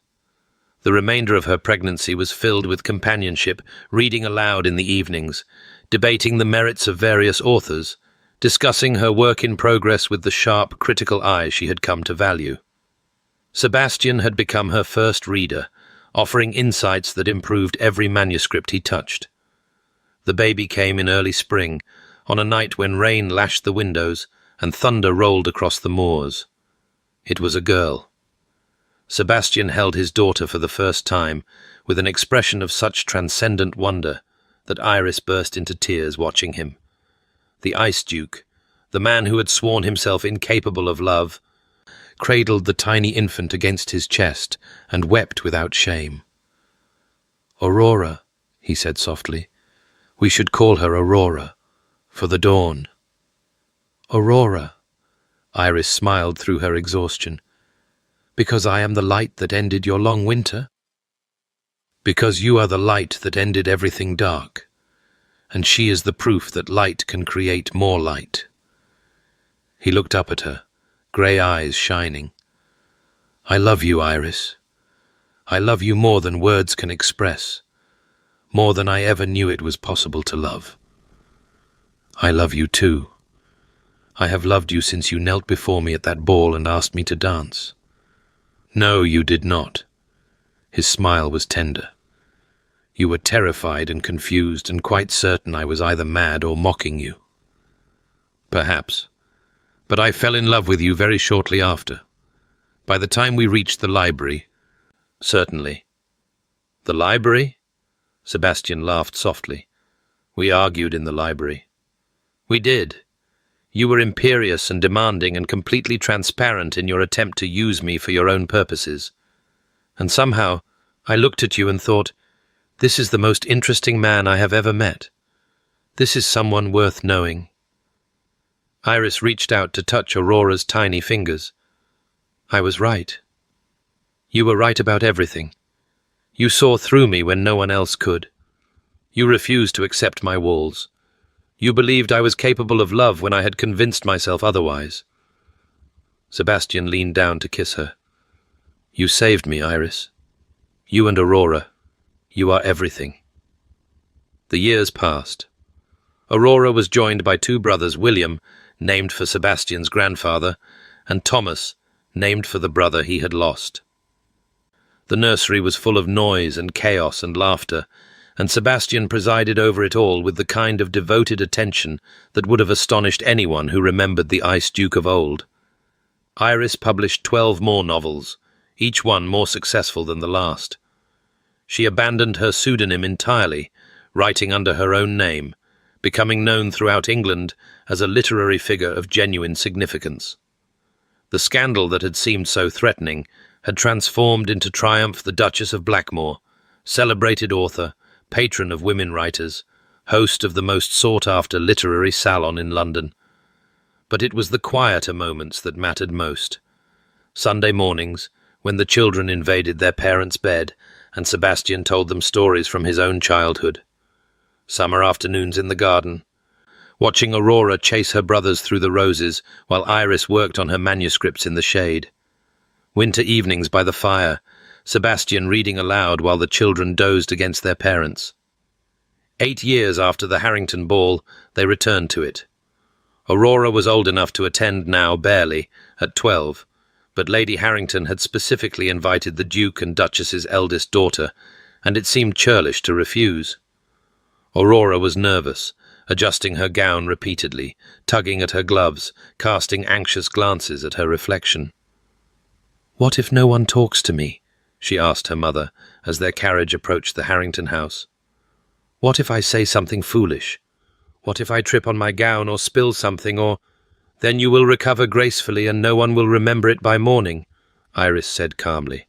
The remainder of her pregnancy was filled with companionship, reading aloud in the evenings, debating the merits of various authors, discussing her work in progress with the sharp, critical eye she had come to value. Sebastian had become her first reader, offering insights that improved every manuscript he touched. The baby came in early spring, on a night when rain lashed the windows and thunder rolled across the moors. It was a girl. Sebastian held his daughter for the first time, with an expression of such transcendent wonder that Iris burst into tears watching him. The Ice Duke, the man who had sworn himself incapable of love, cradled the tiny infant against his chest and wept without shame. "Aurora," he said softly. "We should call her Aurora, for the dawn." "Aurora," Iris smiled through her exhaustion. "Because I am the light that ended your long winter?" "Because you are the light that ended everything dark, and she is the proof that light can create more light." He looked up at her, grey eyes shining. "I love you, Iris. I love you more than words can express, more than I ever knew it was possible to love. I love you too. I have loved you since you knelt before me at that ball and asked me to dance." "No, you did not." His smile was tender. "You were terrified and confused and quite certain I was either mad or mocking you." "Perhaps. But I fell in love with you very shortly after. By the time we reached the library—" "Certainly." "The library?" Sebastian laughed softly. "We argued in the library." "We did. You were imperious and demanding and completely transparent in your attempt to use me for your own purposes. And somehow, I looked at you and thought, this is the most interesting man I have ever met. This is someone worth knowing. Iris reached out to touch Aurora's tiny fingers. I was right. You were right about everything. You saw through me when no one else could. You refused to accept my walls. You believed I was capable of love when I had convinced myself otherwise. Sebastian leaned down to kiss her. You saved me, Iris. You and Aurora. You are everything. The years passed. Aurora was joined by two brothers, William, named for Sebastian's grandfather, and Thomas, named for the brother he had lost. The nursery was full of noise and chaos and laughter, and Sebastian presided over it all with the kind of devoted attention that would have astonished anyone who remembered the Ice Duke of old. Iris published 12 more novels, each one more successful than the last. She abandoned her pseudonym entirely, writing under her own name, becoming known throughout England as a literary figure of genuine significance. The scandal that had seemed so threatening had transformed into triumph the Duchess of Blackmore, celebrated author, patron of women writers, host of the most sought-after literary salon in London. But it was the quieter moments that mattered most. Sunday mornings, when the children invaded their parents' bed and Sebastian told them stories from his own childhood. Summer afternoons in the garden, watching Aurora chase her brothers through the roses while Iris worked on her manuscripts in the shade. Winter evenings by the fire, Sebastian reading aloud while the children dozed against their parents. 8 years after the Harrington ball, they returned to it. Aurora was old enough to attend now barely, at 12, but Lady Harrington had specifically invited the Duke and Duchess's eldest daughter, and it seemed churlish to refuse. Aurora was nervous, adjusting her gown repeatedly, tugging at her gloves, casting anxious glances at her reflection. "What if no one talks to me?" she asked her mother as their carriage approached the Harrington house. "What if I say something foolish? What if I trip on my gown or spill something, or—" "Then you will recover gracefully and no one will remember it by morning," Iris said calmly.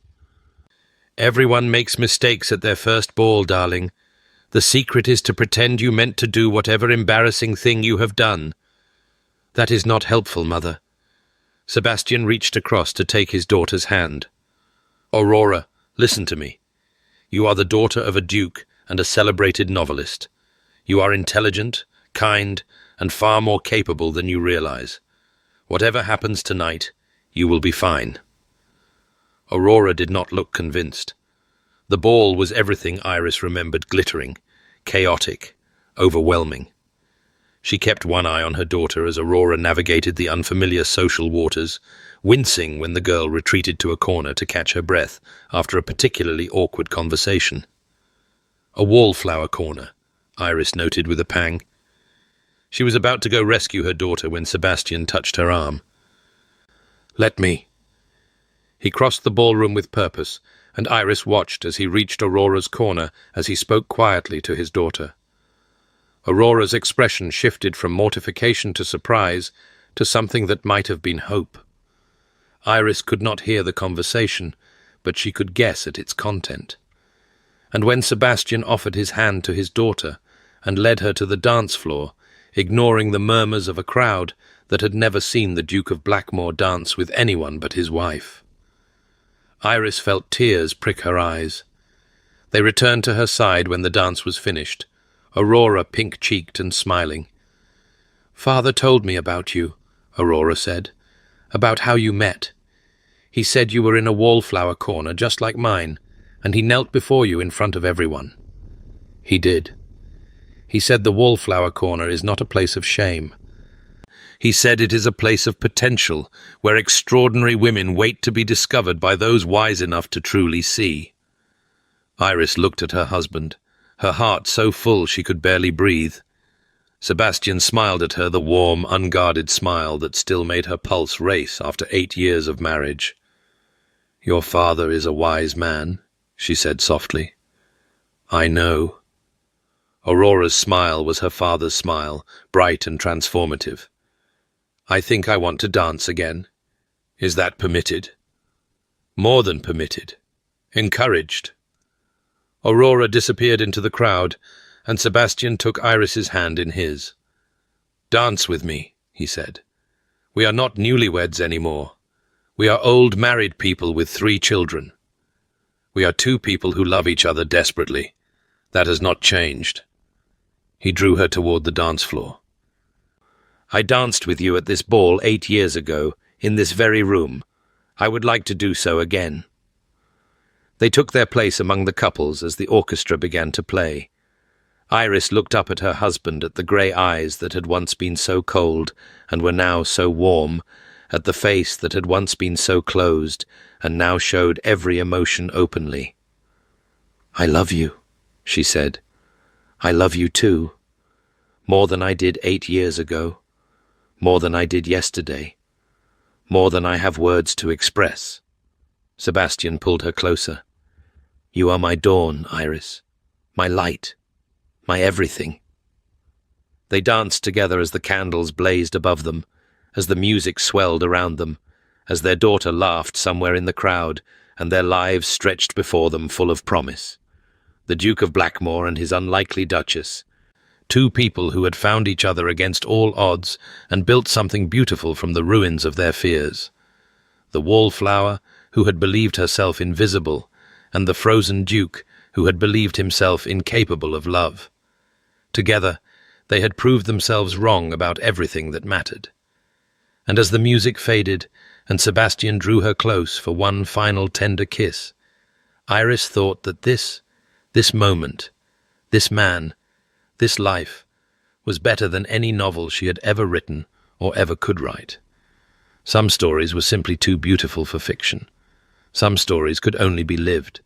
"Everyone makes mistakes at their first ball, darling. The secret is to pretend you meant to do whatever embarrassing thing you have done." "That is not helpful, Mother." Sebastian reached across to take his daughter's hand. "Aurora, listen to me. You are the daughter of a duke and a celebrated novelist. You are intelligent, kind, and far more capable than you realize. Whatever happens tonight, you will be fine." Aurora did not look convinced. The ball was everything Iris remembered glittering, chaotic, overwhelming. She kept one eye on her daughter as Aurora navigated the unfamiliar social waters, wincing when the girl retreated to a corner to catch her breath after a particularly awkward conversation. A wallflower corner, Iris noted with a pang. She was about to go rescue her daughter when Sebastian touched her arm. "Let me." He crossed the ballroom with purpose, and Iris watched as he reached Aurora's corner as he spoke quietly to his daughter. Aurora's expression shifted from mortification to surprise to something that might have been hope. Iris could not hear the conversation, but she could guess at its content. And when Sebastian offered his hand to his daughter and led her to the dance floor, ignoring the murmurs of a crowd that had never seen the Duke of Blackmore dance with anyone but his wife, Iris felt tears prick her eyes. They returned to her side when the dance was finished, Aurora pink-cheeked and smiling. "Father told me about you," Aurora said, "about how you met. He said you were in a wallflower corner just like mine, and he knelt before you in front of everyone." "He did. He said the wallflower corner is not a place of shame. He said it is a place of potential, where extraordinary women wait to be discovered by those wise enough to truly see." Iris looked at her husband, her heart so full she could barely breathe. Sebastian smiled at her, the warm, unguarded smile that still made her pulse race after 8 years of marriage. "Your father is a wise man," she said softly. "I know." Aurora's smile was her father's smile, bright and transformative. I think I want to dance again. Is that permitted? More than permitted. Encouraged. Aurora disappeared into the crowd, and Sebastian took Iris's hand in his. Dance with me, he said. We are not newlyweds anymore. We are old married people with 3 children. We are 2 people who love each other desperately. That has not changed. He drew her toward the dance floor. I danced with you at this ball 8 years ago, in this very room. I would like to do so again. They took their place among the couples as the orchestra began to play. Iris looked up at her husband, at the grey eyes that had once been so cold and were now so warm, at the face that had once been so closed and now showed every emotion openly. I love you, she said. I love you too. More than I did 8 years ago. More than I did yesterday. More than I have words to express. Sebastian pulled her closer. You are my dawn, Iris. My light. My everything. They danced together as the candles blazed above them, as the music swelled around them, as their daughter laughed somewhere in the crowd, and their lives stretched before them full of promise. The Duke of Blackmore and his unlikely Duchess, 2 people who had found each other against all odds and built something beautiful from the ruins of their fears. The Wallflower, who had believed herself invisible, and the frozen Duke, who had believed himself incapable of love. Together, they had proved themselves wrong about everything that mattered. And as the music faded, and Sebastian drew her close for one final tender kiss, Iris thought that this moment, this man, this life, was better than any novel she had ever written or ever could write. Some stories were simply too beautiful for fiction. Some stories could only be lived.